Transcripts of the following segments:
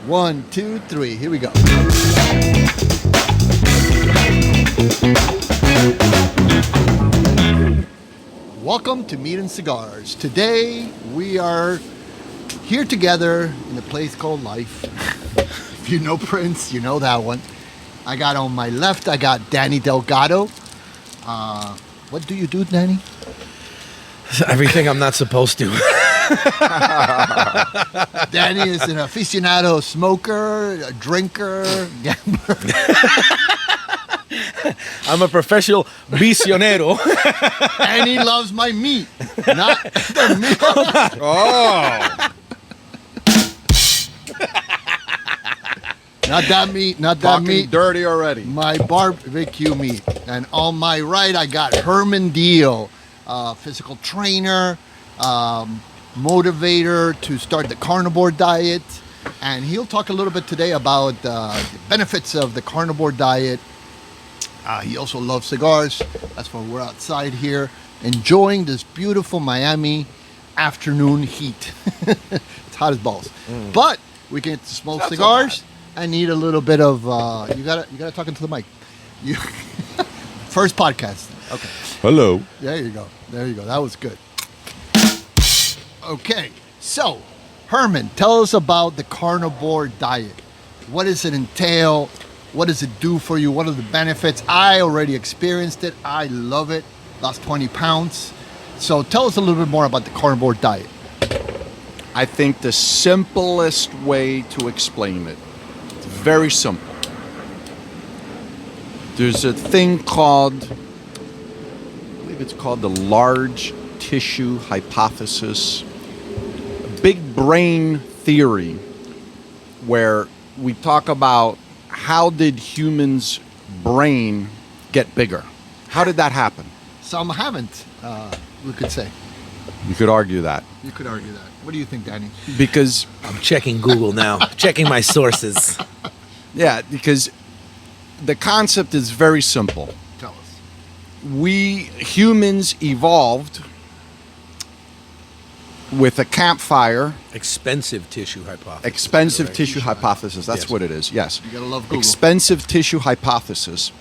1, 2, 3. Here we go. Welcome to Meat and Cigars. Today we are here together in a place called Life. If you know Prince, you know that one. I got on my left, I got Daniel Delgado. What do you do, Danny? Everything I'm not supposed to. Danny is an aficionado, smoker, a drinker, gambler. I'm a professional visionero. And he loves my meat, not the meat. Oh. Not that meat, not that Talking meat. dirty already. My barbecue meat. And on my right, I got Herman Dheil, physical trainer, motivator to start the carnivore diet. And he'll talk a little bit today about the benefits of the carnivore diet. He also loves cigars. That's why we're outside here enjoying this beautiful Miami afternoon heat. It's hot as balls. But we can smoke Not so cigars. I need a little bit of you gotta talk into the mic. You first podcast. Okay. Hello. There you go. That was good. Okay. So, Herman, tell us about the carnivore diet. What does it entail? What does it do for you? What are the benefits? I already experienced it. I love it. Lost 20 pounds. So tell us a little bit more about the carnivore diet. I think the simplest way to explain it, it's very simple. There's a thing called, I believe it's called the large tissue hypothesis, a big brain theory, where we talk about how did humans' brain get bigger? How did that happen? Some haven't, we could say. You could argue that. You could argue that. What do you think, Danny? Because, I'm checking Google now, checking my sources. yeah, because the concept is very simple. Tell us. We humans evolved with a campfire, Expensive tissue hypothesis. expensive Correct. tissue hypothesis. That's Yes. what it is. Yes. You gotta love Google. Expensive tissue hypothesis.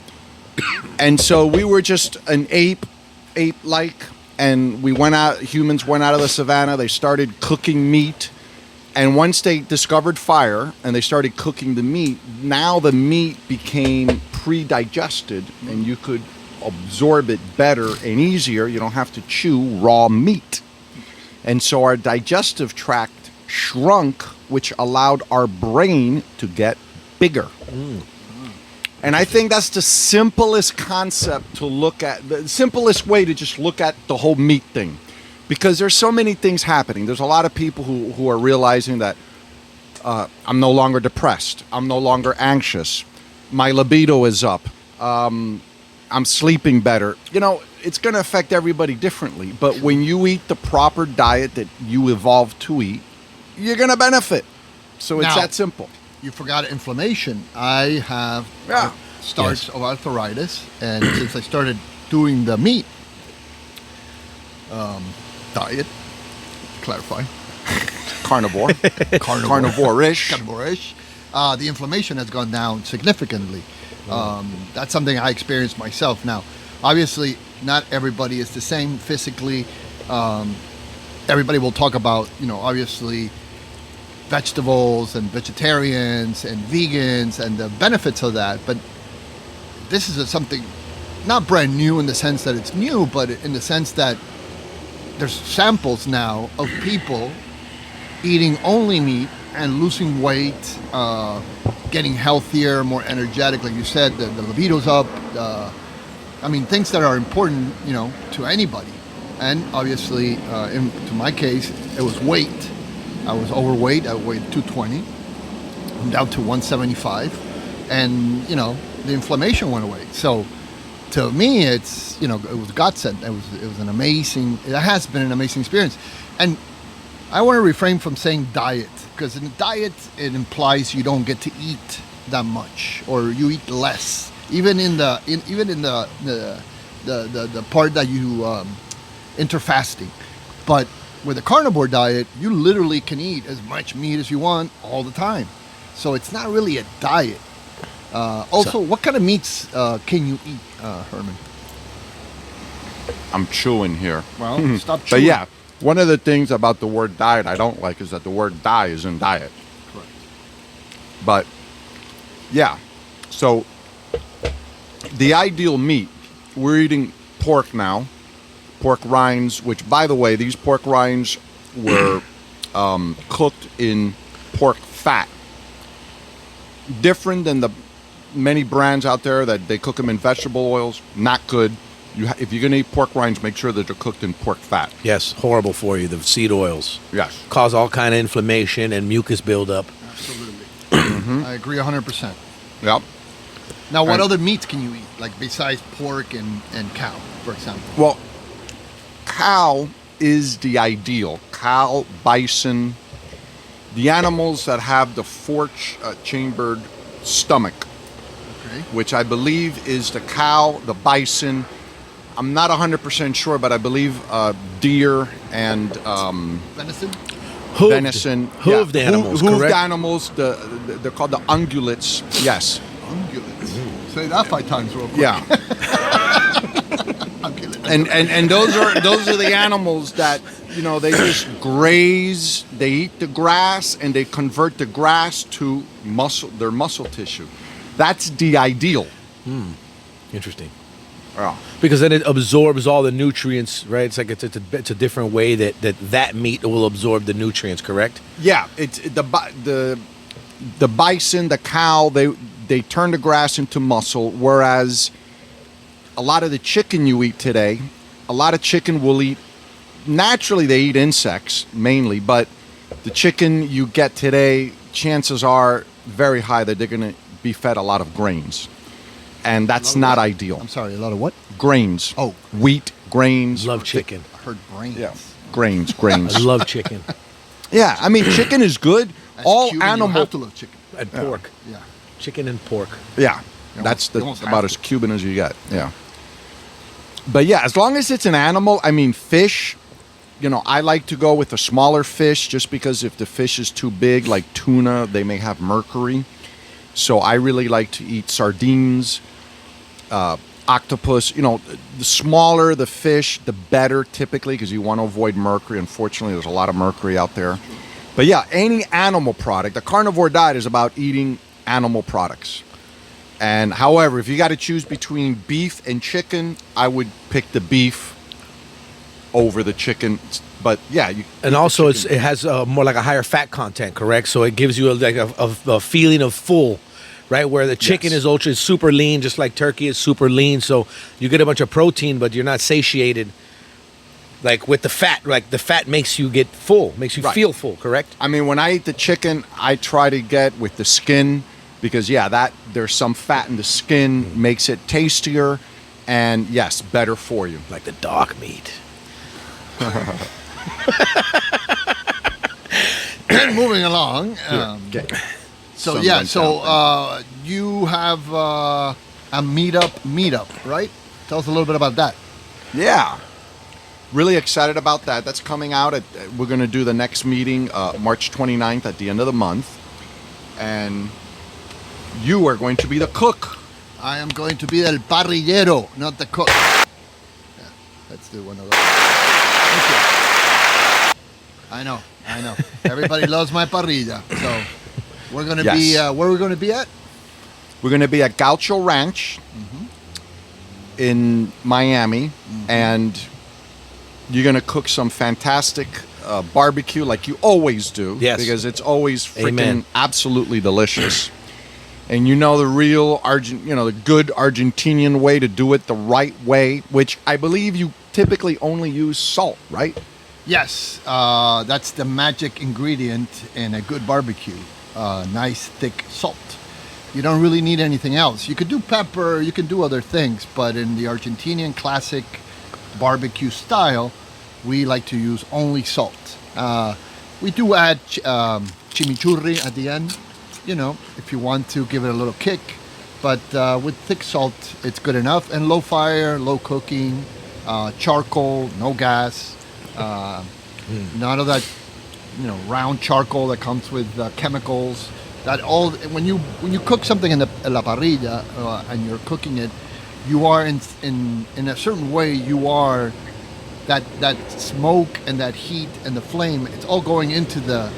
And so we were just an ape-like, and humans went out of the savannah, they started cooking meat, and once they discovered fire and they started cooking the meat, now the meat became pre-digested and you could absorb it better and easier. You don't have to chew raw meat. And so our digestive tract shrunk, which allowed our brain to get bigger. And I think that's the simplest concept to look at, the simplest way to just look at the whole meat thing. Because there's so many things happening. There's a lot of people who are realizing that I'm no longer depressed. I'm no longer anxious. My libido is up. I'm sleeping better. You know, it's going to affect everybody differently. But when you eat the proper diet that you evolved to eat, you're going to benefit. So it's Now- that simple. You forgot inflammation. I have starts of arthritis, and since I started doing the meat diet, clarify, Carnivore. carnivore-ish, Carnivore-ish. the inflammation has gone down significantly. That's something I experienced myself. Now, obviously, not everybody is the same physically. Everybody will talk about, obviously, vegetables and vegetarians and vegans and the benefits of that, but this is something not brand new in the sense that it's new, but in the sense that there's samples now of people eating only meat and losing weight, getting healthier, more energetic, like you said, the libido's up, things that are important, to anybody. And obviously, to my case, it was weight. I was overweight. I weighed 220. I'm down to 175. And, the inflammation went away. So, to me, it was godsend. It was an amazing, it has been an amazing experience. And I want to refrain from saying diet, because in a diet, it implies you don't get to eat that much, or you eat less. Even in the part that you interfasting. But with a carnivore diet, you literally can eat as much meat as you want all the time. So it's not really a diet. Also, what kind of meats can you eat, Herman? I'm chewing here. Well, stop But chewing. yeah, one of the things about the word diet I don't like is that the word die is in diet. Correct. But yeah, so the ideal meat, we're eating pork now, pork rinds, which by the way, these pork rinds were cooked in pork fat. Different than the many brands out there that they cook them in vegetable oils. Not good. If you're going to eat pork rinds, make sure that they're cooked in pork fat. Yes, horrible for you. The seed oils Yes. cause all kind of inflammation and mucus buildup. Absolutely. I agree 100%. Yep. Now, what And- other meats can you eat? Like besides pork and cow, for example? Well, cow is the ideal. Cow, bison, the animals that have the four-chambered stomach, Okay. which I believe is the cow, the bison. I'm not 100% sure, but I believe deer and Venison? venison. Hooved animals, Hooved correct? animals. They're called the ungulates. Yes. Ungulates. Say that 5 times real quick. Yeah. Ungulate. And those are the animals that they just graze. They eat the grass and they convert the grass to their muscle tissue. That's the ideal. Interesting. Yeah. Because then it absorbs all the nutrients, right? It's like it's a different way that meat will absorb the nutrients, correct? Yeah, it's the bison, the cow. They turn the grass into muscle, whereas a lot of the chicken you eat today, a lot of chicken will eat. Naturally, they eat insects mainly, but the chicken you get today, chances are very high that they're going to be fed a lot of grains, and that's not ideal. I'm sorry, a lot of what? Grains. Oh. Wheat, grains. Love chicken. I heard brains. Yeah. Grains. I love chicken Yeah, I mean, chicken is good. As All Cuban, animal. You have to love chicken. and pork. Yeah. Chicken and pork. Yeah, You that's almost have about to. as Cuban as you get. Yeah. But yeah, as long as it's an animal, I mean, fish, I like to go with a smaller fish just because if the fish is too big, like tuna, they may have mercury. So I really like to eat sardines, octopus. The smaller the fish, the better typically because you want to avoid mercury. Unfortunately, there's a lot of mercury out there. But yeah, any animal product, the carnivore diet is about eating animal products. And however, if you got to choose between beef and chicken, I would pick the beef over the chicken. But yeah, And also, it has more like a higher fat content, correct? So it gives you a feeling of full, right? Where the chicken Yes. is super lean, just like turkey is super lean. So you get a bunch of protein, but you're not satiated. Like with the fat, like the fat makes you get full, makes you Right. feel full, correct? I mean, when I eat the chicken, I try to get with the skin because there's some fat in the skin, makes it tastier, and yes, better for you. Like the dog meat. Moving along. Okay. So Sun yeah, went so down. you have a meetup, right? Tell us a little bit about that. Yeah. Really excited about that. That's coming out. We're going to do the next meeting March 29th at the end of the month. And you are going to be the cook. I am going to be el parrillero, not the cook. Yeah, let's do one of those. Thank you. I know. Everybody loves my parrilla. So we're going to be, Yes. where are we going to be at? We're going to be at Gaucho Ranch in Miami. And you're going to cook some fantastic barbecue like you always do. Yes. Because it's always freaking Amen. absolutely delicious. And the real the good Argentinian way to do it the right way, which I believe you typically only use salt, right? Yes, that's the magic ingredient in a good barbecue. Nice thick salt. You don't really need anything else. You could do pepper, you can do other things, but in the Argentinian classic barbecue style, we like to use only salt. We do add chimichurri at the end, if you want to give it a little kick. But with thick salt, it's good enough. And low fire, low cooking, charcoal, no gas. None of that, round charcoal that comes with chemicals. That all when you cook something in la parrilla and you're cooking it, you are in a certain way. You are that smoke and that heat and the flame. It's all going into the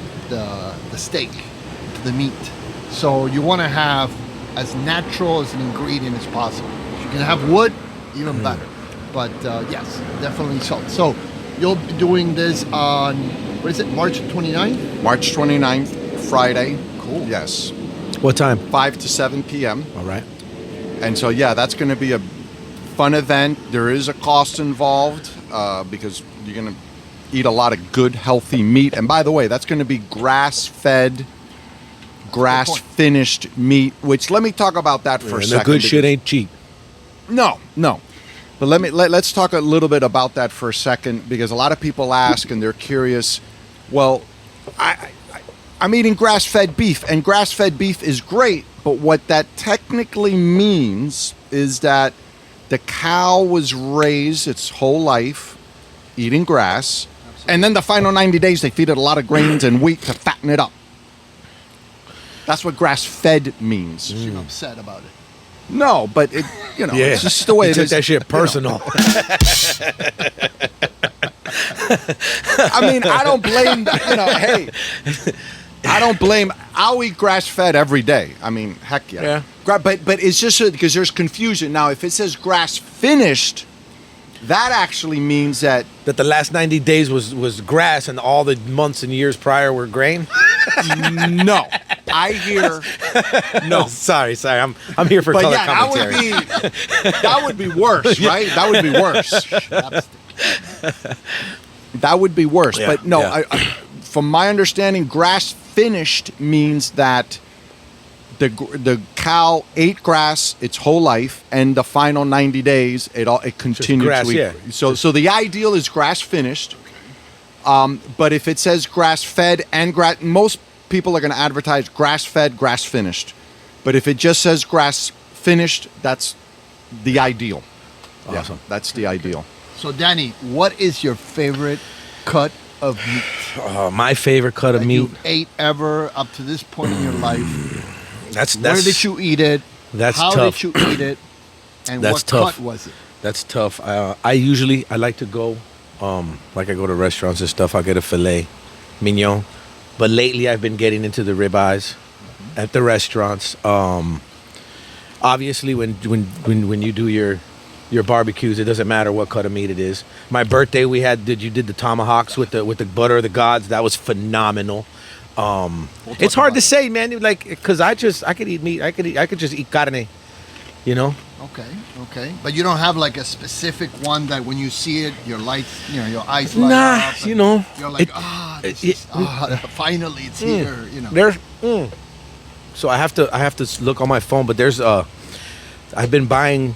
steak, to the meat. So you want to have as natural as an ingredient as possible. If you can have wood, even better. But yes, definitely salt. So you'll be doing this on, what is it, March 29th? March 29th, Friday. Cool. Yes. What time? 5 to 7 p.m. All right. And so, yeah, that's going to be a fun event. There is a cost involved because you're going to eat a lot of good, healthy meat. And by the way, that's going to be grass-fed, grass-finished meat, which let me talk about that for a second. The good shit ain't cheap. No. But let's talk a little bit about that for a second, because a lot of people ask and they're curious. Well, I'm eating grass-fed beef, and grass-fed beef is great, but what that technically means is that the cow was raised its whole life eating grass, and then the final 90 days they feed it a lot of grains and wheat to fatten it up. That's what grass-fed means. You're upset about it. No, but it, it's just the way You it took is. that shit personal. I mean, I don't blame, hey, I don't blame, I'll eat grass-fed every day. I mean, heck yeah. But it's just because there's confusion. Now, if it says grass-finished, that actually means that That the last 90 days was grass and all the months and years prior were grain? no. I hear no. Sorry. I'm here for But color yeah, commentary. that would be worse, right? That would be worse. That would be worse. Yeah, But no, yeah. I, from my understanding, grass-finished means that the cow ate grass its whole life, and the final 90 days it continued grass, to eat. yeah. So the ideal is grass-finished. But if it says grass-fed and most people are going to advertise grass-fed, grass-finished. But if it just says grass-finished, that's the ideal. Awesome. Yeah, that's the ideal. So, Danny, what is your favorite cut of meat My favorite cut of that meat. you've ate ever up to this point in your life? That's Where did you eat it? That's How tough. did you eat it? And That's what tough. cut was it? That's tough. I like to go, like I go to restaurants and stuff. I get a filet mignon, but lately I've been getting into the ribeyes at the restaurants. Obviously, when you do your barbecues, it doesn't matter what cut of meat it is. My birthday, you did the tomahawks with the butter of the gods. That was phenomenal. It's hard to say, man. Like, because I could eat meat. I could just eat carne. Okay. But you don't have like a specific one that when you see it, your lights, your eyes light Nah, up. You're like, finally it's here. There's, so I have to look on my phone, but there's I've been buying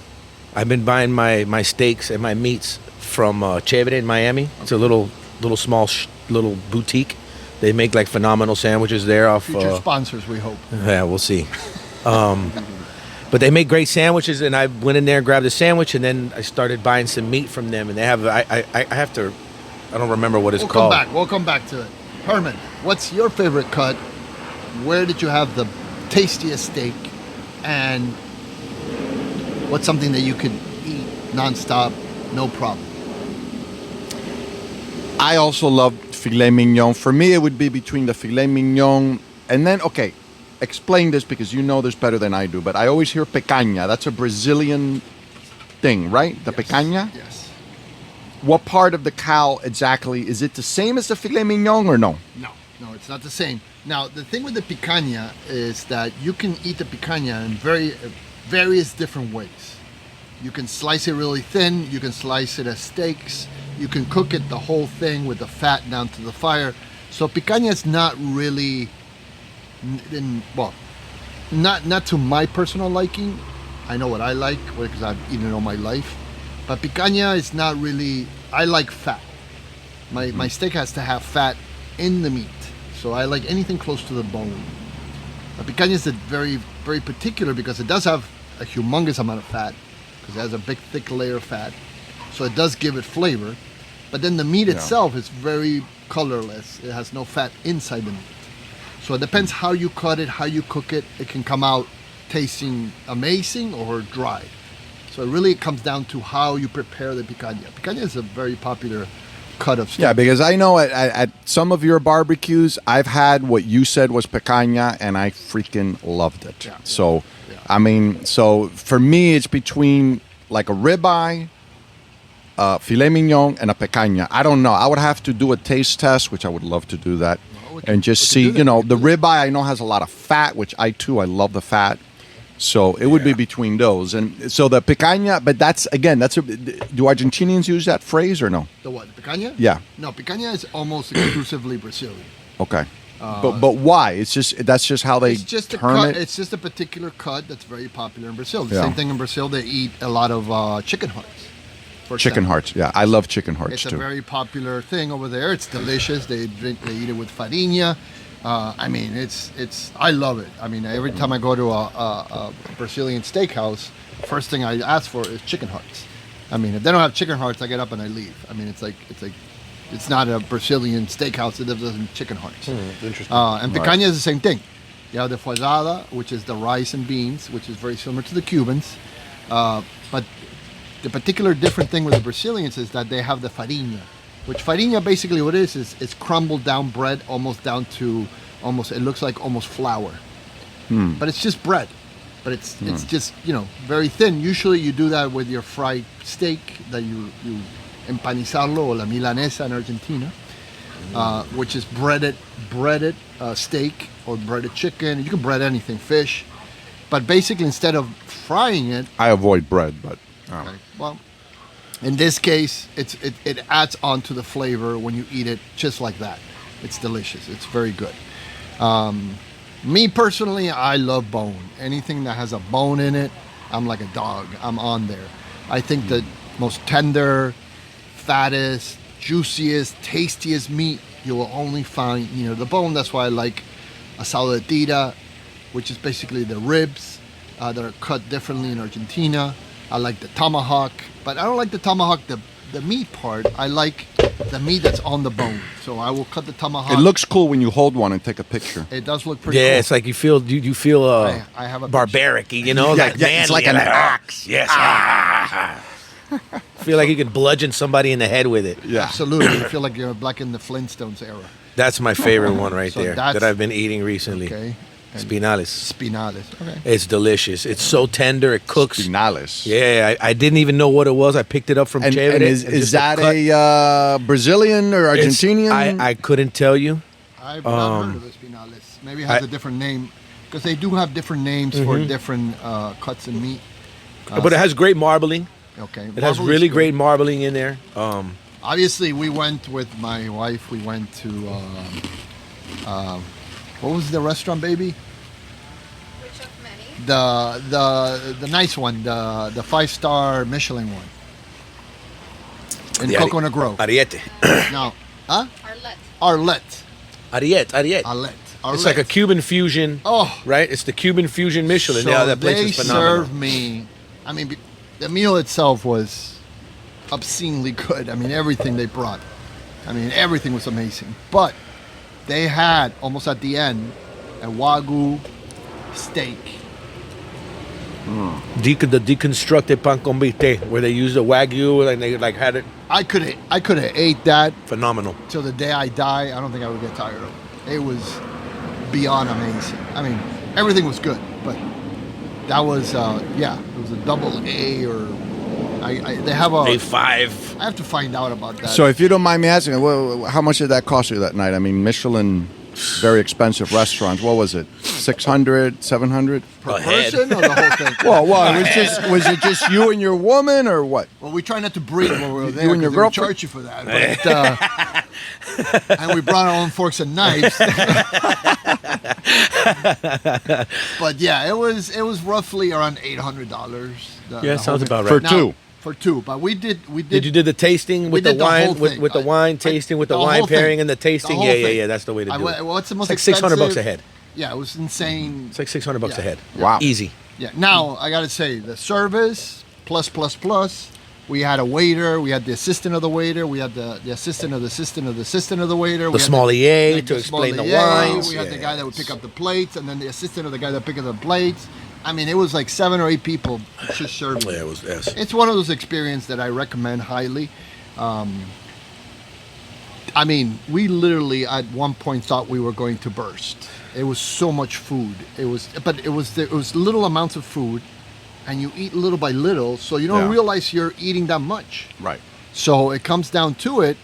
my steaks and my meats from Chévere in Miami. It's a little small little boutique. They make like phenomenal sandwiches there off. Future sponsors, we hope. Yeah, we'll see. But they make great sandwiches, and I went in there and grabbed a sandwich, and then I started buying some meat from them, and they have I don't remember what it's called. We'll come back to it. Herman, what's your favorite cut? Where did you have the tastiest steak? And what's something that you could eat nonstop, no problem? I also love filet mignon. For me, it would be between the filet mignon and then, okay, explain this because you know this better than I do, but I always hear picanha. That's a Brazilian thing, right? The picanha? Yes. What part of the cow exactly? Is it the same as the filet mignon or no? No, it's not the same. Now, the thing with the picanha is that you can eat the picanha in various different ways. You can slice it really thin. You can slice it as steaks. You can cook it the whole thing with the fat down to the fire. So picanha is not really, not to my personal liking. I know what I like because I've eaten it all my life. But picanha is not really. I like fat. My steak has to have fat in the meat. So I like anything close to the bone. But picanha is very, very particular because it does have a humongous amount of fat because it has a big, thick layer of fat. So it does give it flavor. But then the meat itself is very colorless. It has no fat inside the meat. So it depends how you cut it, how you cook it. It can come out tasting amazing or dry. So it comes down to how you prepare the picanha. Picanha is a very popular cut of steak. Yeah, because I know at some of your barbecues, I've had what you said was picanha, and I freaking loved it. Yeah. So, Yeah. I mean, so for me, it's between like a ribeye, filet mignon, and a picanha. I don't know. I would have to do a taste test, which I would love to do that, and just see. You know, the ribeye I know has a lot of fat, which I love the fat. So it would be between those, and so the picanha. But that's do Argentinians use that phrase or no? The what? The picanha? Yeah. No, picanha is almost exclusively Brazilian. Okay. But why? That's just how they It's just a term cut. it. It's just a particular cut that's very popular in Brazil. The Yeah. same thing in Brazil. They eat a lot of chicken hearts. for Chicken example. hearts. Yeah, I love chicken hearts It's too. a very popular thing over there. It's delicious. They eat it with farinha. I mean, I love it. I mean, every time I go to a Brazilian steakhouse, first thing I ask for is chicken hearts. I mean, if they don't have chicken hearts, I get up and I leave. I mean, it's not a Brazilian steakhouse that doesn't have chicken hearts. Interesting. And picanha is the same thing. You have the feijoada, which is the rice and beans, which is very similar to the Cubans. But the particular different thing with the Brazilians is that they have the farinha, which farinha basically what it is it's crumbled down bread almost down to it looks like almost flour. But it's just bread. But it's just, very thin. Usually you do that with your fried steak that you empanizarlo, or la milanesa in Argentina, which is breaded steak or breaded chicken. You can bread anything, fish. But basically instead of frying it, I avoid bread, but okay, well, in this case, it adds on to the flavor when you eat it just like that. It's delicious. It's very good. Me personally, I love bone. Anything that has a bone in it, I'm like a dog. I'm on there. I think the most tender, fattest, juiciest, tastiest meat you will only find, the bone. That's why I like asado de tira, which is basically the ribs that are cut differently in Argentina. I like the tomahawk, but I don't like the tomahawk, the meat part. I like the meat that's on the bone. So I will cut the tomahawk. it looks cool when you hold one and take a picture. It does look pretty Yeah, cool. it's like you feel I have a barbaric, Yeah, like yeah, it's manly, like an axe. Yes. Feel like you could bludgeon somebody in the head with it. Yeah. Absolutely. You feel like you're back in the Flintstones era. That's my favorite one right So there that's- that I've been eating recently. Okay. And Spinales. Spinales. Okay. It's delicious. It's so tender. It cooks. Spinales. Yeah, I didn't even know what it was. I picked it up from And Chévere. is just that cut. a Brazilian or It's- Argentinian? I couldn't tell you. I've not heard of the Spinales. Maybe it has a different name. Because they do have different names for different cuts of meat. But it has great marbling. Okay. It has really great marbling in there. Obviously, we went with my wife. We went to what was the restaurant, baby? Which of many? The nice one, the 5-star Michelin one in The Coconut Grove. Ariete. No, huh? Arlette. Arlette. Ariete. Arlette. It's like a Cuban fusion. Oh. Right? It's the Cuban fusion Michelin. So Yeah, that place they is phenomenal. served me. I mean, the meal itself was obscenely good. I mean, everything they brought. I mean, everything was amazing. But they had almost at the end a Wagyu steak. The deconstructed pan con bistec, where they use the Wagyu and they had it. I could have ate that Phenomenal. till the day I die. I don't think I would get tired of it. It was beyond amazing. I mean, everything was good, but that was it was a double A or they have a A5. I have to find out about that. So if you don't mind me asking, well, how much did that cost you that night? I mean, Michelin, very expensive restaurants. What was it? 600, 700? per ahead. person or the whole thing? Well, was it just you and your woman or what? Well, we try not to breathe when we're there. You and your 'cause they would girlfriend? charge you for that. But, and we brought our own forks and knives. But yeah, it was roughly around $800. Yeah, sounds about For right. two. For two, but we did. Did you do the tasting We with the did the wine whole thing. with the wine tasting with the wine whole thing. pairing and the tasting? whole Yeah, thing. that's the way to do it. What's the most It's like $600 expensive? a head. Yeah, it was insane. It's like $600 a Yeah. head. Wow. Easy. Yeah. Now I gotta say the service plus We had a waiter. We had the assistant of the waiter. We had the assistant of the assistant of the assistant of the waiter. The sommelier to explain the wines. We had the guy that would pick up the plates, and then the assistant of the guy that picked up the plates. I mean, it was like 7 or 8 people just serving. Yeah, it was. Yes. It's one of those experiences that I recommend highly. I mean, we literally at one point thought we were going to burst. It was so much food. It was little amounts of food, and you eat little by little, so you don't realize you're eating that much. Right. So it comes down to it.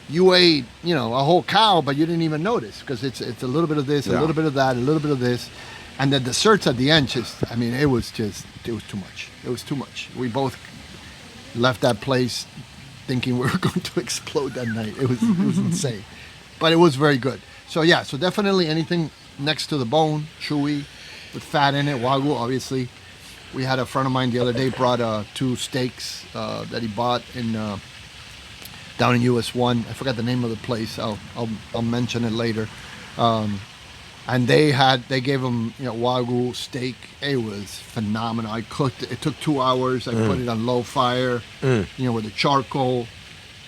You ate, a whole cow, but you didn't even notice because it's a little bit of this, a little bit of that, a little bit of this, and the desserts at the end. It was too much. It was too much. We both left that place thinking we were going to explode that night. It was insane, but it was very good. So definitely anything next to the bone, chewy, with fat in it. Wagyu, obviously. We had a friend of mine the other day brought 2 steaks that he bought down in US 1. I forgot the name of the place. I'll mention it later. And they gave him Wagyu steak. It was phenomenal. I cooked it. It took 2 hours. I put it on low fire, with the charcoal.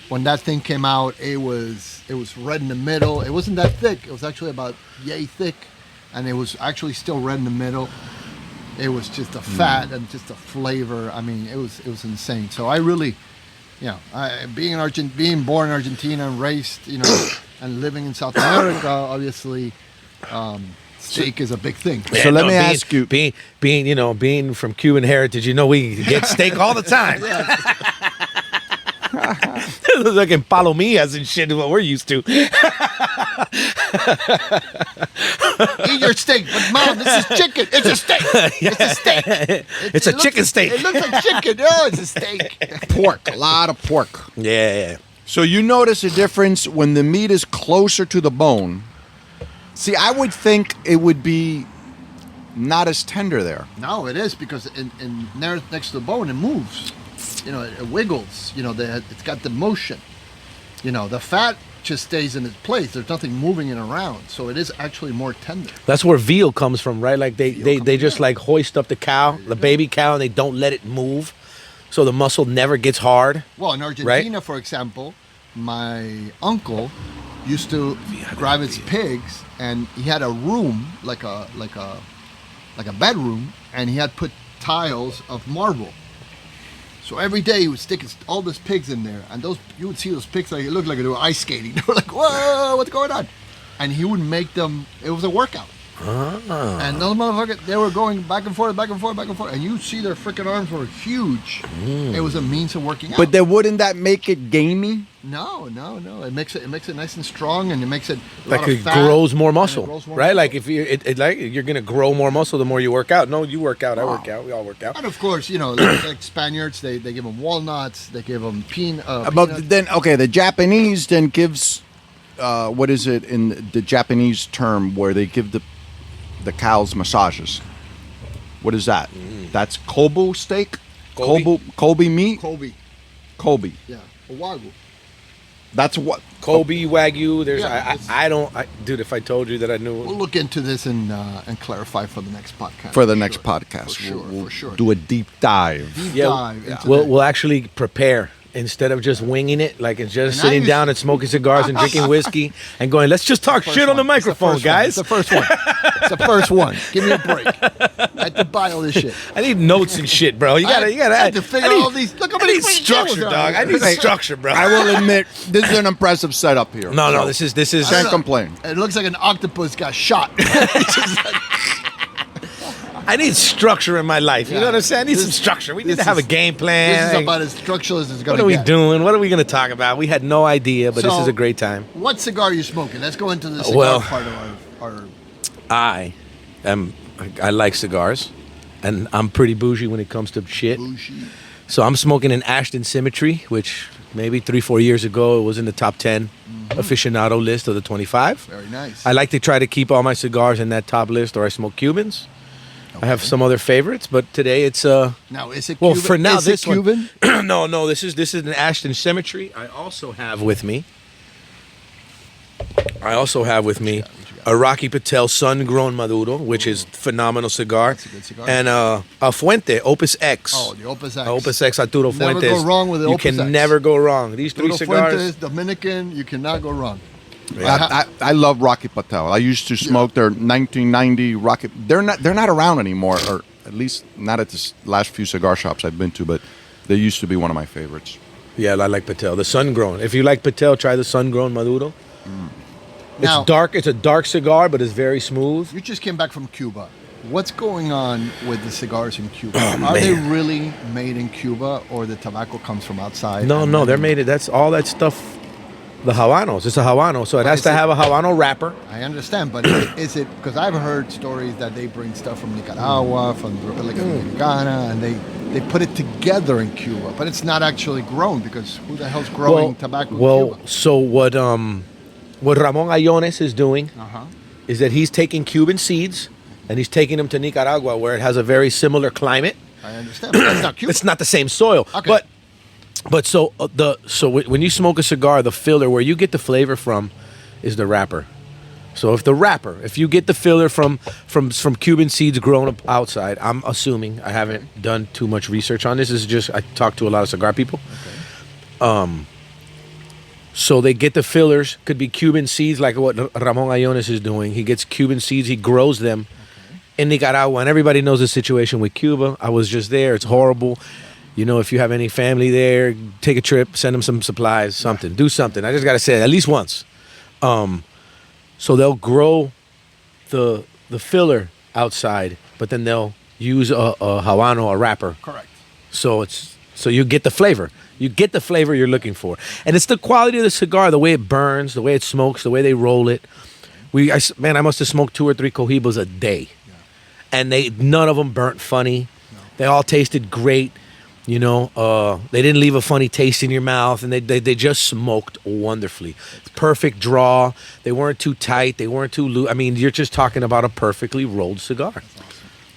When that thing came out, it was red in the middle. It wasn't that thick. It was actually about yay thick, and it was actually still red in the middle. It was just the fat and just the flavor. I mean, it was insane. So I really, being born in Argentina and raised, and living in South America, obviously, steak is a big thing. So let me ask you, being from Cuban heritage, we get steak all the time. It was like in palomillas and shit, what we're used to. Eat your steak, but Mom, this is chicken. It's a steak. It's a steak. It's a chicken steak. It looks like chicken. No, it's a steak. pork, a lot of pork. Yeah. So you notice a difference when the meat is closer to the bone. See, I would think it would be not as tender there. No, it is because in there next to the bone, it moves. It wiggles. It's got the motion. The fat just stays in its place. There's nothing moving it around, so it is actually more tender. That's where veal comes from, right? Like they just like hoist up the cow, the baby cow, and they don't let it move, so the muscle never gets hard. Well, in Argentina, for example, my uncle used to grab his pigs, and he had a room like a bedroom, and he had put tiles of marble. So every day he would stick all those pigs in there, and you would see those pigs like it looked like they were ice skating. They were like, "Whoa, what's going on?" And he would make them. It was a workout. And those motherfuckers, they were going back and forth, and you see their freaking arms were huge. It was a means of working out. But then wouldn't that make it gamey? No. It makes it nice and strong, and it makes it like it grows more muscle, right? Like if you're gonna grow more muscle the more you work out. No, you work out, I work out, we all work out. And of course, like Spaniards, they give them walnuts, they give them peanuts. But then, the Japanese then gives, what is it in the Japanese term where they give the cows massages? What is that? That's Kobe steak? Kobe meat? Kobe. Yeah, a Wagyu. That's what Kobe Wagyu. There's Yeah, dude. If I told you that I knew, we'll look into this and clarify for the next podcast. for the next podcast. For sure. Do a deep dive. Dive into we'll actually prepare instead of just winging it, like it's just sitting down and smoking cigars and drinking whiskey and going, let's just talk shit on the microphone, guys. It's the first one. It's the first one. Give me a break. I had to buy all this shit. I need notes and shit, bro. You gotta. I had to figure all these. Look how I many need structure, dog. I need structure, bro. I will admit, this is an impressive setup here. No, this is. Can't complain. It looks like an octopus got shot. I need structure in my life. You know what I'm saying? I need some structure. We need to have a game plan. This is about as structural as it's going What to are get. we doing? What are we going to talk about? We had no idea, but this is a great time. What cigar are you smoking? Let's go into the cigar part of our... I like cigars, and I'm pretty bougie when it comes to shit. Bougie. So I'm smoking an Ashton Symmetry, which maybe 3-4 years ago it was in the top 10 aficionado list of the 25. Very nice. I like to try to keep all my cigars in that top list, or I smoke Cubans. I have some other favorites, but today it's Now is it Cuban? well for now is this it Cuban? one. no, this is an Ashton Symmetry. I also have with me. a Rocky Patel sun-grown Maduro, which is phenomenal cigar. That's a good cigar. And a Fuente, Opus X. Oh, the Opus X. Opus X Arturo Never Fuentes. go wrong with the you Opus can X. never go wrong. These three Arturo cigars. Fuentes, Dominican, you cannot go wrong. I love Rocky Patel. I used to smoke their 1990 Rocky. They're not around anymore, or at least not at the last few cigar shops I've been to. But they used to be one of my favorites. Yeah, I like Patel. The sun-grown. If you like Patel, try the sun-grown Maduro. Now- It's dark. It's a dark cigar, but it's very smooth. You just came back from Cuba. What's going on with the cigars in Cuba? Are they really made in Cuba, or the tobacco comes from outside? No, and no, then- they're made it. That's all that stuff. The Habanos. It's a Habano, so it has is to it- have a Habano wrapper. I understand, but is it because I've heard stories that they bring stuff from Nicaragua, from the Republic of Dominicana, and they put it together in Cuba, but it's not actually grown because who the hell's growing tobacco in Cuba? So what Ramon Ayones is doing Uh-huh. is that he's taking Cuban seeds and he's taking them to Nicaragua, where it has a very similar climate. I understand, but that's not Cuba. It's not the same soil, Okay. but so when you smoke a cigar, the filler where you get the flavor from is the wrapper. So if you get the filler from Cuban seeds grown up outside, I'm assuming, I haven't done too much research on this. This is just, I talked to a lot of cigar people. So they get the fillers, could be Cuban seeds like what Ramon Ayones is doing. He gets Cuban seeds, he grows them in Nicaragua, and everybody knows the situation with Cuba. I was just there, it's horrible. You know, if you have any family there, take a trip, send them some supplies, something, do something. I just got to say it at least once. So they'll grow the filler outside, but then they'll use a Habano, a wrapper. Correct. So you get the flavor. You get the flavor you're looking for. And it's the quality of the cigar, the way it burns, the way it smokes, the way they roll it. I must have smoked 2 or 3 Cohibas a day. Yeah. And none of them burnt funny. No. They all tasted great. You know, they didn't leave a funny taste in your mouth, and they just smoked wonderfully. Perfect draw. They weren't too tight. They weren't too loose. I mean, you're just talking about a perfectly rolled cigar.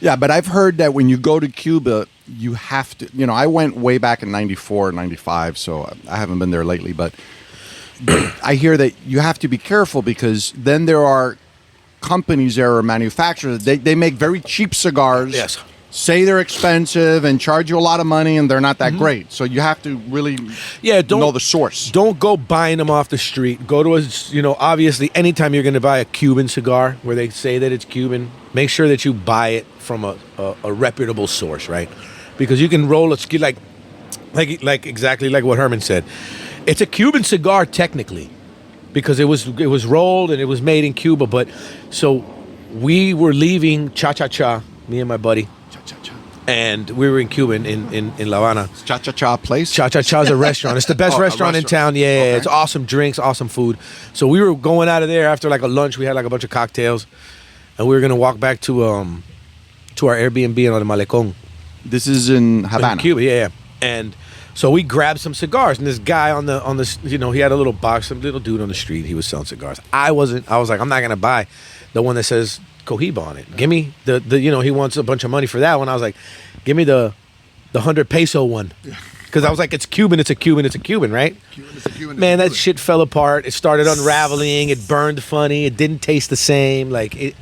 Yeah, but I've heard that when you go to Cuba, you have to, I went way back in 94, 95, so I haven't been there lately, but I hear that you have to be careful because then there are companies there or manufacturers, they make very cheap cigars. Yes. Say they're expensive and charge you a lot of money and they're not that great. So you have to really know the source. Don't go buying them off the street. Go to obviously anytime you're going to buy a Cuban cigar where they say that it's Cuban, make sure that you buy it from a reputable source, right? Because you can roll it like exactly like what Herman said. It's a Cuban cigar technically because it was rolled and it was made in Cuba. But so we were leaving Cha-Cha-Cha, me and my buddy. And we were in Cuba in La Habana. Cha-Cha-Cha place? Cha-Cha-Cha's a restaurant. It's the best Oh, a restaurant in restaurant. town. Yeah, Okay. it's awesome drinks, awesome food. So we were going out of there after like a lunch. We had like a bunch of cocktails. And we were going to walk back to our Airbnb on the Malecón. This is in Havana. In Cuba, yeah. And so we grabbed some cigars. And this guy on the he had a little box, some little dude on the street. He was selling cigars. I was like, I'm not going to buy the one that says Cohiba on it. Give me the he wants a bunch of money for that one. I was like, give me the 100 peso one. Because I was like, it's Cuban, it's a Cuban, it's a Cuban, right? Cuban is a Cuban. Man, that shit fell apart. It started unraveling. It burned funny. It didn't taste the same. Like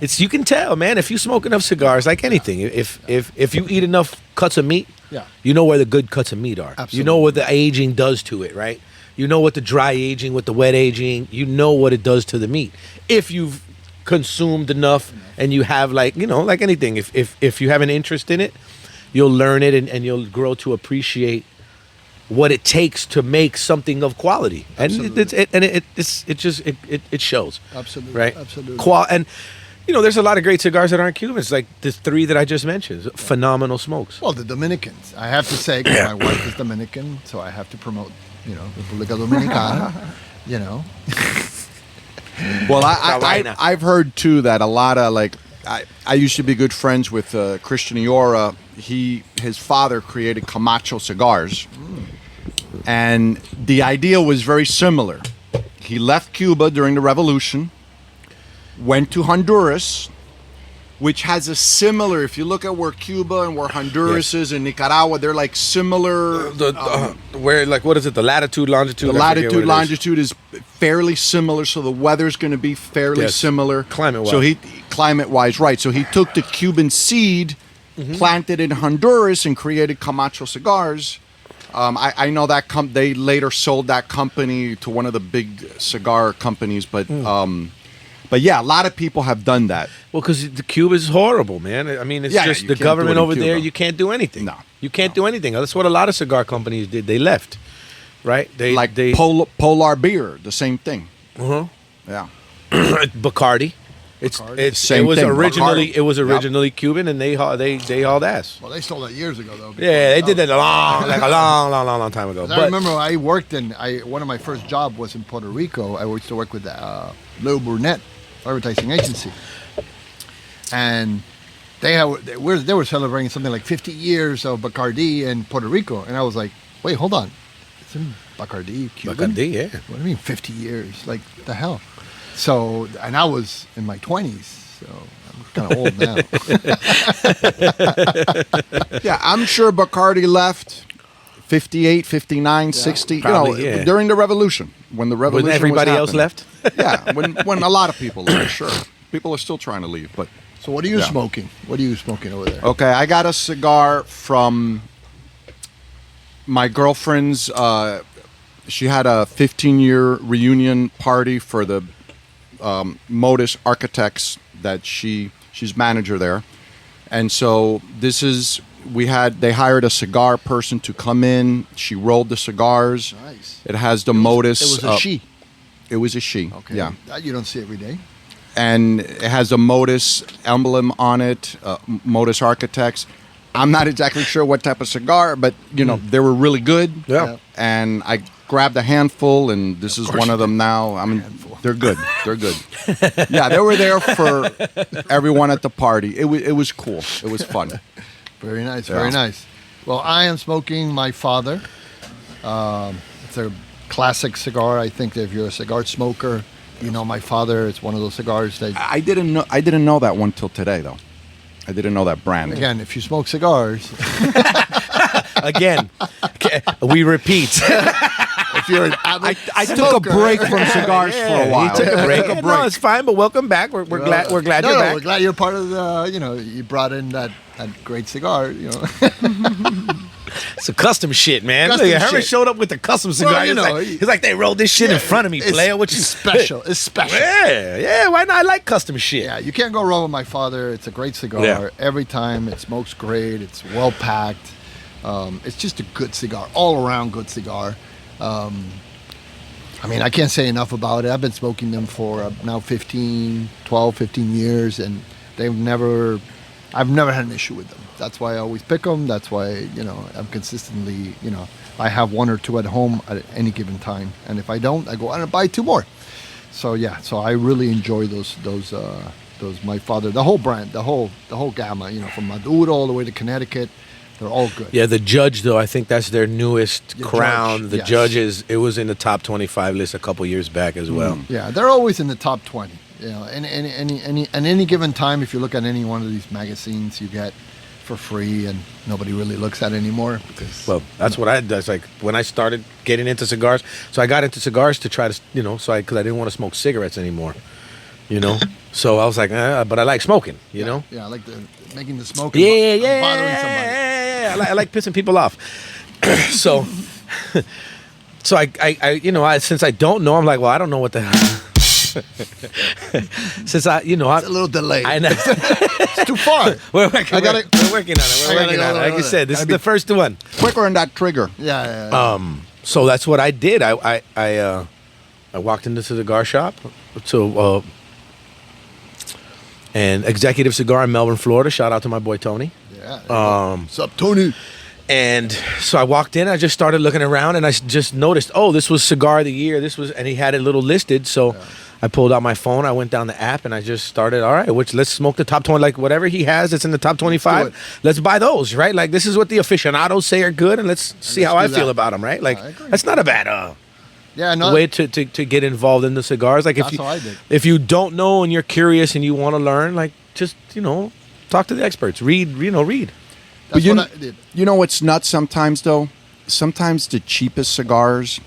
it's you can tell, man. If you smoke enough cigars, like anything, if you eat enough cuts of meat, Yeah. you know where the good cuts of meat are. Absolutely. You know what the aging does to it, right? You know what the dry aging, what the wet aging. You know what it does to the meat. If you've consumed enough and you have like anything, if you have an interest in it, you'll learn it and you'll grow to appreciate what it takes to make something of quality. And it shows. Absolutely. Right? Absolutely. And there's a lot of great cigars that aren't Cubans, like the 3 that I just mentioned. Phenomenal smokes. Well, the Dominicans. I have to say, 'cause my wife is Dominican, so I have to promote, República Dominicana, Well, vaina. I've heard too that a lot of I used to be good friends with Christian Iora. His father created Camacho cigars, and the idea was very similar. He left Cuba during the revolution, went to Honduras, which has a similar. If you look at where Cuba and where Honduras is and Nicaragua, they're like similar. Where like what is it? The latitude, longitude. The latitude, longitude is fairly similar, so the weather's going to be fairly similar. Climate-wise. So climate-wise, right? So he took the Cuban seed, planted it in Honduras, and created Camacho cigars. I know that they later sold that company to one of the big cigar companies, but yeah, a lot of people have done that. Well, because the Cuba is horrible, man. I mean, it's just you the can't do government it in over there. Cuba. You can't do anything. No. You can't do anything. That's what a lot of cigar companies did. They left, right? They Polar Beer, the same thing. Yeah. Bacardi. Same it was thing. originally Bacardi. it was originally Cuban, and they hauled ass. Well, they stole that years ago, though. Yeah, they did that a long time ago. I remember I worked one of my first job was in Puerto Rico. I used to work with Lou Burnett advertising agency, and they were celebrating something like 50 years of Bacardi in Puerto Rico, and I was like, wait, hold on, isn't Bacardi Cuban? Bacardi, yeah. What do you mean 50 years? Like the hell? So, and I was in my 20s, so I'm kind of old now. Yeah, I'm sure Bacardi left 58, 59, 60, probably, during the revolution. When the revolution When everybody was else left? Yeah, when a lot of people left, sure. People are still trying to leave, but... So what are you smoking? What are you smoking over there? Okay, I got a cigar from my girlfriend's... she had a 15-year reunion party for the Modus Architects that she's manager there. And so they hired a cigar person to come in. She rolled the cigars. Nice. It has the Modus. It was a she. It was a she. Okay. Yeah. That you don't see every day. And it has a Modus emblem on it, Modus Architects. I'm not exactly sure what type of cigar, but they were really good. Yeah. And I grabbed a handful, and this is one of them now. I mean, they're good. They're good. Yeah, they were there for everyone at the party. It was cool. It was fun. Very nice. Very nice. Well, I am smoking my father. It's a classic cigar. I think that if you're a cigar smoker, you know my father. It's one of those cigars that I didn't know that one till today, though. I didn't know that brand. again, if you smoke cigars, Again, we repeat. if you're an avid I took a break from cigars for a while. He took a break. No, it's fine, but welcome back. We're glad you're back. We're glad you're part of the. You brought in that great cigar. It's a custom shit, man. Custom Look, Herman shit. showed up with the custom cigar. Well, He's like, they rolled this shit in front of me, player. What you It's special. It's special. Yeah. Why not? I like custom shit. Yeah, you can't go wrong with my father. It's a great cigar. Yeah. Every time it smokes great. It's well packed. It's just a good cigar, all around good cigar. I mean, I can't say enough about it. I've been smoking them for now 15 years, and I've never had an issue with them. That's why I always pick them. That's why, I'm consistently, I have one or two at home at any given time. And if I don't, I go out and buy two more. So yeah, so I really enjoy those my father, the whole brand, the whole gamma, from Maduro all the way to Connecticut. They're all good. Yeah, the Judge, though, I think that's their newest The crown. Judge, The yes. Judge it was in the top 25 list a couple years back as well. Yeah, they're always in the top 20. And any given time, if you look at any one of these magazines, you get for free, and nobody really looks at it anymore. Because Well, that's what I did. It's like when I started getting into cigars. So I got into cigars to try to, because I didn't want to smoke cigarettes anymore. So I was like, but I like smoking. Yeah, I like making the smoke. Yeah, and bothering somebody. yeah. I like pissing people off. so I since I don't know, I'm like, well, I don't know what the hell. Since It's a little delayed. I know. It's too far. We're working on it. Like you said, this is the first one. Quicker on that trigger. Yeah. So that's what I did. I walked into the cigar shop and Executive Cigar in Melbourne, Florida. Shout out to my boy Tony. What's up, Tony? And so I walked in, I just started looking around, and I just noticed, this was Cigar of the Year. And he had it little listed. So I pulled out my phone, I went down the app, and I just started, all right, let's smoke the top 20, like whatever he has that's in the top 25. Let's buy those, right? Like, this is what the aficionados say are good, and let's see how I feel about them, right? Like, I agree. that's not a bad, Yeah, no. The way to get involved in the cigars. Like That's how I did. if you don't know and you're curious and you want to learn, like just talk to the experts. Read. That's you what I did. You know what's nuts sometimes, though? Sometimes the cheapest cigars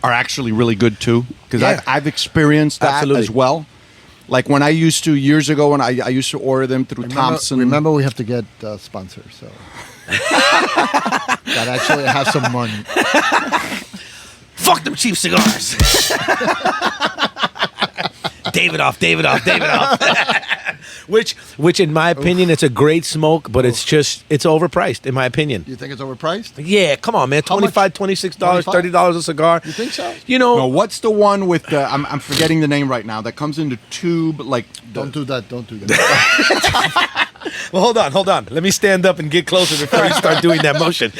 are actually really good, too. Because Yeah. I've experienced that Absolutely. as well. Like when I used to, years ago, when I used to order them through Thompson. Remember, we have to get sponsors, so that actually has some money. Fuck them cheap cigars. David off. Which in my opinion, it's a great smoke, but it's overpriced, in my opinion. You think it's overpriced? Yeah, come on, man. How much? $25, $26, $30 a cigar. You think so? No, what's the one with the, I'm forgetting the name right now, that comes in the tube, like... Don't do that. Don't do that. Well, hold on. Let me stand up and get closer before you start doing that motion.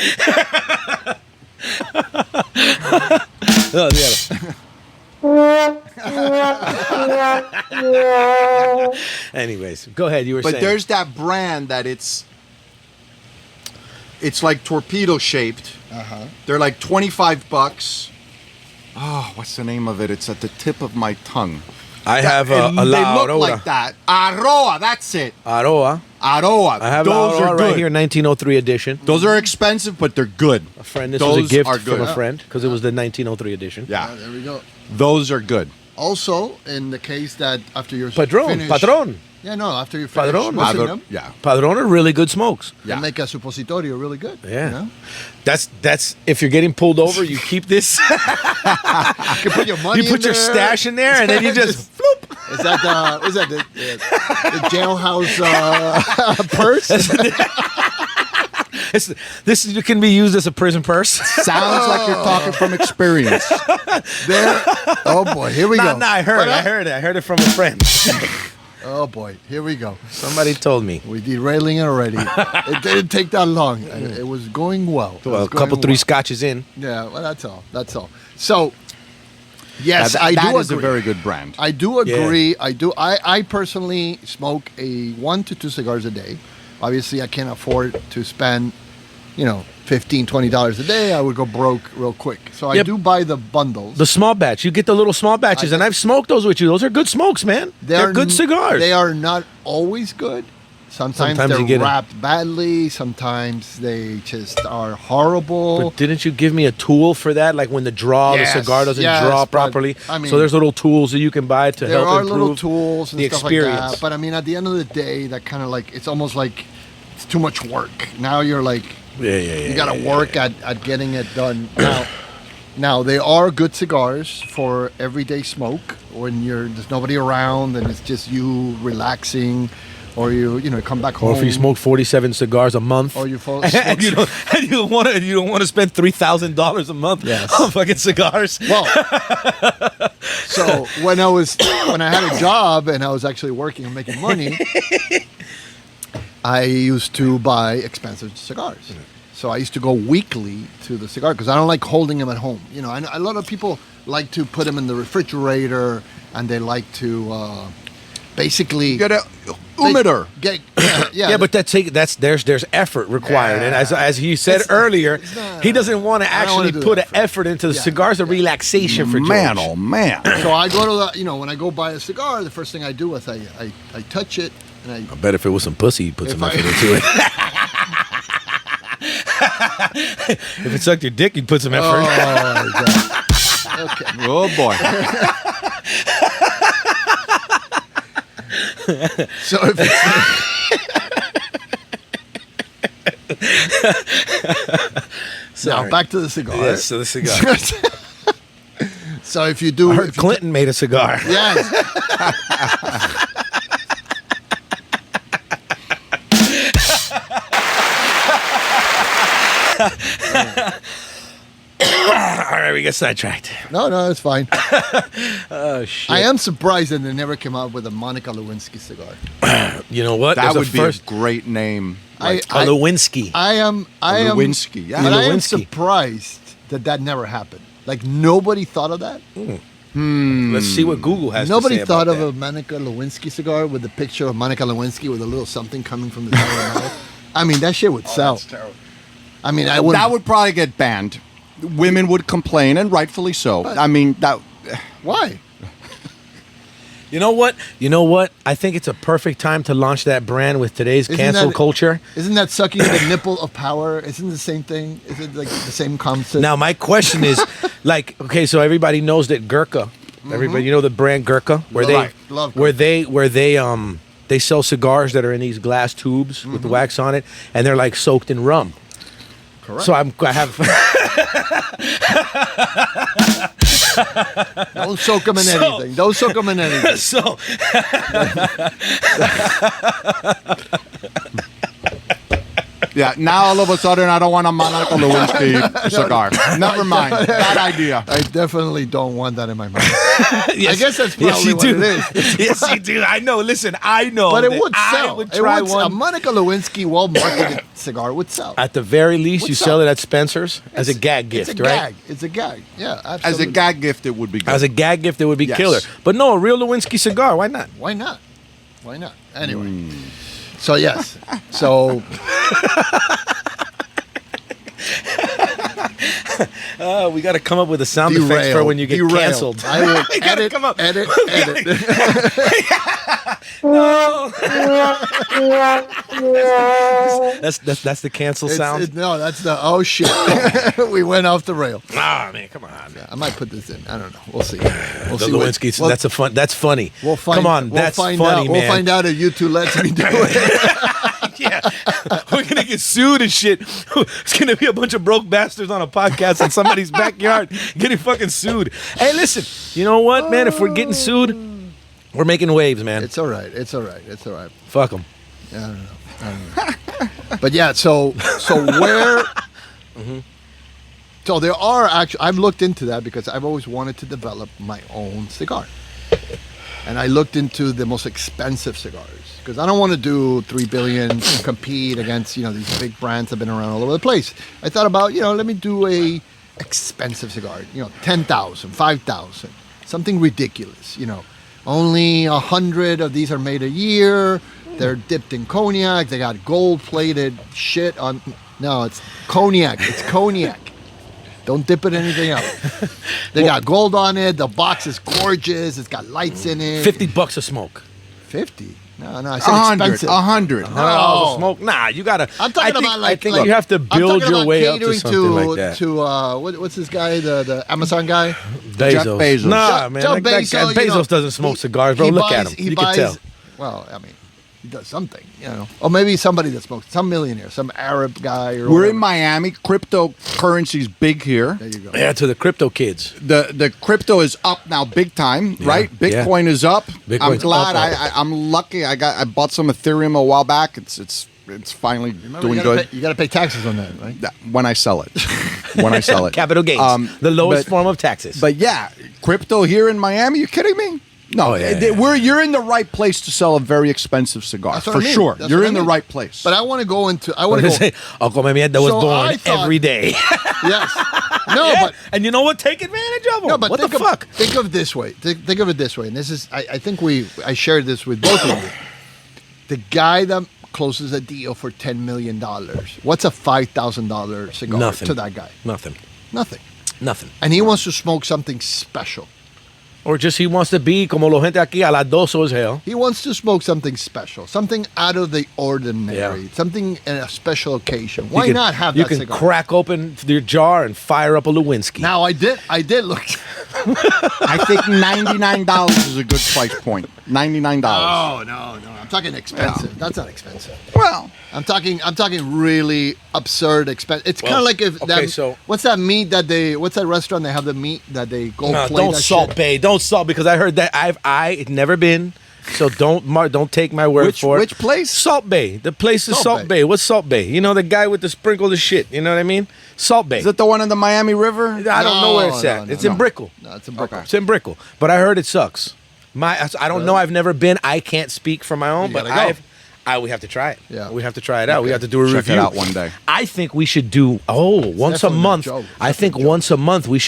Oh, yeah. Anyways, go ahead. You were But saying. there's that brand that it's like torpedo shaped. Uh-huh. They're like $25. Oh, what's the name of it? It's at the tip of my tongue. I have a And they La look Aurora. like that. Aroa, that's it. Aroa. Aroa. I have Those La are Aurora good. right here, 1903 edition. Those are expensive, but they're good. A friend. This Those was a gift are from good. a friend because it was the 1903 edition. Yeah, There we go. those are good. Also, in the case that after you're Patron. Yeah, no, after you finish Padron. smoking them, Yeah. Padron are really good smokes. they make a suppositorio really good. Yeah. You know? That's if you're getting pulled over, you keep this. You can put your money You put in your there. stash in there, and then you just floop. Is that the jailhouse purse? This can be used as a prison purse. Sounds like you're talking from experience. There. Oh boy, here we go. No, I heard it from a friend. Oh boy, here we go. Somebody told me. We're derailing it already. It didn't take that long. It was going well. It Well, was a couple, going three well. scotches in. Yeah, well, that's all. That's all. So, yes, I that do is agree. a very good brand. I do agree. I personally smoke 1 to 2 cigars a day. Obviously, I can't afford to spend, $15, $20 a day. I would go broke real quick. So I Yep. do buy the bundles. The small batch. You get the little small batches, and I've smoked those with you. Those are good smokes, man. They're good cigars. They are not always good. Sometimes Sometimes they're you get 'em. wrapped badly. Sometimes they just are horrible. But didn't you give me a tool for that? Like when the Yes, cigar doesn't yes, draw but, properly. I mean, so there's little tools that you can buy to There help are improve little tools and the stuff experience. like that. But I mean, at the end of the day, that kind of like, it's almost like it's too much work. Now you're like, you got to work at getting it done. Now, they are good cigars for everyday smoke when there's nobody around and it's just you relaxing, or you come back home. Or if you smoke 47 cigars a month, Or you fall and you don't want to spend $3,000 a month Yes. on fucking cigars. Well, so when I had a job and I was actually working and making money, I used to buy expensive cigars. So I used to go weekly to the cigar because I don't like holding them at home. I know a lot of people like to put them in the refrigerator and they like to basically You get a humidor. Yeah, but there's effort required, and as he said earlier, it's not- he doesn't want to I don't wanna actually do put that an effort into the cigars. A relaxation for Man, George. oh man. So I go to when I go buy a cigar, the first thing I do is I touch it and I bet if it was some pussy, he'd put some effort into it. If it sucked your dick, you'd put some effort. Oh my God. Okay. Oh boy. So if now back to the cigar. Yes, so the cigar. So if you do, I heard if you Clinton made a cigar. yes. All right, we get sidetracked. No, it's fine. Oh shit! I am surprised that they never came out with a Monica Lewinsky cigar. You know what? That There's would be a great name. I Lewinsky. I am Lewinsky, yeah. but I am Lewinsky. surprised that never happened. Like nobody thought of that. Let's see what Google has. Nobody to say thought about of a Monica Lewinsky cigar with the picture of Monica Lewinsky with a little something coming from the top of the mouth. I mean, that shit would sell. That's terrible. I mean, I would. That would probably get banned. women would complain, and rightfully so. I mean, that. Why? You know what? I think it's a perfect time to launch that brand with today's cancel culture. Isn't that sucking the nipple of power? Isn't it the same thing? Is it like the same concept? Now, my question is, like, okay, so everybody knows that Gurkha. Everybody, you know the brand Gurkha, where Love they sell cigars that are in these glass tubes with wax on it, and they're like soaked in rum. Correct. So I have. Don't soak them in anything. Don't soak them in anything. So. Yeah, now all of a sudden I don't want a Monica Lewinsky cigar. Never mind. Bad idea. I definitely don't want that in my mouth. Yes, I guess that's probably yes, you what do. it is. Yes, you do. I know. Listen, I know. But it that would sell. I would try A one. Monica Lewinsky well-marketed cigar would sell. At the very least, you What's sell up? it at Spencer's as a gag gift, It's a right? gag. It's a gag. Yeah, As absolutely. a gag gift, it would be good. As a gag gift, it would be Yes. killer. But no, a real Lewinsky cigar. Why not? Why not? Why not? Anyway. So, yes. So... We got to come up with a sound effects for when you get canceled. I will We gotta edit, come up. edit. No. That's the cancel sound. No, that's the, oh shit. We went off the rail. Ah, man, come on. I might put this in. I don't know. We'll see. We'll The see Lewinsky, what- that's funny. We'll find, come on, we'll that's find funny, out. man. We'll find out if you two lets me do it. Yeah, we're gonna get sued and shit. It's gonna be a bunch of broke bastards on a podcast in somebody's backyard getting fucking sued. Hey, listen, you know what, man? If we're getting sued, we're making waves, man. It's all right. It's all right. It's all right. Fuck them. Yeah, I don't know. But yeah, so where? So there are actually. I've looked into that because I've always wanted to develop my own cigar, and I looked into the most expensive cigars because I don't want to do $3 billion and compete against these big brands that have been around all over the place. I thought about let me do a expensive cigar, 10,000, 5,000, something ridiculous. Only 100 of these are made a year. They're dipped in cognac. They got gold-plated shit on. No, it's cognac. It's cognac. Don't dip it in anything else. They got gold on it. The box is gorgeous. It's got lights in it. $50 a smoke. 50? No, I said expensive. 100. $100 a smoke. Nah, you gotta. I'm talking about I think you have to build your way up to something like that. What's this guy? The Amazon guy? Jeff Bezos. Nah, man. Jeff That guy- Bezos, Bezos doesn't smoke cigars, bro. Look at him. You can tell. Well, I mean, he does something, Or maybe somebody that smokes, some millionaire, some Arab guy. Or We're whatever. in Miami. Cryptocurrency's big here. There you go. Yeah, to the crypto kids. The crypto is up now, big time, right? Bitcoin is up. Bitcoin's I'm glad. up. I'm lucky. I bought some Ethereum a while back. It's finally doing good. You got to pay taxes on that, right? When I sell it. When I sell it. Capital gains. The lowest but- form of taxes. But yeah, crypto here in Miami. You kidding me? No, Oh, yeah. You're in the right place to sell a very expensive cigar That's what for I mean. sure. That's You're what I in the mean. right place. But I want to go into. I I want was to gonna go. say, Uncle Mamieta was So I born thought- every day. Yes. No, Yeah. but And you know what? Take advantage of them. no, but what the think fuck? Think of it this way. Think of it this way. And this is. I think I shared this with both of you. The guy that closes a deal for $10 million. What's a $5,000 cigar Nothing. to that guy? Nothing. Nothing. And he wants to smoke something special. Or just he wants to be como la gente aquí a las 12 as hell. He wants to smoke something special, something out of the ordinary, Yeah. something in a special occasion. Why You can- not have You that can cigar? crack open your jar and fire up a Lewinsky. Now I did look. I think $99 is a good price point. $99. Oh no, I'm talking expensive. That's not expensive. Well, I'm talking really absurd expensive. It's kind of like if okay, that. so- what's that meat that they? What's that restaurant they have the meat that they go No, play don't that salt shit? bay. Don't salt because I heard that I've never been. So don't take my word for it. which place? Salt Bay. The place is Salt Salt Bay. Bay. What's Salt Bay? You know the guy with the sprinkle of shit. You know what I mean? Salt Bay. is it the one in the Miami River? I don't know where it's No, at. no, It's no. in Brickell. No, it's a brick. Okay. It's in Brickell. But I heard it sucks. I don't know. I've never been. I can't speak for my own. You But gotta go. we have to try it. Yeah. We have to try it out. We Okay. have to do a Check review. it out one day. I think we should do once a definitely a month. joke. I think Definitely a joke. once a month we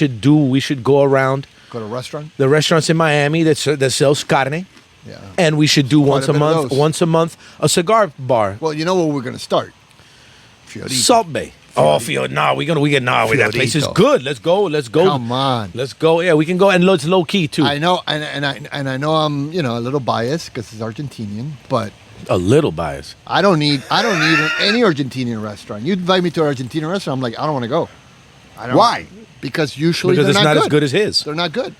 should go around Go to a restaurant. the restaurants in Miami that sells carne. Yeah. And we should do once a a bit of month. those. Once a month, a cigar bar. Well, you know where we're gonna start. Fiorito. Salt Bay. Oh, that place is Fiorito. good. Let's go. Come on. Let's go. Yeah, we can go, and it's low key too. I know, and I know I'm a little biased because it's Argentinian, but A little biased. I don't need any Argentinian restaurant. You invite me to an Argentinian restaurant, I'm like, I don't want to go. I don't. Why? Because usually Because they're it's not good. as good as his. They're not good.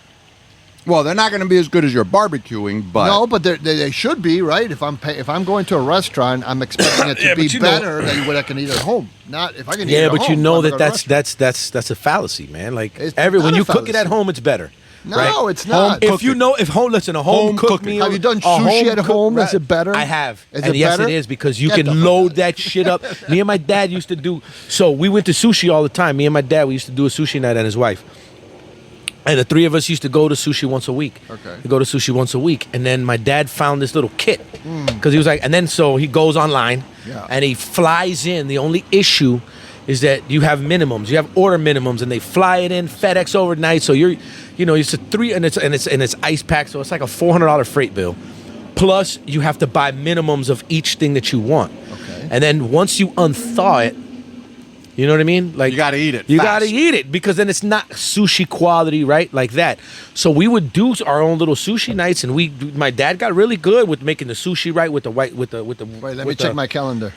Well, they're not going to be as good as your barbecuing, but No, but they should be, right? If I'm going to a restaurant, I'm expecting it to Yeah, be but you know- better than what I can eat at home. Not if I can eat Yeah, at but home. you know why would I that go to a restaurant? that's a fallacy, man. Like It's when not a you cook it at fallacy. home, it's better. No, right? it's not. If you know, if home Home cooked cooking. meal, Have you done a sushi at cooked- home? Is it better? I have, Is and it yes, better? it is because you Get the can fuck load out. that shit up. Me and my dad used to do. So we went to sushi all the time. Me and my dad, we used to do a sushi night and his wife. And the three of us used to go to sushi once a week. Okay. We go to sushi once a week. And then my dad found this little kit. Hmm. Because he was like, and then so he goes online Yeah. and he flies in. The only issue is that you have minimums. You have order minimums and they fly it in FedEx overnight. So it's a three and it's ice packed. So it's like a $400 freight bill. Plus you have to buy minimums of each thing that you want. Okay. And then once you unthaw it, you know what I mean? Like You gotta eat it You fast. gotta eat it because then it's not sushi quality, right? Like that. So we would do our own little sushi nights, and my dad got really good with making the sushi right with the Wait, let me check my calendar.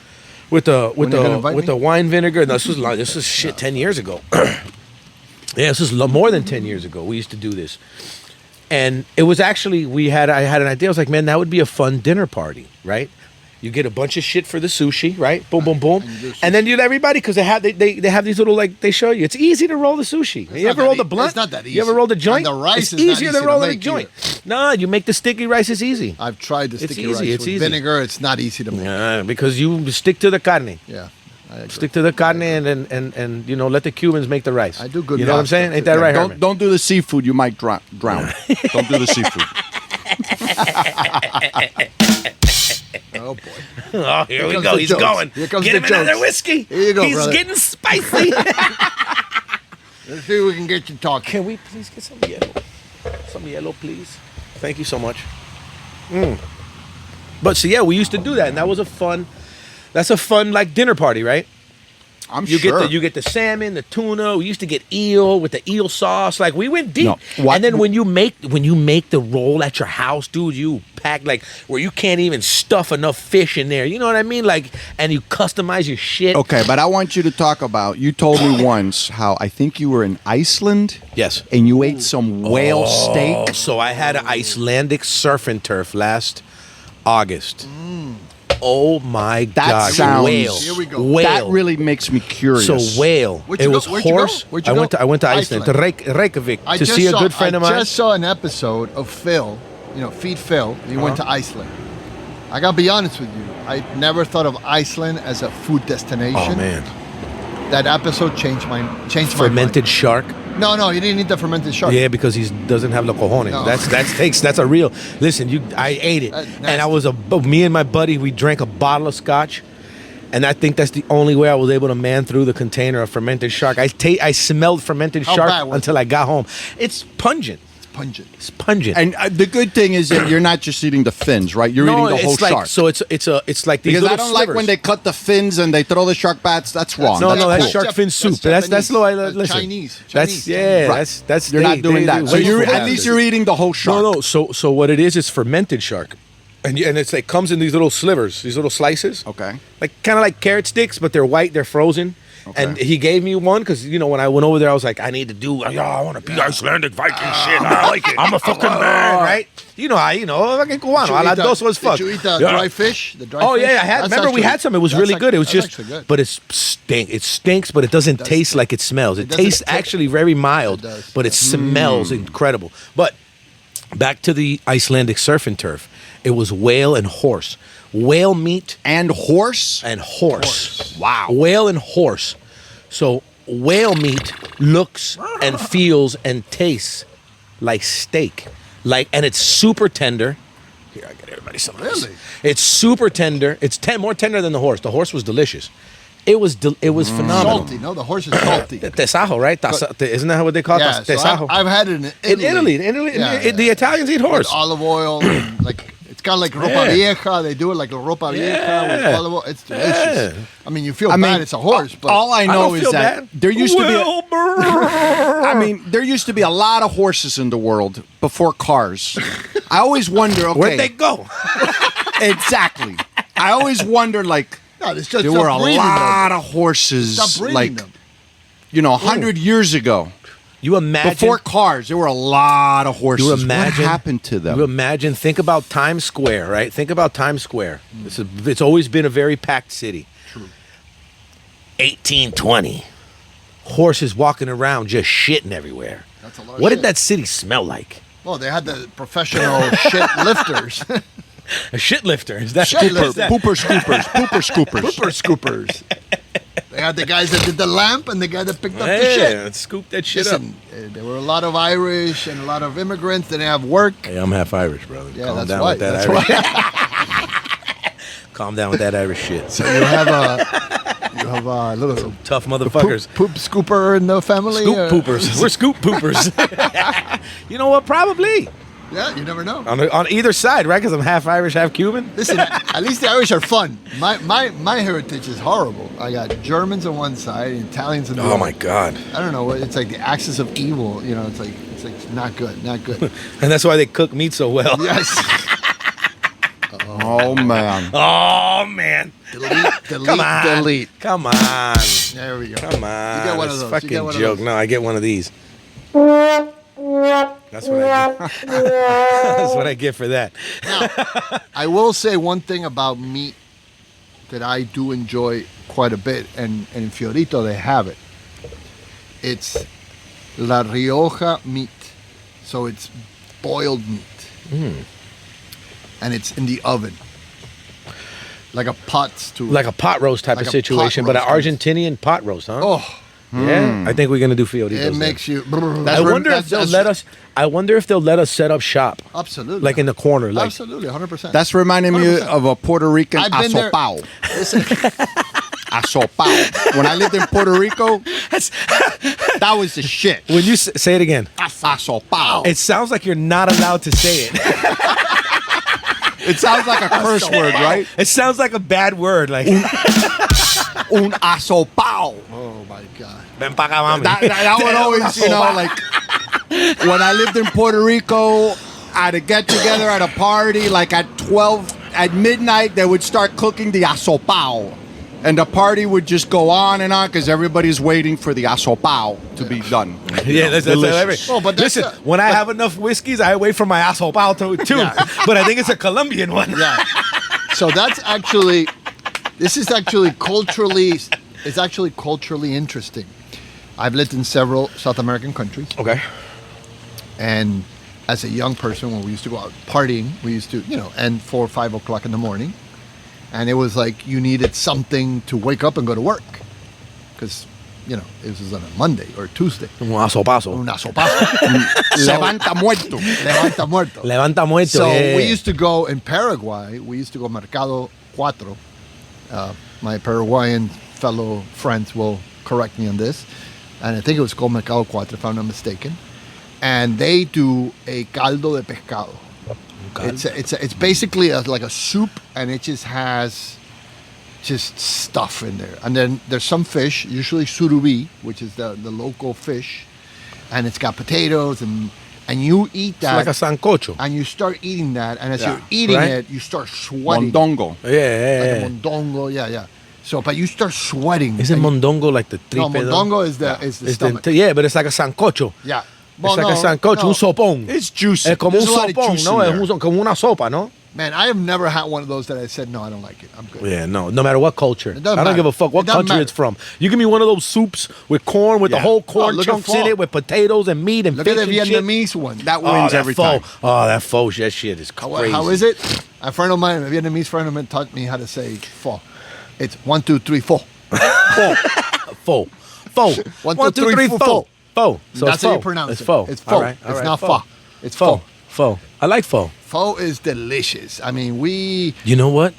with When you gonna invite me? the wine vinegar. No, this was shit 10 years ago. Yeah, this is more than 10 years ago. We used to do this, and it was actually I had an idea. I was like, man, that would be a fun dinner party, right? You get a bunch of shit for the sushi, right? Boom, boom, boom, and then you everybody because they have these little they show you. It's easy to roll the sushi. You not ever that roll the e- blunt? it's not that You ever easy. roll the joint? And the rice it's is not easier easy to to roll the make joint. No, you make the sticky rice. It's easy. I've tried the It's sticky easy, rice it's with easy. vinegar. It's not easy to make. Because you stick to the carne. Yeah, I agree. Stick to the carne and let the Cubans make the rice. I do good You know what I'm pasta. saying? Ain't that right, don't Herman? don't do the seafood. You might drown. Don't do the seafood. Oh boy. Oh, here we comes go. the He's jokes. going. Here comes Get the him another jokes. whiskey. Here you go, He's brother. getting spicy. Let's see if we can get you talking. Can we please get some yellow? Some yellow, please. Thank you so much. But so yeah, we used to do that, and that was a fun. That's a fun like dinner party, right? I'm You sure. get the salmon, the tuna. We used to get eel with the eel sauce. Like we went deep. No, what- And then when you make the roll at your house, dude, you pack like where you can't even stuff enough fish in there. You know what I mean? Like, and you customize your shit. Okay, but I want you to talk about. You told me once how I think you were in Iceland. Yes. And you ate some whale steak. So I had an Icelandic surf and turf last August. Oh my That gosh! sounds- Whale. Here we go. Whale. That really makes me curious. So whale. Where'd It you go? was Where'd you go? horse. Where'd you I went to go? Iceland, to Reykjavik, I to just see a saw- good friend of I mine. just saw an episode of Phil, Feed Phil. He went to Iceland. I gotta be honest with you. I never thought of Iceland as a food destination. Oh man! That episode changed my Fermented shark. mind. No, you didn't eat the fermented shark. Yeah, because he doesn't have the cojones. No. That's a real. Listen, I ate it, That's and I was me and my buddy. We drank a bottle of scotch, and I think that's the only way I was able to man through the container of fermented shark. I smelled fermented How shark bad was until I got home. It's pungent. Pungent. It's pungent. And the good thing is that you're not just eating the fins, right? You're eating the whole it's like, shark. So it's like these Because little I don't like slivers. when they cut the fins and they throw the shark bats. That's wrong. No, that's no, that's cool. shark fin soup. That's That's Japanese. listen. Chinese. That's Chinese. yeah. Right. That's You're not doing that. So way you're too at fast. least you're eating the whole shark. No. So what it is fermented shark, and it's like comes in these little slivers, these little slices. Okay. Like kind of like carrot sticks, but they're white, they're frozen. Okay. And he gave me one because when I went over there, I was like, I need to do. I want to be Icelandic Viking shit. I like it. I'm a fucking man, right? Fucking cubano. A las dos was fuck. Did you eat the Yeah. dry fish? The dry Oh fish? yeah, I had. That's Remember we actually- had some. It was that's really ac- good. It was that's just, actually good. but it stinks, but it doesn't taste like it smells. It doesn't tastes ta- actually very mild, It does, but it smells incredible. But back to the Icelandic surf and turf. It was whale and horse, whale meat And horse. and horse. Wow, whale and horse. So whale meat looks and feels and tastes like steak, and it's super tender. Here, I get everybody some of this. Really? It's super tender. It's more tender than the horse. The horse was delicious. It was phenomenal. Salty. No, the horse is salty. Tesajo, right? Isn't that what they call it? so Tesajo. I've had it in In Italy. Italy, Yeah, the Italians eat horse. With olive oil, and, like it's kind of like ropa vieja. They do it like a ropa vieja with olive oil. It's delicious. I mean, you feel bad it's a horse, but all I know is that bad. there used to be. I mean, there used to be a lot of horses in the world before cars. I always wonder, okay, Where'd they go? exactly. I always wonder, like, no, it's just there were a lot of horses, Stop breeding like, them. 100 years ago. You imagine Before cars, there were a lot of horses. You imagine what happened to them? You imagine. Think about Times Square, right? Think about Times Square. It's always been a very packed city. True. 1820, horses walking around just shitting everywhere. That's a lot of What shit. did that city smell like? Well, they had the professional shit lifters. A shit lifter. Is that Shit what is lifter. that? Pooper scoopers. Pooper scoopers. Pooper scoopers. They had the guys that did the lamp and the guy that picked up the Yeah, shit. scoop that shit Listen, there were a lot of Irish and a lot of immigrants that didn't have work. up. Hey, I'm half Irish, brother. Yeah, Calm that's down why. with that That's Irish. why. Calm down with that Irish shit. So you have a little Tough motherfuckers. poop scooper in the family. Scoop poopers. We're scoop poopers. You know what? Probably Yeah, you never know. on either side, right? Because I'm half Irish, half Cuban. Listen, at least the Irish are fun. My heritage is horrible. I got Germans on one side, and Italians on the other. Oh my God! I don't know. It's like the axis of evil. You know, it's like not good, not good. And that's why they cook meat so well. Yes. Oh, man. Oh man! Delete. Come on! Delete. Come on! There we go. Come on! You get one of This those. You fucking get one of joke. those. No, I get one of these. That's what I get. That's what I get for that. Now, I will say one thing about meat that I do enjoy quite a bit, and in Fiorito they have it. It's La Rioja meat. So it's boiled meat. And it's in the oven. Like a pot stew. Like a pot roast type Like of a pot situation, but an roast. Argentinian pot roast, huh? Oh, Yeah, I think we're gonna do Fioritos. it then. makes you... I wonder if they'll let us. I wonder if they'll let us set up shop, Absolutely. like in the corner, like Absolutely, 100%. That's reminding me 100%. of a Puerto Rican I've been there. asopao. Listen, Asopao. When I lived in Puerto Rico, that was the shit. when you say it again. Asopao. It sounds like you're not allowed to say it. It sounds like a curse word, right? It sounds like a bad word, like Un asopao. oh my God. "Ven pa' acá, mami." That would always, like, when I lived in Puerto Rico, at a get together at a party, like at midnight, they would start cooking the asopao. And the party would just go on and on because everybody's waiting for the asopao to be done. Yeah, that's delicious. Oh, but that's listen, when I have enough whiskeys, I wait for my asshole pal too. But I think it's a Colombian one. Yeah. So this is actually culturally interesting. I've lived in several South American countries. Okay. And as a young person, when we used to go out partying, we used to, end 4 or 5 o'clock in the morning. And it was like you needed something to wake up and go to work. Because, it was on a Monday or Tuesday. Un asopazo. Un asopazo. Levanta muerto. Levanta muerto. Levanta muerto. So yeah. we used to go in Paraguay. We used to go Mercado Cuatro. My Paraguayan fellow friends will correct me on this. And I think it was called Mercado Cuatro, if I'm not mistaken. And they do a caldo de pescado. It's basically like a soup, and it just has just stuff in there. And then there's some fish, usually surubi, which is the local fish, and it's got potatoes, and you eat that. It's like a sancocho. And you start eating that, and as Yeah. you're eating Right? it, you start sweating. Mondongo. Yeah. Like a mondongo, yeah. So, but you start sweating. Isn't and- mondongo like the No, tripe? though? mondongo is the It's stomach. yeah, but it's like a sancocho. Yeah. It's like a sancocho, un sopón. It's juicy. Es como un There's a lot of sopón, juice ¿no? in Es there. como una sopa, ¿no? Man, I have never had one of those that I said, no, I don't like it. I'm good. Yeah, no matter what culture. It I doesn't don't matter. give a fuck what It doesn't country matter. it's from. You give me one of those soups with corn, with the Yeah. whole corn look at chunks in pho. it, with potatoes and meat and Look fish at the and shit. Vietnamese one. That Oh, wins that every pho. time. Oh, that pho, that shit is crazy. How is it? A friend of mine, a Vietnamese friend of mine, taught me how to say pho. It's 1, 2, 3, 4. Pho. 1, 2, 3, 4. Pho. So That's it's how pho. you pronounce It's it. pho. It's pho. All right, all It's right. not pho. It's Pho. pho. Pho. I like pho. Pho is delicious. I mean, You know what?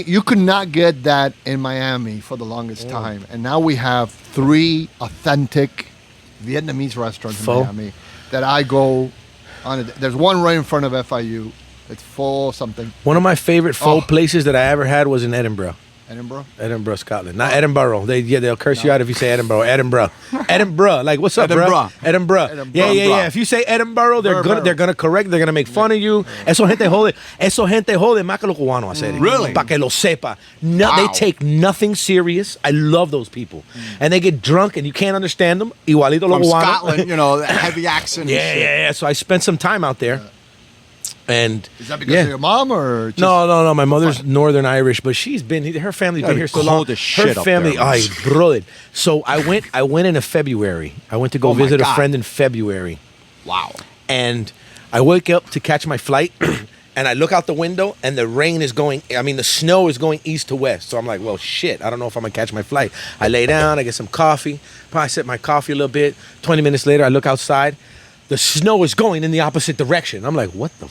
you could not get that in Miami for the longest time. And now we have 3 authentic Vietnamese restaurants in Pho. Miami that I go on. There's one right in front of FIU. It's full something. One of my favorite faux Oh. places that I ever had was in Edinburgh. Edinburgh. Scotland. Not Edinburgh. They'll curse you out if you say Edinburgh. Edinburgh. Like, what's up, bro? Edinburgh. Yeah. If you say Edinburgh, they're gonna correct. They're gonna make fun of you. Eso gente jode más que los cubanos hacer. Really? Pa que lo sepa. No, Wow. they take nothing serious. I love those people, and they get drunk and you can't understand them. Igualito From los cubanos. Scotland, the heavy accent. and shit. Yeah. So I spent some time out there, and Is that because of your mom or just no. My mother's Northern Irish, but her family's been here so long. Cold as shit Her up family, there. ay, brother. So I went in February. I went to go Oh my visit a God. friend in February, Wow. and I wake up to catch my flight, and I look out the window, and the snow is going east to west. So I'm like, well, shit, I don't know if I'm gonna catch my flight. I lay down, I get some coffee, probably sip my coffee a little bit. 20 minutes later, I look outside, the snow is going in the opposite direction. I'm like, what the?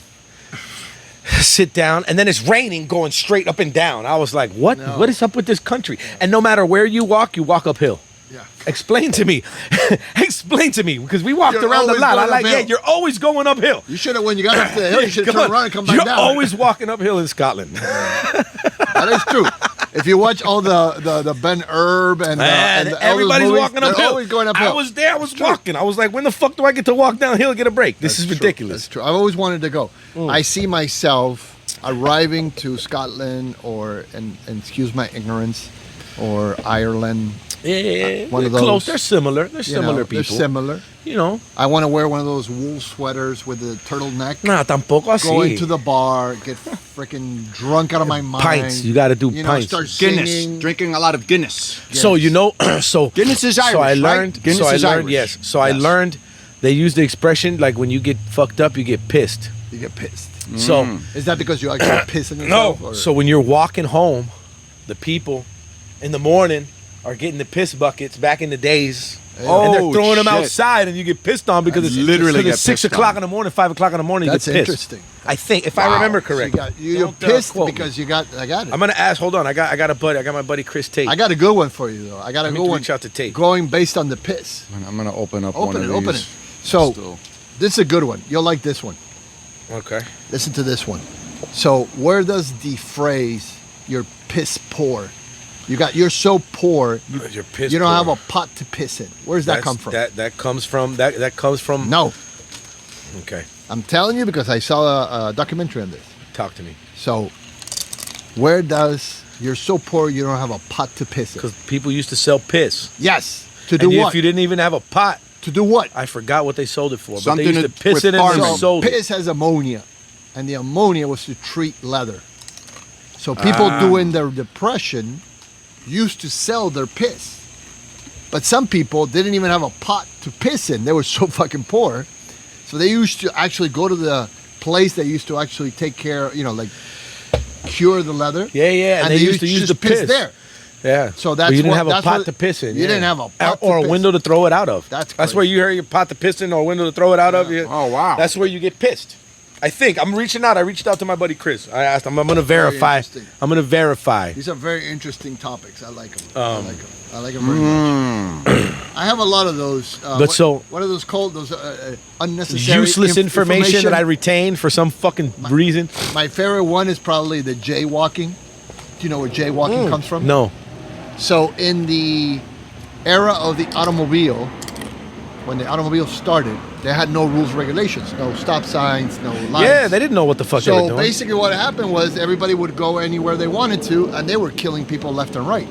Sit down, and then it's raining going straight up and down. I was like, what? No. What is up with this country? And no matter where you walk uphill. Yeah. Explain to me. Explain to me, because we walked You're around a always lot. going uphill. You're always going uphill. You should have, when you got up to the hill, you should have Come turned on. around and come back You're down. always walking uphill in Scotland. That is true. If you watch all the Ben Herb and all those everybody's movies, walking they're uphill. always going uphill. I was there. I was walking. I was like, when the fuck do I get to walk downhill and get a break? This is True. ridiculous. That's true. I've always wanted to go. I see myself arriving to Scotland and excuse my ignorance, or Ireland. Yeah, One of they're close. those, they're similar. They're You know, similar people. They're similar. You know. I want to wear one of those wool sweaters with the turtleneck. Nah, tampoco así. Go into the bar, get freaking drunk out of my mind. Pints. You got to do You know, pints. start Guinness. singing. Drinking a lot of Guinness. So so Guinness is Irish, So I right? learned. Guinness so I is learned. Irish. Yes. So I Yes. learned. They use the expression like when you get fucked up, you get pissed. You get pissed. So Is that because you actually piss in yourself? or- So when you're walking home, the people in the morning are getting the piss buckets back in the days. And they're Oh, throwing them shit. outside, and you get pissed on because That's it's literally because it's get 6 pissed o'clock on. in the morning, 5 o'clock in the morning. That's you get pissed. interesting. I think, if I Wow. remember So correct. you're Don't, pissed quote me. because I got it. I'm gonna ask. Hold on, I got a buddy. I got my buddy Chris Tate. I got a good one for you though. I got a Let me good one. reach out to Tate. Going based on the piss. I'm gonna open up one Open of it. Open these. it. So Still. this is a good one. You'll like this one. Okay. Listen to this one. So where does the phrase "you're piss poor"? You're so poor. You're piss You don't poor. have a pot to piss in. Where does that come from? That comes from that comes from. No, Okay. I'm telling you because I saw a documentary on this. Talk to me. So where does you're so poor you don't have a pot to piss in? Because people used to sell piss. Yes. To do And what? if you didn't even have a pot, To do what? I forgot what they sold it for. But Something they used to to- piss with it in and farming. sold it. Piss has ammonia, and the ammonia was to treat leather. So people during their depression used to sell their piss. But some people didn't even have a pot to piss in. They were so fucking poor. So they used to actually go to the place they used to actually take care, like cure the leather. Yeah. And they used to use the just piss piss there. Yeah. So But that's you didn't what- have a that's pot what- to piss in. you didn't have a pot or to a piss. window to throw it out of. That's where crazy. you hear your pot to piss in or a window to throw it out of. Oh, wow. That's where you get pissed. I think I'm reaching out. I reached out to my buddy Chris. I asked him. I'm going to verify. interesting. I'm going to verify. These are very interesting topics. I like them. I like them Mm. very much. I have a lot of those. But so- what are those called? Those unnecessary Useless information that I retained for some fucking reason. My favorite one is probably the jaywalking. Do you know where jaywalking comes from? No. So in the era of the automobile, when the automobile started, they had no rules, regulations, no stop signs, no lines. Yeah, they didn't know what the fuck they were So doing. basically what happened was everybody would go anywhere they wanted to, and they were killing people left and right.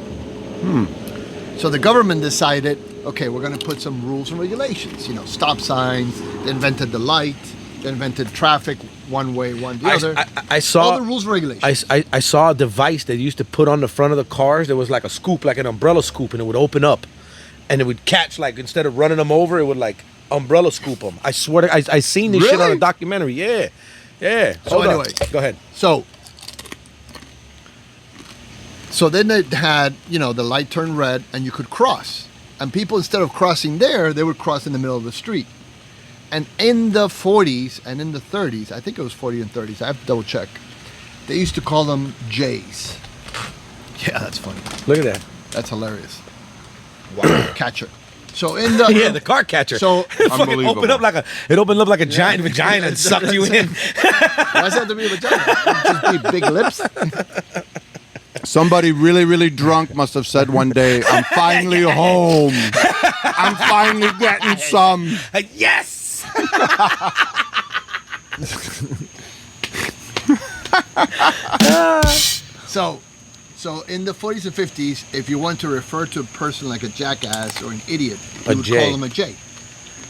So the government decided, okay, we're going to put some rules and regulations. Stop signs. They invented the light. They invented traffic, one way, one the other. I saw all the rules and regulations. I saw a device that used to put on the front of the cars. There was like a scoop, like an umbrella scoop, and it would open up, and it would catch, like, instead of running them over, it would like umbrella scoop them. I swear to I seen this shit on Really? a documentary. Yeah. So Hold on. anyway. Go ahead. So then they had, the light turned red and you could cross. And people, instead of crossing there, they would cross in the middle of the street. And in the 40s and in the 30s, I think it was 40 and 30s, I have to double check, they used to call them Jays. Yeah, that's funny. Look at that. That's hilarious. Wow. Catcher. So in the Yeah, the car catcher. So It fucking opened up like a giant vagina and sucked you in. why does it have to be a vagina? Just be big lips. Somebody really, really drunk must have said one day, "I'm finally home. I'm finally getting some." Yes. So in the 40s and 50s, if you want to refer to a person like a jackass or an idiot, A you would J. call them a J.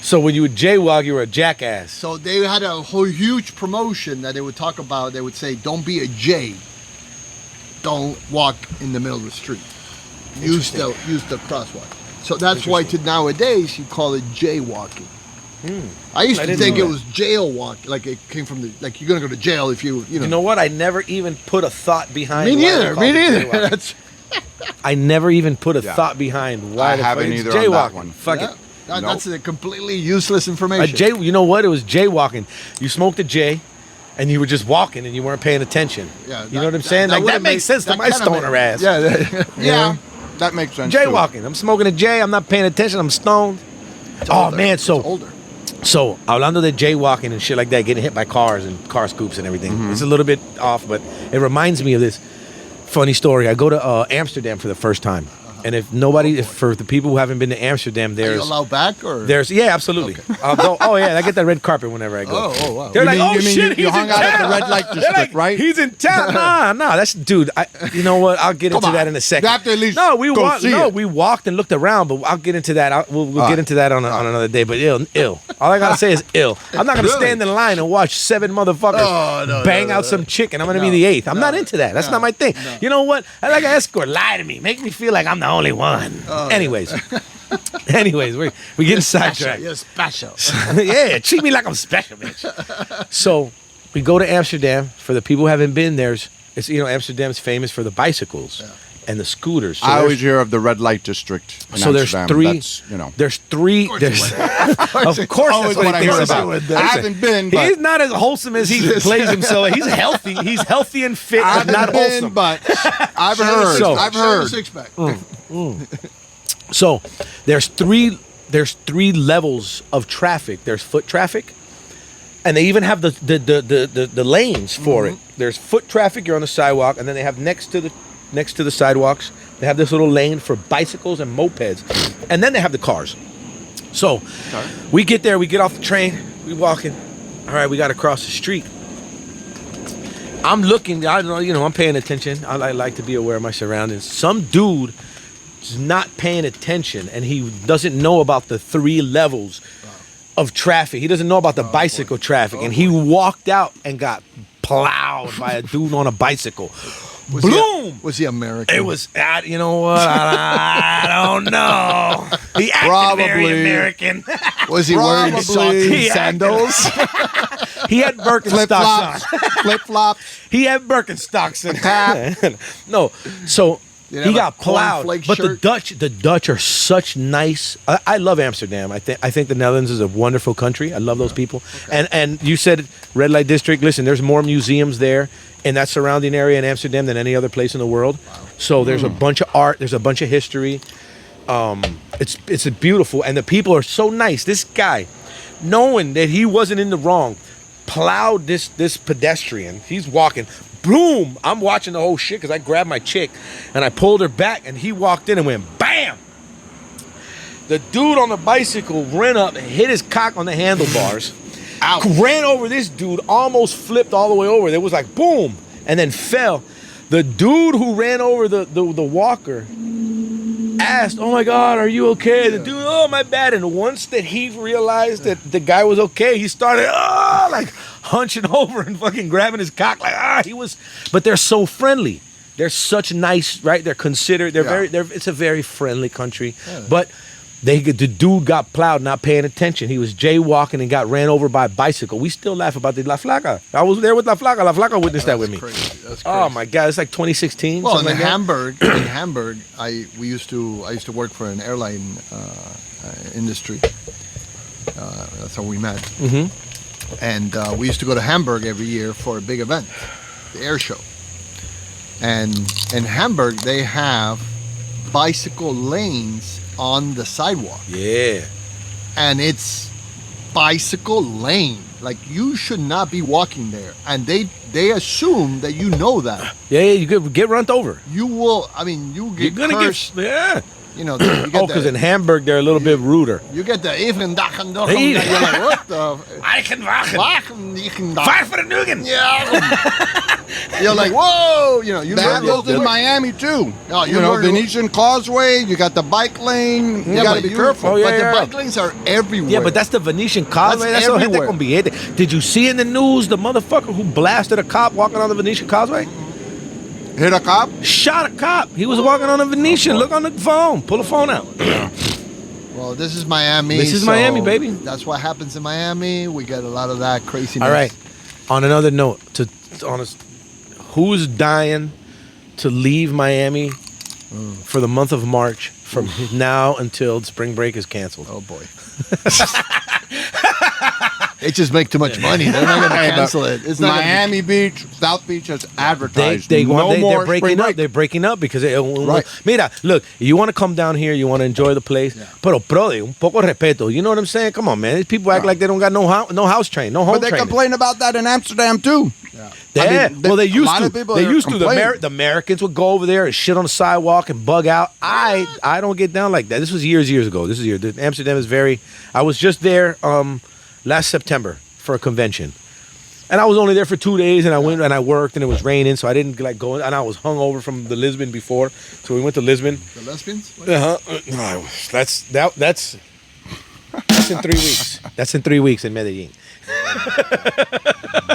So when you would jaywalk, you were a jackass. So they had a whole huge promotion that they would talk about. They would say, "Don't be a J. Don't walk in the middle of the street. Use the crosswalk." So that's why to nowadays you call it jaywalking. I used I to didn't think know it that. was jail walk, like it came from the like you're gonna go to jail if you know. You know what? I never even put a thought behind. Me why they neither. called Me it neither. jaywalking. That's I never even put a Yeah. thought behind why I the haven't fuck it's either on that jaywalking. one. Fuck yeah, it. that's a completely useless information. You know what? It was jaywalking. You smoked a J, and you were just walking, and you weren't paying attention. Yeah, you know what I'm saying? Like that would've makes made- sense to that my kinda stoner made- ass. Yeah. Yeah, that makes sense. too. Jaywalking. I'm smoking a J. I'm not paying attention. I'm stoned. Oh older. man, It's so older. hablando de jaywalking and shit like that, getting hit by cars and car scoops and everything. Mm-hmm. It's a little bit off, but it reminds me of this funny story. I go to Amsterdam for the first time, and for the people who haven't been to Amsterdam, Are you there's allowed back or? yeah, absolutely. I get that red carpet whenever I go. Oh, wow. They're You like, mean- oh you mean shit, you he's hung in out at town. the red light They're district, like, right? He's in town. Nah, that's dude. You know what? I'll get into on. that in a second. You have to at least no, we go walked. see No, it. we walked and looked around, but I'll get into that. We'll All get right. into that on another day. But ill. All I gotta say is ill. I'm not gonna Really? stand in line and watch 7 motherfuckers No, bang no, out no. some chick, and I'm gonna be No, the 8th. I'm no, not into that. That's no, not my thing. no. You know what? I like an escort. Lie to me. Make me feel like I'm the only one. Anyways. Anyways, we getting sidetracked. You're special. Yeah, treat me like I'm special, bitch. So we go to Amsterdam. For the people who haven't been there, Amsterdam's famous for the bicycles and the scooters. So I there's- always hear of the red light district in so there's Amsterdam. three. That's, There's three. Of course, always that's what what I he hear thinks about. about. I haven't been, but He's not as wholesome as he plays himself. He's healthy. He's healthy and fit, I but not haven't been, wholesome. but I've heard. So- I've Show the heard. six-pack. So there's three levels of traffic. There's foot traffic, and they even have the lanes for it. There's foot traffic. You're on the sidewalk, and then they have next to the sidewalks. They have this little lane for bicycles and mopeds, and then they have the cars. So we get there. We get off the train. We walking. All right, we got to cross the street. I'm looking. I don't know. I'm paying attention. I like to be aware of my surroundings. Some dude is not paying attention, and he doesn't know about the 3 levels of traffic. He doesn't know about the bicycle traffic, and he walked out and got plowed by a dude on a bicycle. Bloom! Was he American? It was, you know what? I don't know. He acted Probably. very American. Was he wearing Probably. socks and He acted- sandals? He had Birkenstocks Flip flops. on. Flip flops. He had Birkenstocks in. No, so You he have got a plowed. cornflake But shirt? the Dutch are such nice. I love Amsterdam. I think the Netherlands is a wonderful country. I love those people. And you said red light district. Listen, there's more museums there in that surrounding area in Amsterdam than any other place in the world. So there's a bunch of art. There's a bunch of history. It's a beautiful, and the people are so nice. This guy, knowing that he wasn't in the wrong, plowed this pedestrian. He's walking. Boom! I'm watching the whole shit because I grabbed my chick and I pulled her back, and he walked in and went bam. The dude on the bicycle ran up and hit his cock on the handlebars. Ran over this dude, almost flipped all the way over. There was like boom, and then fell. The dude who ran over the walker asked, "Oh my God, are you okay?" The dude, "Oh my bad." And once that he realized that the guy was okay, he started like hunching over and fucking grabbing his cock like he was. But they're so friendly. They're such nice, right? They're considered. It's a very friendly country, but. The dude got plowed, not paying attention. He was jaywalking and got ran over by a bicycle. We still laugh about the La Flaca. I was there with La Flaca. La Flaca witnessed that with me. Crazy. That's crazy. Oh my God, it's like 2016. Well, something in like that. Hamburg, I used to work for an airline industry. That's how we met. Mm-hmm. And we used to go to Hamburg every year for a big event, the air show. And in Hamburg, they have bicycle lanes on the sidewalk. Yeah. And it's bicycle lane. Like, you should not be walking there. And they assume that you know that. Yeah, you could get run over. You will, I mean, you You're get gonna cursed. yeah. You know, you get Because in Hamburg they're a little bit ruder. you get the even dachen doch. Hey. You're like, what the? I can wagen. Wachen, ich doch. Fire for the Nugan. Yeah. You're like, whoa. You know, you That learn goes in Miami too. Oh, you you know, learn- Venetian Causeway. You got the bike lane. You Yeah, got to but be careful. Oh, yeah, but yeah. the bike lanes are everywhere. Yeah, but that's the Venetian Causeway. That's That's how gente everywhere. con billete. Did you see in the news the motherfucker who blasted a cop walking on the Venetian Causeway? Hit a cop. Shot a cop. He was walking on the Venetian. Look on the phone. Pull the phone out. Well, this is Miami. This is so Miami, baby. That's what happens in Miami. We get a lot of that craziness. All right. On another note, who's dying to leave Miami for the month of March from now until spring break is canceled? Oh boy. They just make too much money. They're not going to Hey, but cancel it. It's not Miami Beach, South Beach has advertised. They're more breaking spring up. break. They're breaking up because Right. Mira, look, you want to come down here, you want to enjoy the place, pero brother, un poco respeto. You know what I'm saying? Come on, man. These people act like they don't got no house train, no home But they train. complain about that in Amsterdam too. Yeah, I mean, well, they a used lot to. of people They are used to. complaining. The Americans would go over there and shit on the sidewalk and bug out. I don't get down like that. This was years ago. This is Amsterdam is very. I was just there last September for a convention, and I was only there for 2 days. And I went and I worked, and it was raining, so I didn't like go. And I was hungover from the Lisbon before, so we went to Lisbon. The lesbians? That's in 3 weeks. That's in 3 weeks in Medellin.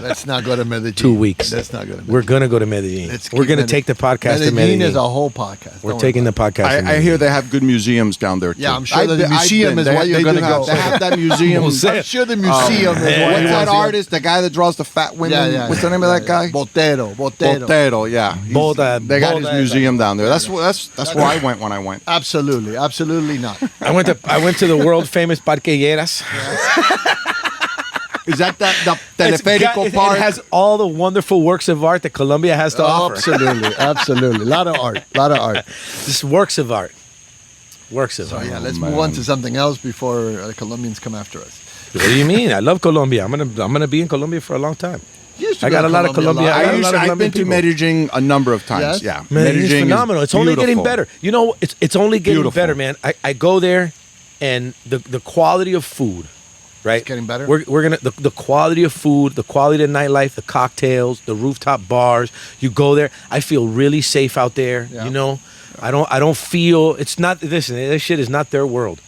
Let's not go to Medellin. 2 weeks. Let's not go to Medellin. We're gonna go to Medellin. Let's We're keep gonna Medellin. take the podcast to Medellin Medellin. is a whole podcast. We're Don't taking worry the podcast. to I Medellin. hear they have good museums down there too. Yeah, I'm sure I've that the been- I've museum been. is They- why you're they gonna do have- go. They have that museum. We'll say- I'm sure the museum is yeah, what What's you that want to see. artist? The guy that draws the fat women. Yeah. What's the name of that guy? Botero. Botero. Yeah. Bota- They got his Bota- museum down there. That's where I went when I went. Absolutely not. I went to the world famous Parque Lleras. Is that the It's teleférico it park? has all the wonderful works of art that Colombia has to offer. Absolutely. A lot of art. Just works of art. Works of So art. yeah, let's move on to something else before the Colombians come after us. What do you mean? I love Colombia. I'm gonna be in Colombia for a long time. You used to I go got to a lot of Colombia- lot. I got a lot of I've Colombian been to people. Medellin a number of times. Yes? Yeah, Medellin is Medellin phenomenal. It's only getting beautiful. better. You know, it's only getting Beautiful. better, man. I go there, and the quality of food, right? It's getting better? We're gonna the quality of food, the quality of nightlife, the cocktails, the rooftop bars. You go there, I feel really safe out there. Yeah. You know, I don't feel it's not. Listen, this shit is not their world.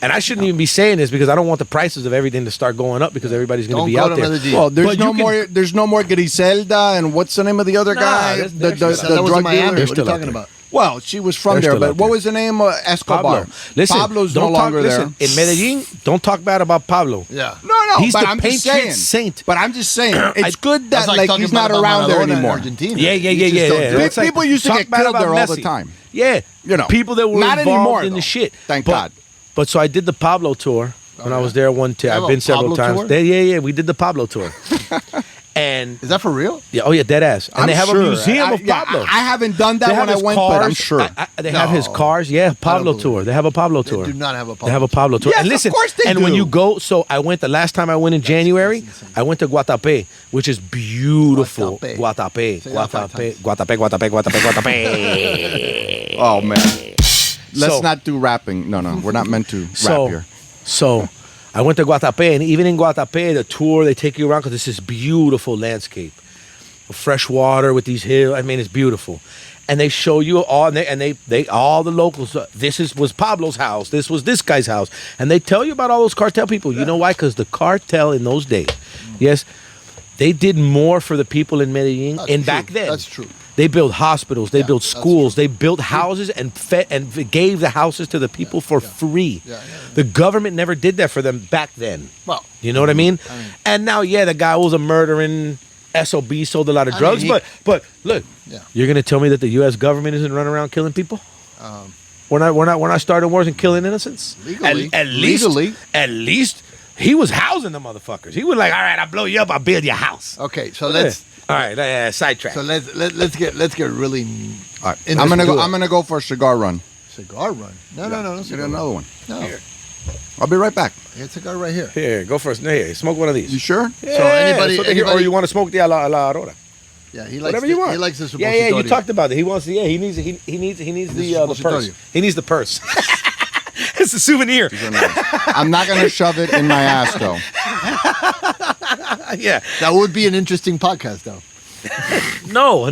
And I shouldn't even be saying this because I don't want the prices of everything to start going up because everybody's going Don't to be go out to there. Medellin. Well, there's But no you can- more. There's no more Griselda, and what's the name of the other Nah, guy? there's- The there's- the, that That the was in drug Miami. dealer. What are you still out talking there. about? Well, she was from They're there, still but out what there. was the name? Escobar. Pablo. Listen, Pablo's no don't talk, longer listen, there. in Medellin, don't talk bad about Pablo. Yeah. No, He's but the I'm just patron saying. saint. But I'm just saying, it's good that That's like talking he's not about around there Maradona in anymore. Argentina. Yeah. You just don't do it. It's like, People used to talk get bad killed about there all the Messi. time. Yeah, You know, people that were not involved anymore, in though. the shit. Thank But- God. But so I did the Pablo tour when I was there one time. You have I've a been several Pablo times. tour? Yeah, we did the Pablo tour. And Is that for real? yeah, dead ass. And they have a museum of Pablo. I haven't done that They when have I his went, but I'm cars. sure. They have his No. cars. Yeah, Pablo believe tour. it. They have a Pablo They tour. do not have a They have a Pablo tour. Yes, and of listen, course they and when do. you go, so I went the last time I went in January. insane. I went to Guatapé, which is beautiful. Guatapé. Guatapé, Say that 5 Guatapé, Guatapé. Oh man, let's So- not do rapping. No, we're not meant to rap here. So I went to Guatapé, and even in Guatapé, the tour they take you around because it's this beautiful landscape, fresh water with these hills. I mean, it's beautiful, and they show you all, and they all the locals. This was Pablo's house. This was this guy's house, and they tell you about all those cartel people. You know why? Because the cartel in those days, yes, they did more for the people in Medellin. That's And true. back then, That's true. They built hospitals. They Yeah, built that's schools. They built houses and gave the houses to the people for free. Yeah. The government never did that for them back then. Well, You know what I mean? And now, yeah, the guy was a murdering SOB, sold a lot of I drugs. mean, but look, Yeah. you're gonna tell me that the U.S. government isn't running around killing people? We're not starting wars and killing innocents. Legally. Legally, at least he was housing the motherfuckers. He was like, all right, I'll blow you up. I'll build your house. okay, so let's All right, sidetrack. let's get really. All right. In I'm this gonna go. duel. I'm gonna go for a cigar run. Cigar run. No, Get cigar another run. one. No. Here. I'll be right back. I got a cigar right here. Here, go first. Here, smoke one of these. You sure? Yeah, So anybody- that's what they hear. Or you want to smoke the a la aurora? Yeah, he likes Whatever you want. He likes the Yeah, you suppositorio. talked about it. He wants. Yeah, he needs the purse. suppositorio. He needs the purse. It's a souvenir. I'm not going to shove it in my ass, though. Yeah. That would be an interesting podcast, though. No,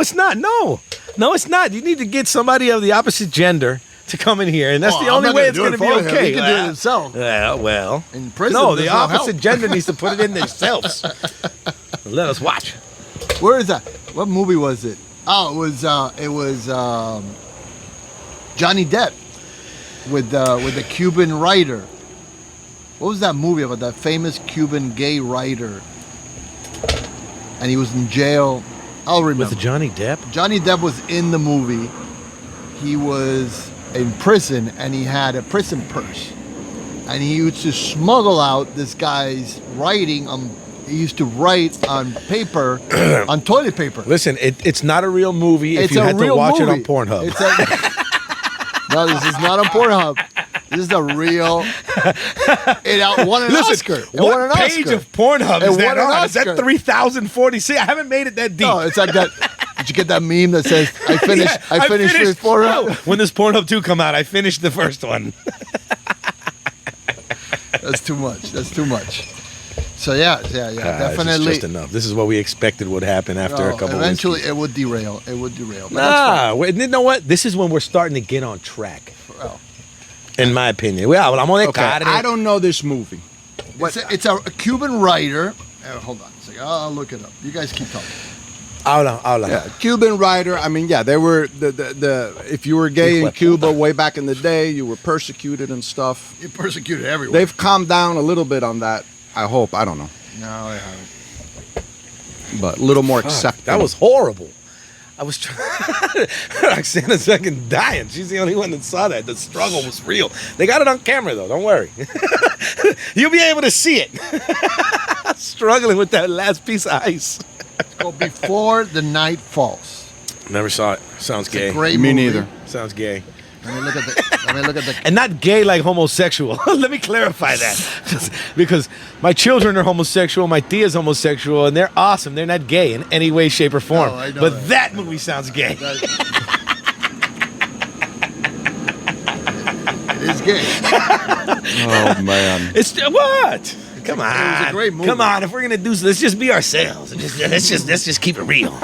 it's not. No, it's not. You need to get somebody of the opposite gender to come in here, and that's the I'm only not way gonna it's do going it to be for him. okay. He can do it himself. Well. In prison, No, there's the no opposite help. gender needs to put it in themselves. Let us watch. Where is that? What movie was it? Oh, it was Johnny Depp with the Cuban writer. What was that movie about that famous Cuban gay writer? And he was in jail. I'll remember. With Johnny Depp? Johnny Depp was in the movie. He was in prison and he had a prison purse. And he used to smuggle out this guy's writing he used to write on paper, on toilet paper. Listen, it's not a real movie if It's you a had to real watch it movie. on Pornhub. No, this is not on Pornhub. This is a real. It won an Oscar. It won an What page Oscar. of Pornhub It is that won an on? Is that Oscar. 3046? I haven't made it that deep. No, it's like that. Did you get that meme that says, I finished with Pornhub? No, when this Pornhub 2 come out, I finished the first one. That's too much. That's too much. So yeah, definitely. It's just enough. This is what we expected would happen after a couple eventually, whiskeys. it would derail. It would derail. But You know what? This is when we're starting to get on track, Well, in my opinion. Well, I'm on Okay, I don't know this movie. it's a Cuban writer. Hold on a second. I'll look it up. You guys keep talking. Habla. Yeah, Cuban writer. I mean, yeah, they were the if you were gay in Cuba way back in the day, you were persecuted and stuff. You're persecuted everywhere. They've calmed down a little bit on that. I hope. I don't know, No, they haven't. but a little more Fuck, accepting. that was horrible. I was trying. Roxana's fucking dying. She's the only one that saw that. The struggle was real. They got it on camera though. Don't worry. You'll be able to see it. Struggling with that last piece of ice. It's called Before the Night Falls. Never saw it. Sounds It's a gay. great Me movie. neither. Sounds gay. Let me look at the. And not gay like homosexual. Let me clarify that. Just because my children are homosexual, my tia's homosexual, and they're awesome. They're not gay in any way, shape, or form. No, I know but that. movie sounds gay. It is gay. Oh man. It's what? Come on. It was a great movie. Come on. If we're gonna do, let's just be ourselves. Let's just keep it real.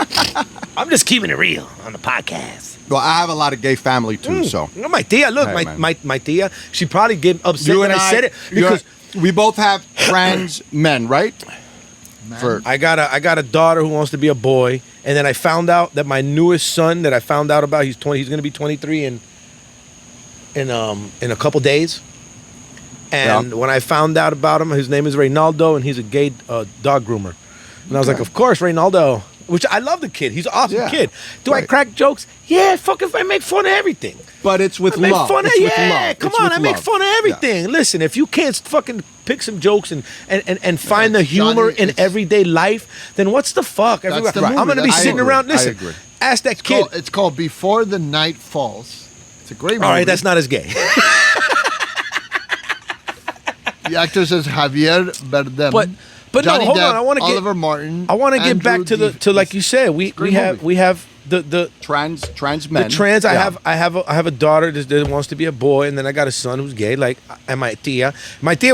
I'm just keeping it real on the podcast. Well, I have a lot of gay family too, so. You know, my tia, look, Hey, my tia, she probably get upset when I said it because we both have trans men, right? For I got a daughter who wants to be a boy, and then I found out that my newest son that I found out about, he's going to be 23 in a couple days. And when I found out about him, his name is Reynaldo, and he's a gay dog groomer. And I was like, of course, Reynaldo. Which I love the kid. He's an awesome kid. Do I Right. crack jokes? Yeah, fuck if I make fun of everything. But it's with I make love. fun of It's with yeah. love. Come It's on, with I make love. fun of everything. Listen, if you can't fucking pick some jokes and find the humor Johnny, in it's- everyday life, then what's the fuck? That's Everywhere- the movie. I'm gonna be I sitting agree. around. Listen, I agree. ask that kid. It's called Before the Night Falls. It's a great movie. All right, that's not as gay. The actor says Javier Bardem. But no, Johnny hold Depp, on. I want to Oliver Martin. I want to get back to Andrew like you said. We great have movie. we have the trans men. the trans. Yeah. I have a daughter that wants to be a boy, and then I got a son who's gay. Like, and my tia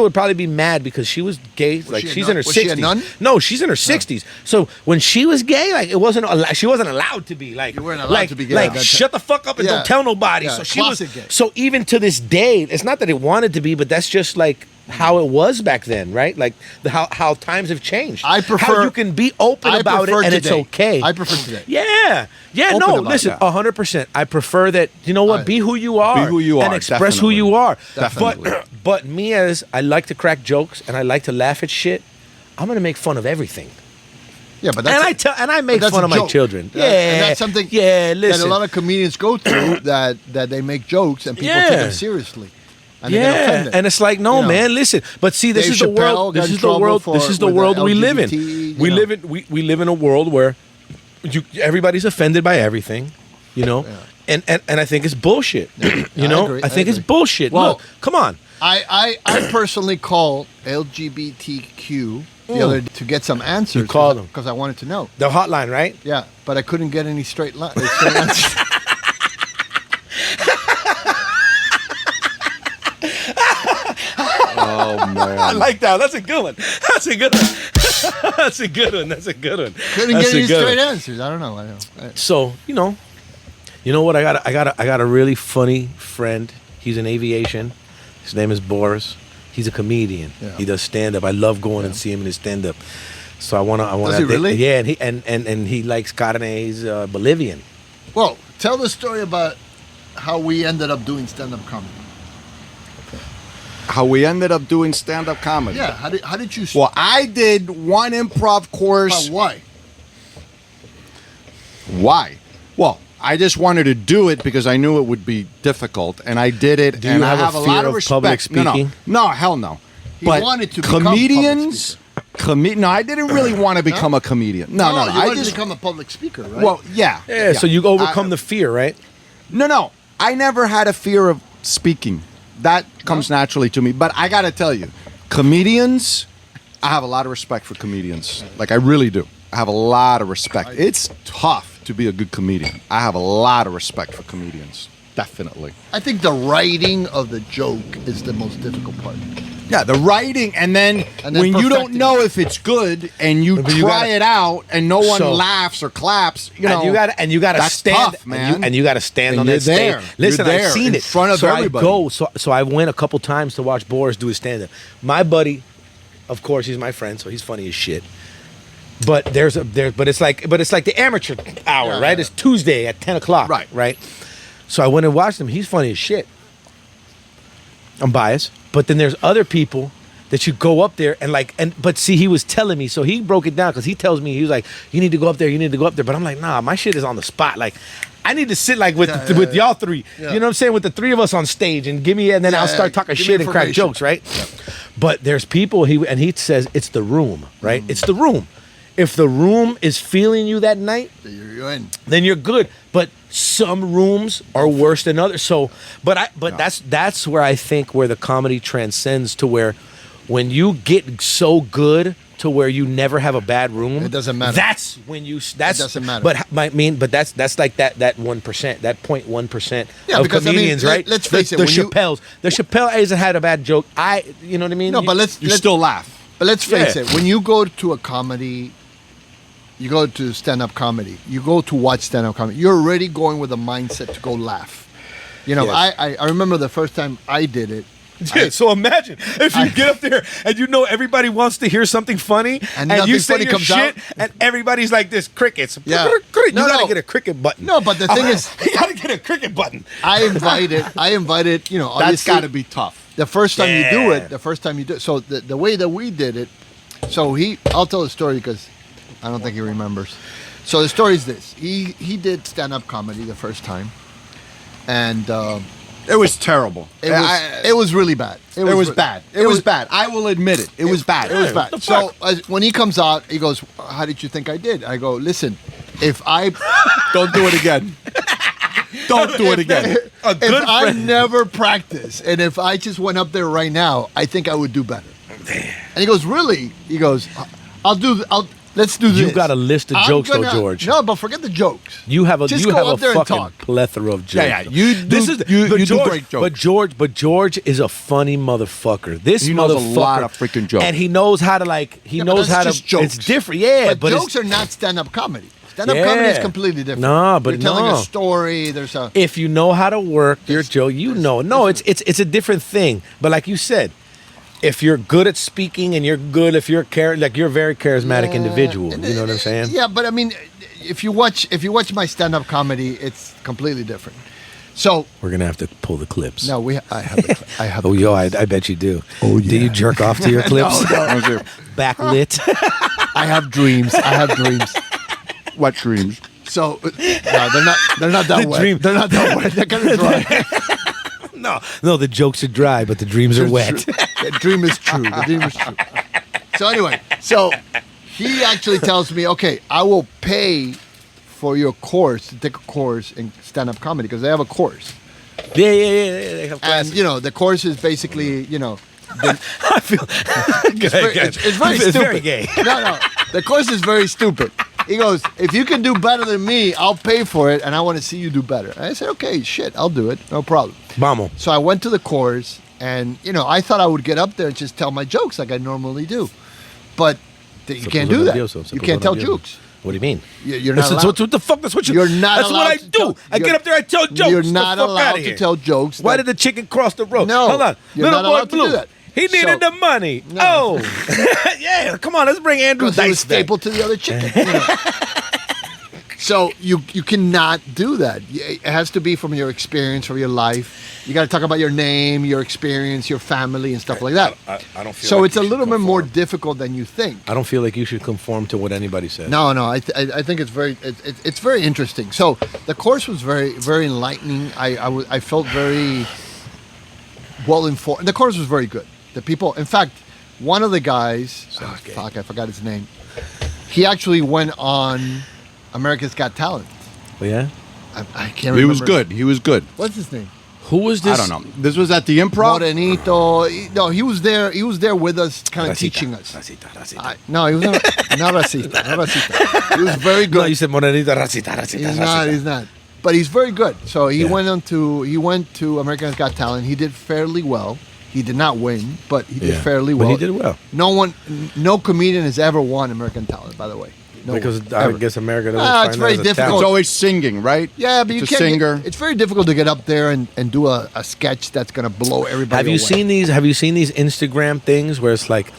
would probably be mad because she was gay. Like, she a she's nun? in her Was she a 60s. nun? No, she's in her 60s. So when she was gay, like she wasn't allowed to be. Like, You weren't allowed to be gay at Like, that shut the fuck up and Yeah. don't tell nobody. Yeah, So she was. classic gay. So even to this day, it's not that it wanted to be, but that's just like how it was back then, right? Like how times have changed. I prefer- how you can be open I about it prefer and it's today. okay. I prefer today. Yeah. Open No, about listen, it. 100%. I prefer that. You know what? Be who you are. Be who you and are, express who definitely. you are. Definitely. But me, as I like to crack jokes and I like to laugh at shit, I'm gonna make fun of everything. Yeah, but that's And I make that's fun a of my joke. children. That- and that's something Yeah, that listen. a lot of comedians go through that they make jokes and people take Yeah. them seriously. And they get offended. And it's like, no, You know, man, listen. But see, this Dave is the Chappelle world. got This in is the trouble world. for- This is the with world the we live in. LGBT, We you live know. in we live in a world where everybody's offended by everything, you know. Yeah. And I think it's bullshit. You know, agree, I think it's agree. bullshit. Well- Look, come on. I personally called LGBTQ the other day to get some answers. You called them? because I wanted to know. The hotline, right? Yeah, but I couldn't get any straight answers. Oh I man. like that. That's a good one. That's a good one. That's a good one. That's a good one. Couldn't That's get a any good straight one. answers. I don't know. So you know what? I got a really funny friend. He's in aviation. His name is Boris. He's a comedian. Yeah. He does stand up. I love going and see him in his stand up. So I wanna. Does he really? Yeah, and he likes carne. He's Bolivian. Well, tell the story about how we ended up doing stand-up comedy. How we ended up doing stand-up comedy. Yeah, how did you? Well, I did one improv course. why? Why? Well, I just wanted to do it because I knew it would be difficult, and I did it. Do you and I have a a fear lot of respect. public No, speaking? no, hell no. He But wanted to become comedians. public No, I didn't really want to become a comedian. No. You I wanted just to become a public speaker, right? well, yeah. Yeah. So you overcome the fear, right? No. I never had a fear of speaking. That comes naturally to me. But I got to tell you, comedians, I have a lot of respect for comedians. Like, I really do. I have a lot of respect. It's tough to be a good comedian. I have a lot of respect for comedians. Definitely. I think the writing of the joke is the most difficult part. Yeah, the writing, and then And then when you don't perfecting know if it's good and you But you try gotta- it out and no one So- laughs or claps, you know, and you gotta that's stand, tough, man. and you gotta stand And on you're that stage. there. Listen, You're I've there seen in it front of so everybody. So I went a couple times to watch Boris do his stand up. My buddy, of course, he's my friend, so he's funny as shit. But but it's like the amateur hour, Yeah, right? yeah. It's Tuesday at 10:00, right? So I went and watched him. He's funny as shit. I'm biased, but then there's other people that you go up there but see, he was telling me, so he broke it down because he tells me, he was like, you need to go up there, but I'm like, nah, my shit is on the spot. Like, I need to sit like with y'all three. Yeah. You know what I'm saying? With the three of us on stage and give me, and then Yeah, I'll start talking give me shit and crack information. jokes, right? But there's people, he says it's the room, right? It's the room. If the room is feeling you that night, You're in. then you're good. But some rooms are worse than others. So, that's where I think where the comedy transcends to where when you get so good to where you never have a bad room, It doesn't matter. That's when you. That's It doesn't matter. But that's like that 1%, that 0.1% Yeah, of because, I mean, comedians, right? let's face it, The when you- Chappelles, the Chappelle hasn't had a bad joke. You know what I mean? No, but let's still laugh. But let's face Yeah. it, when you go to a comedy, you go to stand-up comedy, you go to watch stand-up comedy, you're already going with a mindset to go laugh. You know, Yes. I remember the first time I did it. Yeah, so imagine if you get up there and you know everybody wants to hear something funny And and you nothing say funny your comes shit out. and everybody's like this, crickets. Yeah. You No, gotta no. get a cricket button. No, but the thing is, you gotta get a cricket button. I invited, you know, That's obviously, got to be tough. the first time you do Yeah. it, so the way that we did it, I'll tell the story because I don't think he remembers. So the story is this: he did stand-up comedy the first time, and It was terrible. it was really bad. It was bad. It was bad. I will admit it. It was bad. It was bad. So when he comes out, he goes, "How did you think I did?" I go, "Listen, if I Don't do it again. Don't do it again. if I never practice and if I just went up there right now, I think I would do better." And he goes, "Really?" He goes, Let's do this. You got a list of jokes though, George. No, but forget the jokes. You have a Just you go have up a there and fucking talk. plethora of jokes. Yeah, you do- you do George, great jokes. But George is a funny motherfucker. This He knows a motherfucker, lot of freaking jokes. and he knows how to Yeah, but knows that's how to. just jokes. It's different, yeah. But But jokes it's, are not stand-up comedy. Stand-up comedy is Yeah. completely different. No, but You're telling no. a story. There's a if you know how to work your joke, you know. No, it's a different thing. But like you said, if you're good at speaking and you're good, if you're you're a very charismatic individual. You know what I'm saying? Yeah, but I mean, if you watch my stand-up comedy, it's completely different. So We're gonna have to pull the clips. no, I have. Oh, yo, I bet you do. Oh, yeah. Do you jerk off to your clips? No. Backlit. I have dreams. I have dreams. What dreams? So no, they're not. They're not that The wet. dream- They're not that wet. They're kind of dry. No, the jokes are dry, but the dreams are wet. The dream is true. The dream is true. So anyway, he actually tells me, okay, I will pay for your course to take a course in stand-up comedy because they have a course. Yeah. They have classes. And the course is basically I feel it's very stupid. very gay. No, the course is very stupid. He goes, if you can do better than me, I'll pay for it, and I want to see you do better. And I said, okay, shit, I'll do it, no problem. Vamos. So I went to the course, and I thought I would get up there and just tell my jokes like I normally do, but you can't do that. You can't tell jokes. What do you mean? You're not Listen, allowed. what the fuck? That's what You're not That's what allowed I to do. tell- I get up there, I tell jokes. You're The not fuck allowed outta to here. tell jokes. Why did the chicken cross the road? No, Hold on. you're Little not boy allowed to Blue. do that. He needed the money. No. Oh. Yeah, come on. Let's bring Andrew Because it was Dice back. stapled to the other chicken. So you cannot do that. It has to be from your experience, from your life. You got to talk about your name, your experience, your family, and stuff like that. I don't feel So like it's you a should little bit more conform. difficult than you think. I don't feel like you should conform to what anybody says. No. I think it's it's very interesting. So the course was very very enlightening. I felt very well informed. The course was very good. The people, in fact, one of the guys, I forgot his name. He actually went on America's Got Talent. Oh, yeah? I can't remember. He was good. He was good. What's his name? Who was this? I don't know. This was at the Improv. Morenito. No, he was there. He was there with us, kind of teaching us. Racita. No, he was not racista. Not racista. He was very good. No, you said Morenita, Racita. He's not. But he's very good. So he went to America's Got Talent. He did fairly well. He did not win, but he did fairly well. But he did well. No comedian has ever won American Talent, by the way. No because one, I ever. guess America doesn't Ah, find it's that very as a difficult. It's talent. always singing, right? Yeah, but you It's a can't. singer. It's very difficult to get up there and do a sketch that's going to blow everybody Have you away. seen these? Have you seen these Instagram things where it's like,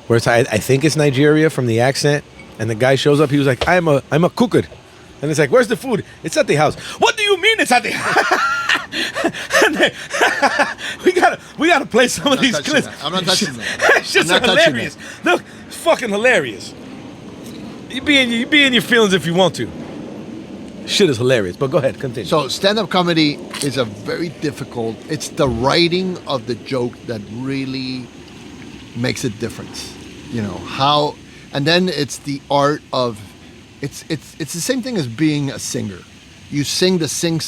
I think it's Nigeria from the accent, and the guy shows up. He was like, I'm a cooker, and it's like, where's the food? It's at the house. What do you mean it's at the house? And then, we gotta play some of these clips. I'm not touching that. It's just I'm not touching hilarious. Look, it's fucking hilarious. You be in your feelings if you want to. Shit is hilarious. But go ahead, continue. So stand-up comedy is a very difficult. It's the writing of the joke that really makes a difference. How, and then it's the art of. It's the same thing as being a singer. You sing the same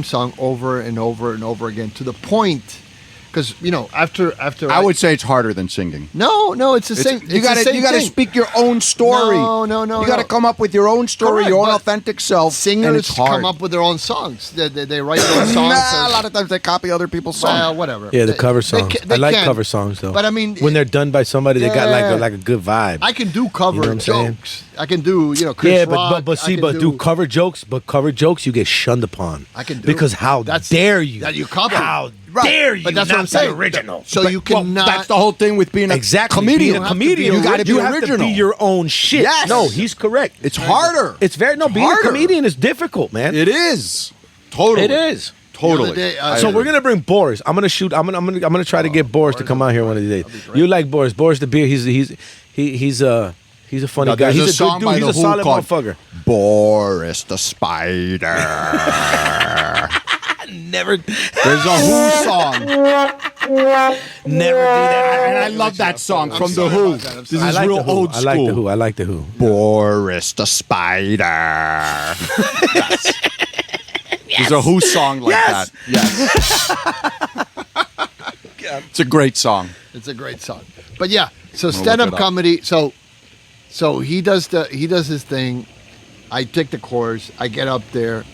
song over and over and over again to the point, because after I would say it's harder than singing. no, it's the same. You got to speak your own story. No. You got to come up with your own story, Correct, your own but authentic self. Singers and it's hard. come up with their own songs. They write their own songs. Nah, a lot of times they copy other people's songs. Well, whatever. yeah, the They- cover they songs. ca- they I like can. cover songs though. But I mean, when they're done by somebody, they got Yeah. like a good vibe. I can do cover You know what I'm saying? jokes. I can do Chris Yeah, Rock. but I can do cover jokes. But cover jokes, you get shunned upon. I can do because how That's- dare you? that you cover. How Right. dare you? But that's what not I'm be saying. original. So you Well, cannot. that's the whole thing with being a Exactly. comedian. Being a comedian, You gotta be you have to original. be your own shit. Yes. No, he's correct. It's harder. It's very being harder. a comedian is difficult, man. It is. Totally. It is. Totally. The other day, So we're gonna bring Boris. I'm gonna try to get Boris to come out here one of these days. You like Boris? Boris the beer. He's a funny Now, guy. there's He's a a song good by dude. He's The a Who solid called motherfucker. Boris the Spider. Never There's a Who song. Never do that. And I love that song from The sorry Who. about that. I'm This I is like real the Who. old I school. like the Who. I like the Who. Boris the Spider. Yes. There's a Who song like Yes. that. Yes. It's a great song. It's a great song. But yeah, so look stand-up it up. comedy. So he does his thing. I take the course. I get up there,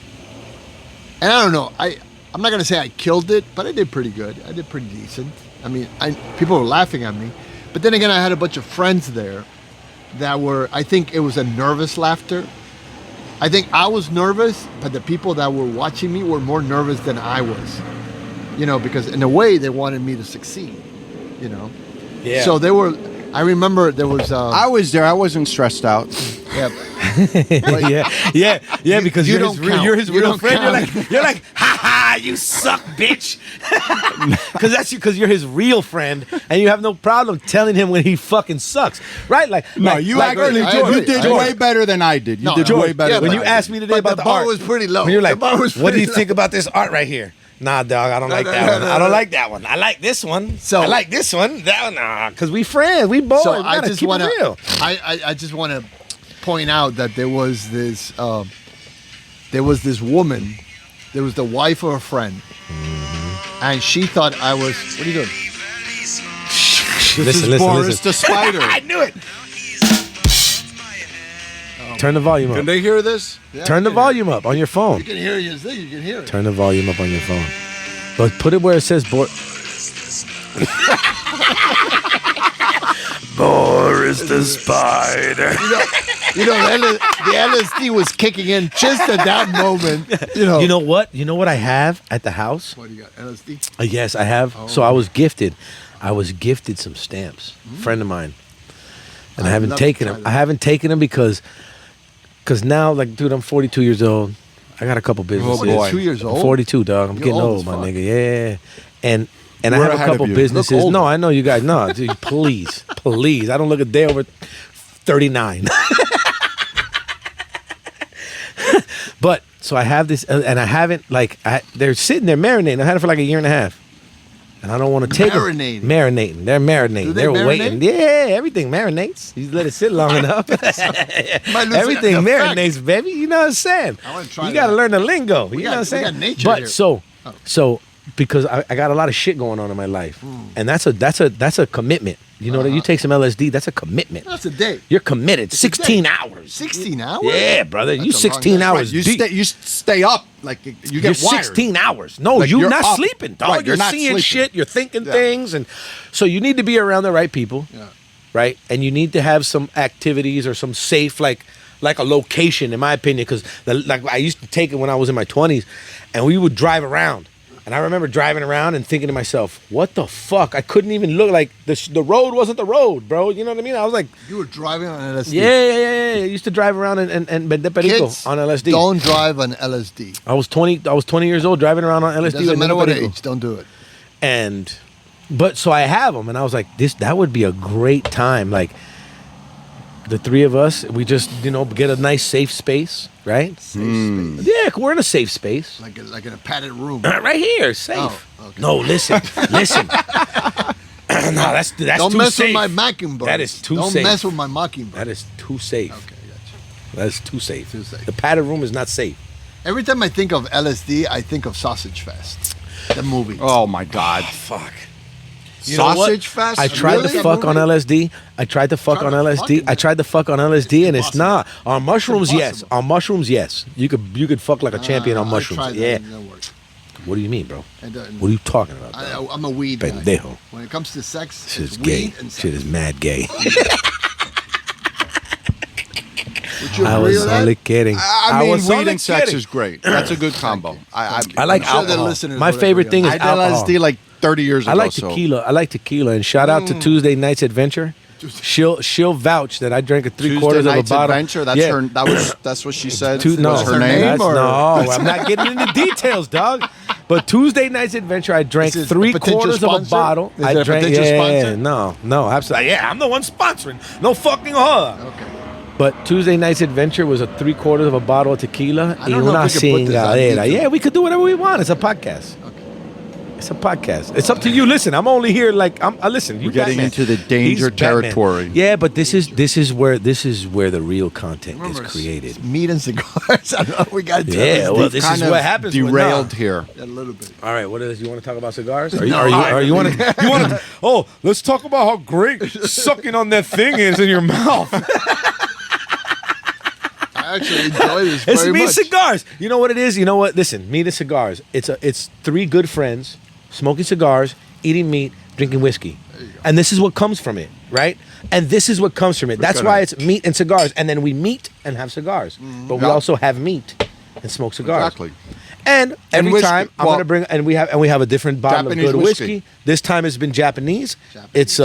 and I don't know. I'm not gonna say I killed it, but I did pretty good. I did pretty decent. I mean, people were laughing at me, but then again, I had a bunch of friends there that were. I think it was a nervous laughter. I think I was nervous, but the people that were watching me were more nervous than I was. Because in a way they wanted me to succeed. Yeah. So they were. I remember there was. I was there. I wasn't stressed out. Yeah. yeah. Because you you're don't count. you're his You real don't friend. count. You're like, ha ha, you suck, bitch. Because you're his real friend, and you have no problem telling him when he fucking sucks, right? No, like, you like, actually I did. agree. You did George. way better than I did. You No, did George, way better. yeah, than when you I asked me today But about the the bar art, was pretty low. when you're like, The bar was what do you pretty think about this art right here? Nah, dog, I don't like that one. I don't like that one. I like this one. So- I like this one. That one, nah, because we friends, we boys. So we gotta keep it real. I just want to point out that there was this there was this woman. There was the wife of a friend, and she thought I was. What are you doing? This is Boris the Spider. I knew it. Turn the volume up. Can they hear this? Yeah, Turn the you can volume up on your phone. You can hear your thing. You can hear it. Turn the volume up on your phone. But put it where it says Boris the Spider. The LSD was kicking in just at that moment. You know what? You know what I have at the house? What do you got? LSD? Yes, I have. So I was gifted some stamps. Friend of mine. And I haven't love taken to them. try I haven't taken them because now, like, dude, I'm 42 years old. I got a couple businesses. 42 years I'm old? 42, dog. I'm You're getting old old, as my fuck. nigga. Yeah. And I We're have a ahead couple of you. businesses. Look older. No, I know you guys. No, dude, please. I don't look a day over 39. But so I have this, and I haven't, like, they're sitting there marinating. I had it for like a year and a half. And I don't want to take Marinating? them. Marinating. They're marinating. Do they They're marinate? waiting. Yeah, everything marinates. You let it sit long enough. Might lose Everything the effect. marinates, baby. You know what I'm saying? I wanna try You got to that. learn the lingo. You know what I'm we saying? got nature But here. so because I got a lot of shit going on in my life, and that's a commitment. You know that you take some LSD. That's a commitment. That's a day. You're committed. a 16 day. hours. 16 hours? Yeah, brother. That's You a long 16 day. hours. You deep. stay up like you You're get wired. 16 hours. No, Like, you're you're not up. sleeping, dog. Right, you're you're not seeing sleeping. shit. You're thinking Yeah. things, and so you need to be around the right people, Yeah. right? And you need to have some activities or some safe, like a location, in my opinion, because like I used to take it when I was in my 20s, and we would drive around. And I remember driving around and thinking to myself, what the fuck? I couldn't even look, like the road wasn't the road, bro. You know what I mean? I was like, You were driving on LSD. yeah. I used to drive around and vender perico Kids on LSD. don't drive on LSD. I was 20 years old driving around on LSD. It doesn't with matter what perico. age. Don't do it. But so I have them, and I was like, that would be a great time. Like, the three of us, we just, get a nice safe space, right? Safe space. Yeah, we're in a safe space. Like in a padded room. Right here, safe. Oh, okay. No, listen. No, that's Don't too mess safe. with my mockingbird. That is too Don't safe. mess with my mockingbird. That is too safe. Okay, gotcha. That's too safe. Too safe. The padded room is not safe. Every time I think of LSD, I think of Sausage Fest, the movie. Oh my God! Fuck. Sausage Fest. I tried Really? to fuck on LSD. I tried to fuck Try on to LSD. fucking- I tried to fuck on LSD, and it's impossible. not. On mushrooms, yes. impossible. On mushrooms, yes. You could fuck like a champion on I mushrooms. tried that, Yeah. it didn't work. What do you mean, bro? It doesn't- What are you talking about? Bro? I'm a weed guy. Pendejo. When it comes to sex, Shit it's is gay. weed and sex. Shit is mad gay. Would you I agree was with that? only kidding. I mean, was weed only and sex kidding. is great. That's a good combo. I like I'm sure the alcohol. listeners My would favorite agree thing on is I did alcohol. LSD like 30 years ago. I like so. tequila. I like tequila. And shout out to Tuesday Night's Adventure. She'll vouch that I drank a Tuesday 3/4 of a Night's bottle. Adventure. That's Yeah. That's what she said. No, was her her name. name? That's, or- no, I'm not getting into details, dog. But Tuesday Night's Adventure, I drank Is this a potential 3/4 of a sponsor? bottle. Is I there a drank. potential Yeah, sponsor? no, absolutely. Yeah, I'm the one sponsoring. No fucking horror. Okay. But Tuesday Night's Adventure was a 3/4 of a bottle of tequila. I don't know if we could put this on YouTube. Yeah, we could do whatever we want. It's a podcast. Okay. It's a podcast. It's up to you. Listen, I'm only here like listen. You We're getting Batman. into the danger He's Batman. territory. Yeah, but this is where the real content Remember, is created. it's meat and cigars. I don't know. We got to Yeah, well, this is Kind of what happens. when- Derailed nah. here. a little bit. All right, what is? You want to talk about cigars? Are you want to? Oh, let's talk about how great sucking on that thing is in your mouth. I actually enjoy this It's very Meat much. Cigars. You know what it is? You know what? Listen, Meat and Cigars. It's three good friends smoking cigars, eating meat, drinking whiskey, and this is what comes from it, right? And this is what comes from it. That's why it's meat and cigars, and then we meet and have cigars, but we Yeah. also have meat and smoke cigars. Exactly. And every whiskey. time I'm Well, gonna bring and we have a different bottle Japanese of good whiskey. whiskey. This time it's been Japanese. Japanese. It's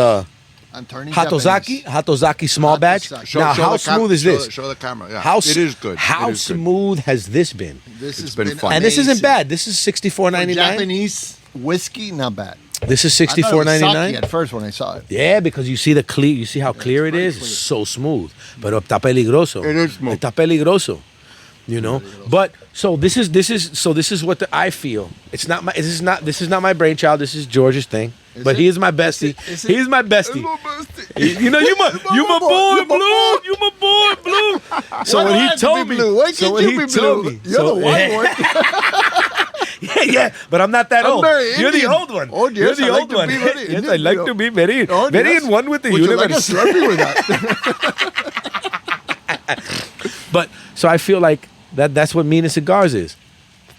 I'm turning Hatozaki small batch. Hatozaki. Show- Now, show how the cam- smooth is show this? the- show the camera, yeah. How It is good. How It is good. smooth has this been? This has been fun. And this isn't amazing. bad. This is For $64.99. Japanese whiskey, not bad. This is I thought it was $64.99. sake at first when I saw it. Yeah, because you see you see how clear it very is. clear. It's so smooth. Pero está peligroso. It is smooth. Está peligroso. You know, but so this is what I feel. It's not my. This is not my brainchild. This is George's thing. Is But it? he is my bestie. Is it? He's my bestie. my bestie. You know, you my boy, Blue. You my boy. going blue. So Why when do I he have to told be me, blue? Why so can't when you he be told blue? me, You're so- the white one. yeah, but I'm not that I'm old. very You're the Indian. old one. Oh, yes, You're the I like old to one. be very Yes, Indian, I like you to know. be very, Oh, very yes. in one with the Would you like universe. us to help you with that? But so I feel like that's what MEAT and Cigars is.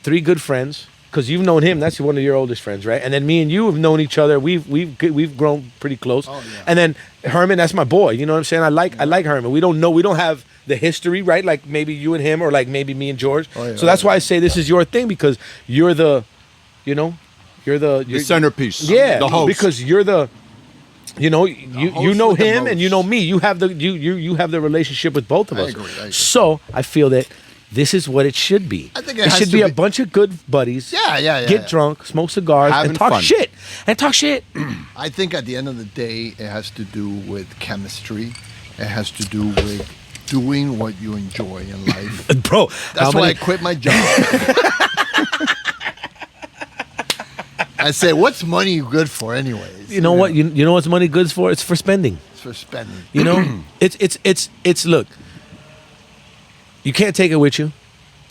3 good friends, because you've known him. That's one of your oldest friends, right? And then me and you have known each other. We've grown pretty close. Oh, yeah. And then Herman, that's my boy. You know what I'm saying? I like Herman. We don't have the history, right? Like maybe you and him, or like maybe me and George. Oh, yeah, so that's why I say this is your thing, because you're the, you're The centerpiece. yeah, The host. because you're the. You know, you host know with the him and you know most. me. You have the you have the relationship with both of I us. agree. So I feel that this is what it should be. I think it has should to be a be- bunch of good buddies. Yeah. Get drunk, smoke cigars, Having and talk fun. shit. And talk shit. I think at the end of the day, it has to do with chemistry. It has to do with doing what you enjoy in life. Bro, That's why I quit my job. I say, what's money good for, anyways? you know what? You know what's money good for? It's for spending. It's for spending. You know? it's look. You can't take it with you.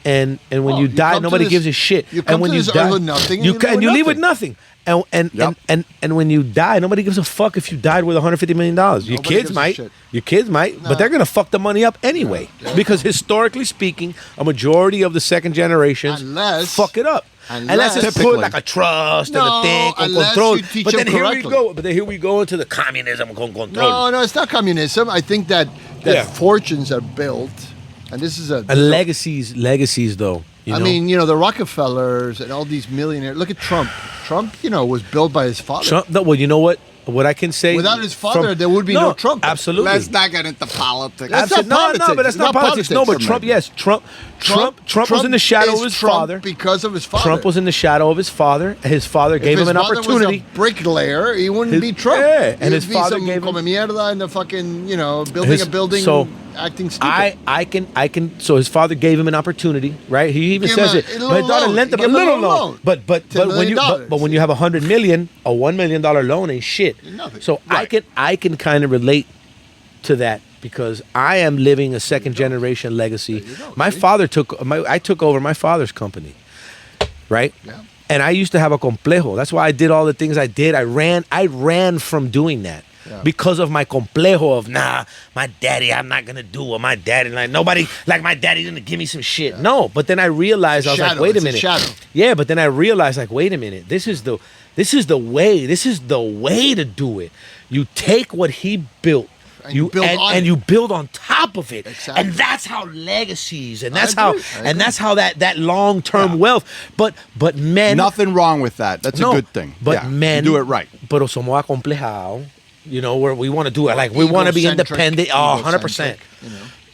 And when Well, you you die, come to nobody this- gives a shit. you come and when to you this die, earth with nothing, and you leave and you with leave with nothing. And Yep. and when you die, nobody gives a fuck if you died with $150 million. Your Nobody kids gives a might. shit. Your kids might, No. but they're gonna fuck the money up anyway. Yeah. Because historically speaking, a majority of the second generations Unless- fuck it up. Unless it's put Typically. like a trust No, and a thing con unless control. you teach But then them here we correctly. go. But then here we go into the communism con control. No, it's not communism. I think that Yeah. fortunes are built, and this is a. And legacies though. You know? I mean, the Rockefellers and all these millionaires. Look at Trump. Trump, was built by his father. Trump. No, well, you know what? What I can say Without his father, there would be no Trump. Absolutely. Let's not get into politics. That's Absolutely. not No, politics. but that's It's not not politics. No, but politics. Trump. Yes, Trump was in the shadow is of his Trump father. because of his father. Trump was in the shadow of his father. His father If gave his him an father opportunity. was a bricklayer, he wouldn't His- be Trump. yeah, and He his would be father some gave him- come mierda in the fucking, building His- a building, so, acting stupid. I can. So his father gave him an opportunity, right? He even Give says him it. a little My daughter loan. lent him a Give him a little little loan. loan. But $10 when you million. but when you have $100 million, a $1 million loan ain't shit. Nothing. So Right. I can kind of relate to that because I am living a second generation legacy. There you go, My see? father I took over my father's company, right? Yeah. And I used to have a complejo. That's why I did all the things I did. I ran from doing that. Yeah. Because of my complejo of my daddy, I'm not gonna do what my daddy like. Nobody like my daddy's gonna give me some shit. No, but then I realized I was like, Shadow. wait a It's a minute. shadow. Yeah, but then I realized like, wait a minute. This is the way. This is the way to do it. You take what he built. And you build on and it. you build on top of it. Exactly. And that's how legacies and I that's how agree. I agree. and that's how that long-term wealth. But men Nothing wrong with that. That's no, a good thing. But Yeah, men you do it right. Pero somos acomplejados. Where we want to do it. Like we want to be Egocentric. independent. Oh, 100%.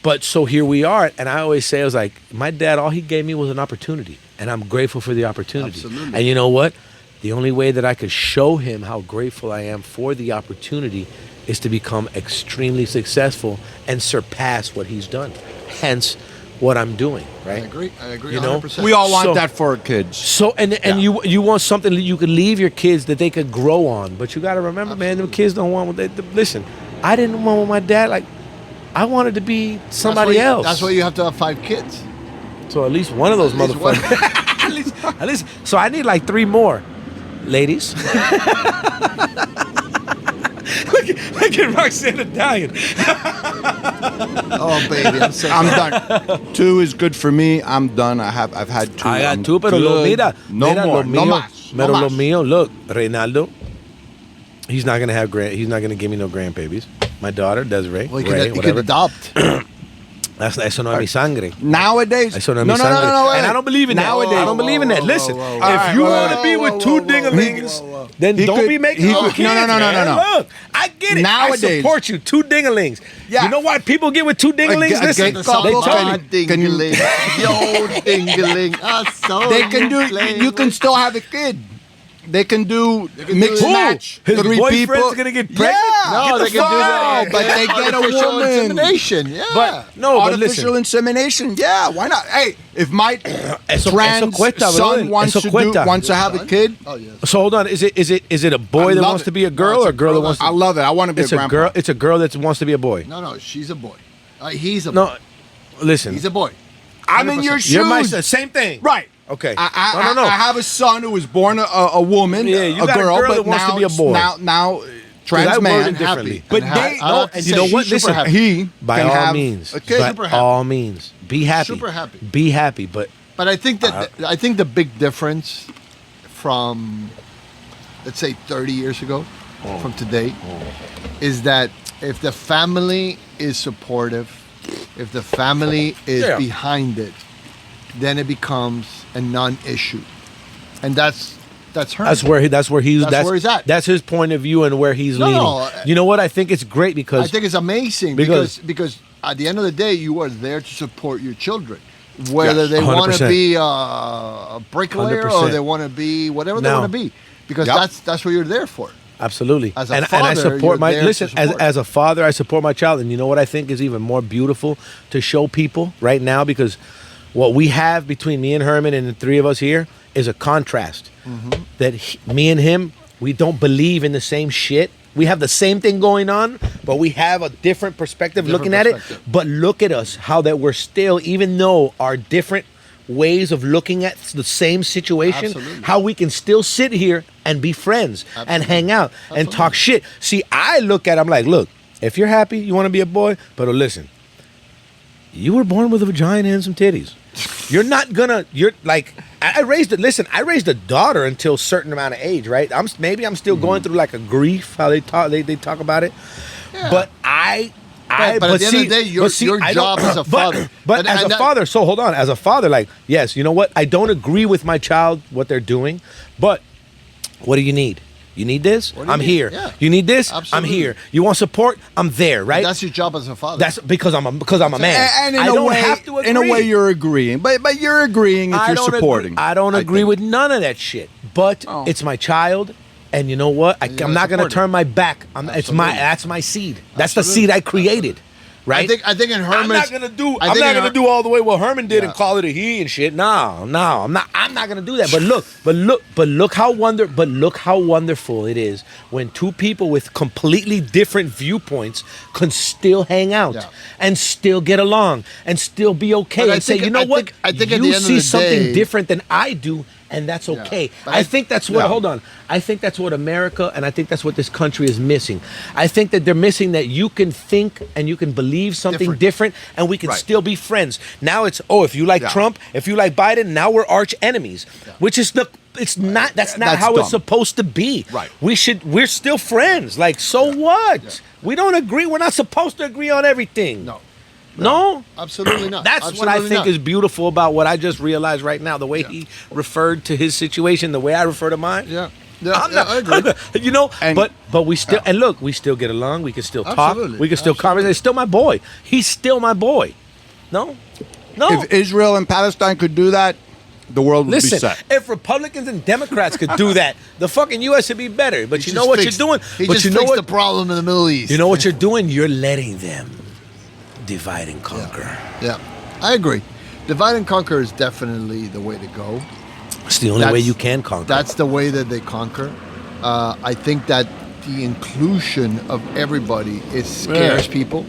But so here we are. And I always say, I was like, my dad, all he gave me was an opportunity. And I'm grateful for the opportunity. Absolutely. And you know what? The only way that I could show him how grateful I am for the opportunity is to become extremely successful and surpass what he's done. Hence, what I'm doing, right? I agree. You know, 100%. We all want So- that for our kids. So and you want something that you can leave your kids that they could grow on, but you got to remember, man, them kids don't want what they listen. I didn't want what my dad like. I wanted to be somebody else. That's why you have to have 5 kids. So at least one of those At least one. motherfuckers. at least. So I need like 3 more, ladies. look at Roxanne dying. Oh, baby, I'm so I'm sorry. done. 2 is good for me. I'm done. I've had 2. I got I'm 2, pero lo good. mira. No mira more. Lo No mío, más. No Pero lo más. mío, look, Reynaldo. He's not gonna have he's not gonna give me no grandbabies. My daughter, Desiree, Well, Ray, you could whatever. adopt. Eso no es mi sangre. Nowadays. Eso no es no, mi no, sangre. no, no, wait. And I don't believe in that. Nowadays. I don't believe in that. Whoa, Listen, whoa, whoa, if whoa. All you right, want to whoa, be whoa, with whoa, 2 whoa, dingalings, whoa, whoa. then He don't could- be making he no could- kids. no, no, no, no, man. no. Look, I get it. Nowadays- I support you. 2 dingalings. Yeah. You know why people get with 2 dingalings? Again, Listen, again, they couple tell can- you. Dingling. Yo, dingling. I saw They you can do. playing You can with- still have a kid. They can do can mix do it. match. His 3 boyfriend's people. gonna get pregnant? Yeah. No, Get they the can fuck do that. out. But they get a Artificial woman. insemination. Yeah. But no, but Artificial listen. insemination. Yeah, why not? Hey, if my Eso trans cuesta, son brother. wants Eso to cuesta. wants to have a kid, Oh, yes. So hold on. Is it a boy I that love wants it. to be a No, girl it's or a a girl that girl wants to I love it. I want to be It's a a grandpa. girl. It's a girl that wants to be a boy. No, she's a boy. He's a boy. No, listen. He's a boy. I'm in your 100%. You're my shoes. same thing. Right. Okay. I have a son who was born a woman, Yeah, you a got a girl, girl but that wants now to be a boy. Now trans I worded man. it differently. But And they, ha- no, and you know say what? he's Listen, super happy. he By can all have means. a kid. By Super happy. all means. Be happy. Super happy. Be happy. But But I think that I think the big difference from, let's say, 30 years ago, from today, is that if the family is supportive, if the family is Yeah. behind it, then it becomes a non-issue, and that's her. that's where he's at. That's his point of view and where he's No, leaning. no, You know what? I think it's great because I think it's amazing because at the end of the day, you are there to support your children, whether Yes, they want to 100%. be a bricklayer or 100%. they want to be whatever they Now- want to be, because Yep. that's what you're there for. absolutely. As a and I father, support you're my there to listen support. as a father, I support my child, and you know what I think is even more beautiful to show people right now, because what we have between me and Herman and the three of us here is a contrast. Mm-hmm. That me and him, we don't believe in the same shit. We have the same thing going on, but we have a different perspective Different looking at it. perspective. But look at us, how that we're still, even though our different ways of looking at the same situation, Absolutely. how we can still sit here and be friends and Absolutely. hang out and talk shit. See, I look at it, I'm like, look, if you're happy, you want to be a boy, but listen, you were born with a vagina and some titties. You're not gonna. You're like I raised it. Listen, I raised a daughter until a certain amount of age, right? I'm still going through like a grief how they talk. They talk about it, Yeah. but I. But at the end of the day, your I job don't- as a father. But And- as and a that- father, so hold on. As a father, like, yes, you know what? I don't agree with my child, what they're doing, but what do you need? You need this? What do you I'm need? here. Yeah. You need this? Absolutely. I'm here. You want support? I'm there, right? That's your job as a father. That's because I'm a man. And in I a don't way, have to agree. in a way, you're agreeing, but you're agreeing if I you're don't supporting. Agree, I don't agree think. with none of that shit. But Oh. it's my child, and you know what? You I'm gotta not gonna support it. turn my back. Absolutely. That's my seed. That's the Absolutely. seed I created. Right? I think in I'm Herman's. not gonna do. I I'm think not in gonna Her- do all the way what Herman did Yeah. and call it a he and shit. No, I'm not. I'm not gonna do that. But look how wonderful it is when two people with completely different viewpoints can still hang out Yeah. and still get along and still be okay But I and say, think- you know I what? think- I think at you the end of see the something day- different than I do, and that's Yeah. okay. But I think that's what. yeah. Hold on. I think that's what America and I think that's what this country is missing. I think that they're missing that you can think and you can believe something different, and we can Right. still be friends. Now it's if you like Yeah. Trump, if you like Biden, now we're arch enemies, which is that's not That's how dumb. it's supposed to be. Right. We're still friends. Like, so what? We don't agree. We're not supposed to agree on everything. No? Absolutely not. That's what I Absolutely think not. is beautiful about what I just realized right now. The way he referred to his situation, the way I refer to mine. Yeah. I agree. You know, And- but we still and look, we still get along. We can still talk. Absolutely. We can still converse. He's still my boy. He's still my boy. No. If Israel and Palestine could do that, the world would Listen, be set. if Republicans and Democrats could do that, the fucking U.S. would be better. But He you know just what fixed- you're doing? He But just you know fixed what? the problem in the Middle East. You know what you're doing? You're letting them divide and conquer. Yeah, I agree. Divide and conquer is definitely the way to go. It's the only way That's- you can conquer. That's the way that they conquer. I think that the inclusion of everybody scares people.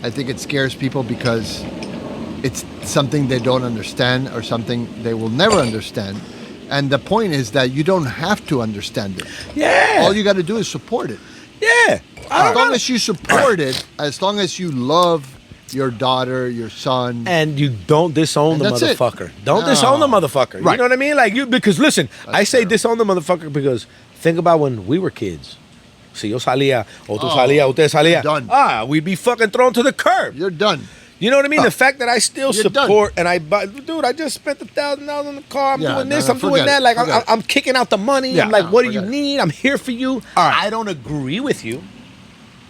I think it scares people because it's something they don't understand or something they will never understand. And the point is that you don't have to understand it. Yeah. All you got to do is support it. Yeah. As long as you support it, as long as you love your daughter, your son. And you don't disown And the that's it. motherfucker. Don't No. disown the motherfucker. You Right. know what I mean? Like because listen, I say fair. disown the motherfucker because think about when we were kids. Si yo salía, o tú Oh, salía, usted salía. you're done. We'd be fucking thrown to the curb. You're done. You know what I mean? The fact that I still You're support and I buy, dude, I just spent $1,000 on the car. I'm Yeah, doing no, this, no, I'm doing forget that. it, Like forget it. I'm kicking out the money. Yeah, I'm like, no, what do you forget it. need? I'm here for you. All right. I don't agree with you.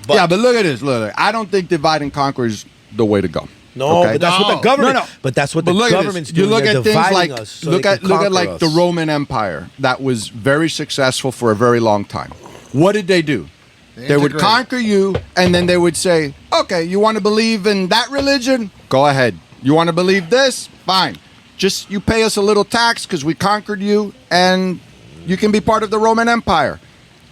Yeah, but look at this. Look, I don't think divide and conquer is the way to go. No, Okay? but that's what No. the government. No, no. But that's what But the look at this. government's You doing. look They're at things dividing like us so look they at can look at conquer like us. the Roman Empire that was very successful for a very long time. What did they do? They would integrated. conquer you, and then they would say, "Okay, you want to believe in that religion? Go ahead. You want to believe this? Fine. Just you pay us a little tax because we conquered you, and you can be part of the Roman Empire."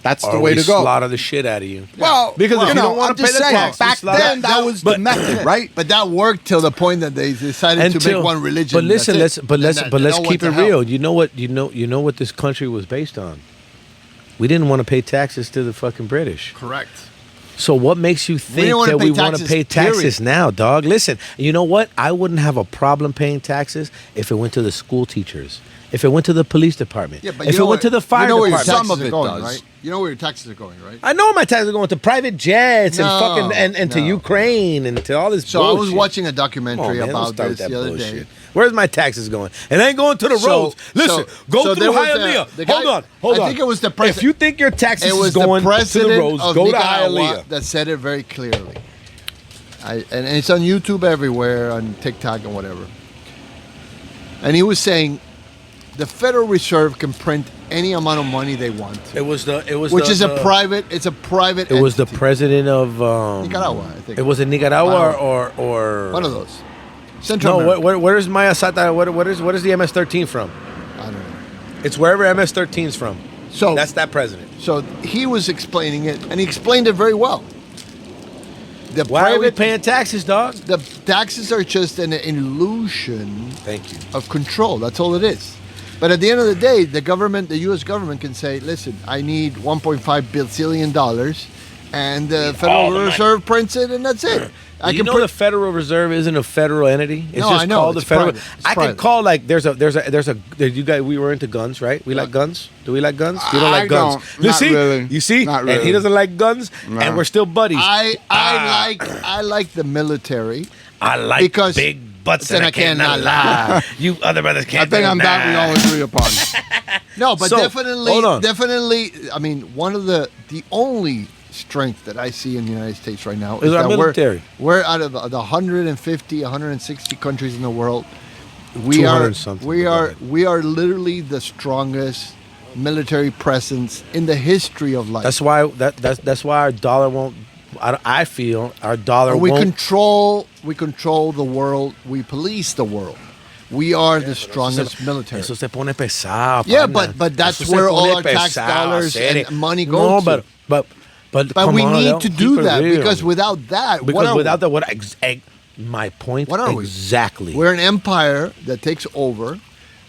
That's the or way we to go. slaughter the shit out of you. Well, Because if you don't I'm want to pay just the saying, tax, back slaughter- then that was the method, right? But that worked till the point that they decided to make one religion. But listen, that's it. let's Then they all keep went it to hell. real. You know what this country was based on. We didn't want to pay taxes to the fucking British. Correct. So what makes you think don't wanna that pay we want to taxes, pay taxes period. now, dog? Listen, you know what? I wouldn't have a problem paying taxes if it went to the school teachers, if it went to the police department, Yeah, but if you it know went to the fire you know where your department. taxes Some of are it going, does. right? You know where your taxes are going, right? I know my taxes are going to private jets and No, fucking and to no. Ukraine and to all this So bullshit. I was watching a Come on, documentary man, don't about start this that the other bullshit. day. Where's my taxes going? It ain't going to the So- roads. Listen, go so through there was Hialeah. the guy- Hold on. I think it was the If you think your taxes It was is the going to the president roads, of go to Nicaragua Hialeah. that said it very clearly. And it's on YouTube everywhere, on TikTok and whatever. And he was saying the Federal Reserve can print any amount of money they want to, Which is a private. It's a private. It was the entity. president of Nicaragua, I think. It was in Nicaragua Wow. or One of those. Central No, America. where's Maya Sata? What is the MS-13 from? I don't know. It's wherever MS-13 is from. So That's that president. So he was explaining it, and he explained it very well. The Why are we private paying taxes, dog? The taxes are just an illusion Thank you. of control. That's all it is. But at the end of the day, the government, the U.S. government, can say, "Listen, I need 1.5 billion dollars," and the all Federal the money. Reserve prints it, and that's it. I You can know print. the Federal Reserve isn't a federal entity. It's No, just I know. called the It's Federal. private. It's I can private. call like there's a you guys we were into guns, right? We like guns. Do we like guns? You don't I like guns. don't. Not see? really. You see? Not And he really. doesn't like guns, No. and we're still buddies. I like the military. I like because big butts, then and I cannot lie. You other brothers I can't. think do on that we that. all agree upon. No, but So, definitely, hold on. definitely. I mean, one of the only strength that I see in the United States right now Is our that military. We're out of the 150, 160 countries in the world. We 200 are something. we are literally the strongest military presence in the history of life. That's why that's why our dollar won't. I feel our dollar And we won't. control the world. We police the world. We are the strongest military. Eso se pone pesado. Yeah, pana. but that's Eso se where all pone our tax pesado, dollars serio. and money go No, to. but But come we on, need Leo, to keep do it that real. because without that, what because are without we? that, my point. What are we? Exactly. We're an empire that takes over,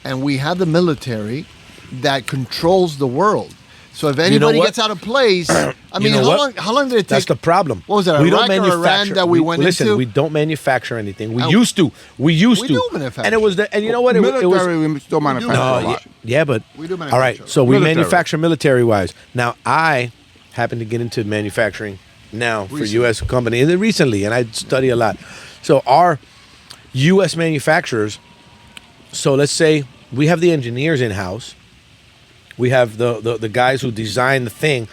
and we have the military that controls the world. So if anybody what? gets out of place, I mean, know what? how long did it take? That's the problem. What was that? We don't Iraq or Iran manufacture that we went listen, into? we don't manufacture anything. We And used to. We do manufacture. And it was and you know what? It was Military, we still manufacture no, a lot. yeah, but We do all right. manufacture. So we Military. manufacture military wise. Now I happen to get into manufacturing now for Recently. U.S. company and then recently, and I study a lot. So our U.S. manufacturers. So let's say we have the engineers in house. We have the guys who design the thing.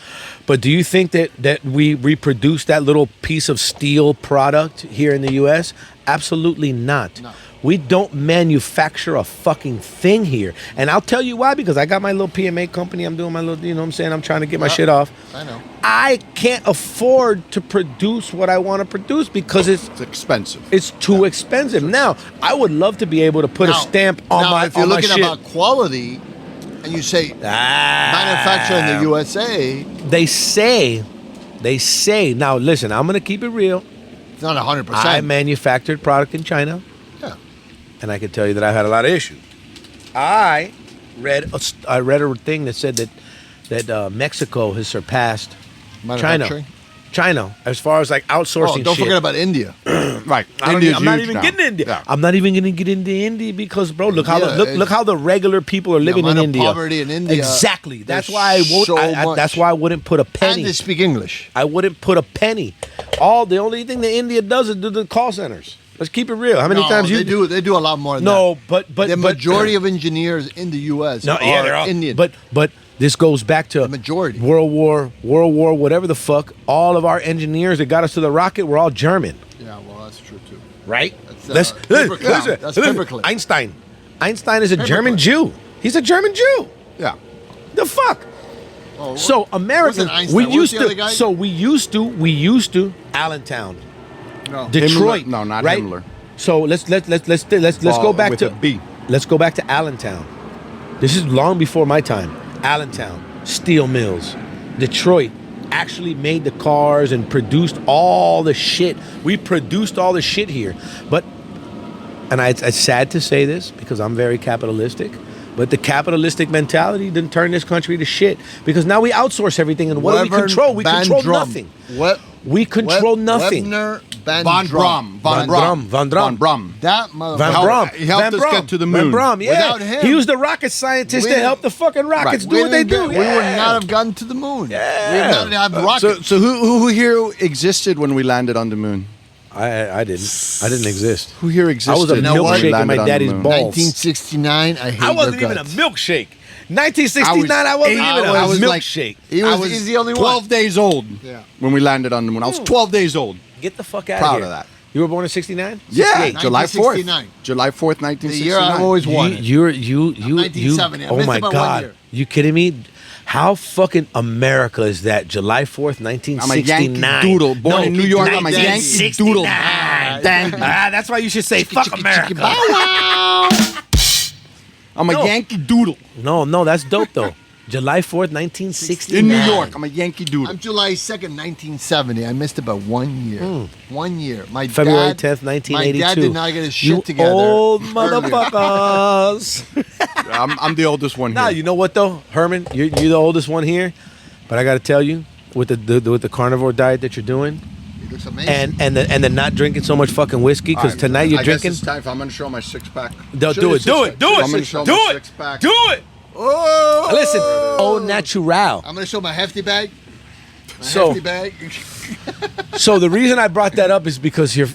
But do you think that we reproduce that little piece of steel product here in the U.S.? Absolutely not. No. We don't manufacture a fucking thing here. And I'll tell you why, because I got my little PMA company. I'm doing my little, you know what I'm saying? I'm trying to get my shit off. I know. I can't afford to produce what I want to produce because it's expensive. it's too expensive. Now, I would love to be able to put a Now- stamp on now, my if you're on my looking shit. about quality, and you say manufacture in the USA, They say. Now, listen, I'm going to keep it real. it's not 100%. I manufactured product in China, Yeah. and I can tell you that I've had a lot of issues. I read a thing that said that Mexico has surpassed China. Manufacturing. China, as far as like outsourcing Oh, don't shit. forget about India. Right. I'm India's not huge even now. getting into India. Yeah. I'm not even going to get into India because, bro, look how Yeah, look how the regular people are living in amount of India. poverty in India, Exactly. That's there's why I won't. so much. That's why I wouldn't put a penny. And they speak English. I wouldn't put a penny. The only thing that India does is do the call centers. Let's keep it real. How many No, times you they do a lot more than No, that. but the majority of engineers in the U.S. no, are yeah, they're all Indian. But this goes back to The majority. World War, whatever the fuck. All of our engineers that got us to the rocket were all German, yeah, well, that's true too. right? That's, paperclip. That's paperclip. Einstein is a German Jew. He's a German Jew. Yeah. The fuck. Oh, So Americans, wasn't Einstein. we What was used the other to. guy? So we used to Allentown, no. Detroit. Himmler. No, not right? Himmler. So let's go back with to a B. Let's go back to Allentown. This is long before my time. Allentown, steel mills, Detroit actually made the cars and produced all the shit. We produced all the shit here. But, and it's sad to say this because I'm very capitalistic, but the capitalistic mentality didn't turn this country to shit because now we outsource everything. And what do we control? We control nothing. We control nothing. Von Braun. That motherfucker. He helped us get to the moon. Van Braun, yeah. Without him, he was the rocket scientist to help the fucking rockets do what they do. We would not have gotten to the moon. Yeah. We would not have rockets. So who here existed when we landed on the moon? I didn't. I didn't exist. Who here existed? I was a when we milkshake in landed my on the daddy's moon? balls. 1969, I hate I wasn't your even a guts. milkshake. 1969, I wasn't even I was a like- milkshake. He's the only 12 one. days old Yeah. when we landed on the moon. I was 12 days old. Get the fuck out Proud of here. of that. You were born in 69? Yeah, 68. July 4th. 1969. July 4th, The 1969. year I've always wanted. You. 1970. I Oh missed my about 1 God. year. You kidding me? How fucking America is that? July 4th, I'm a 1969. Yankee Doodle. Born in New York, I'm a Yankee Doodle. 1969. Dandy. That's why you should say fuck America. I'm a No. Yankee Doodle. No, that's dope though. July 4th, 1969. In New York, I'm a Yankee Doodle. I'm July 2nd, 1970. I missed about 1 year. 1 year. My February dad, 10th, 1982. My dad did not get his shit you together. old earlier. motherfuckers. I'm the oldest one Nah, here. you know what though, Herman, you're the oldest one here, but I got to tell you, with the carnivore diet that you're doing, It looks amazing. and the not drinking so much fucking whiskey, because tonight you're drinking. It's time. I'm going to show my six pack. Do it, do it, do it, I'm gonna show do my it, six-pack. do it. Oh! Listen, au natural. I'm going to show my hefty bag. My So- hefty bag. So the reason I brought that up is because you're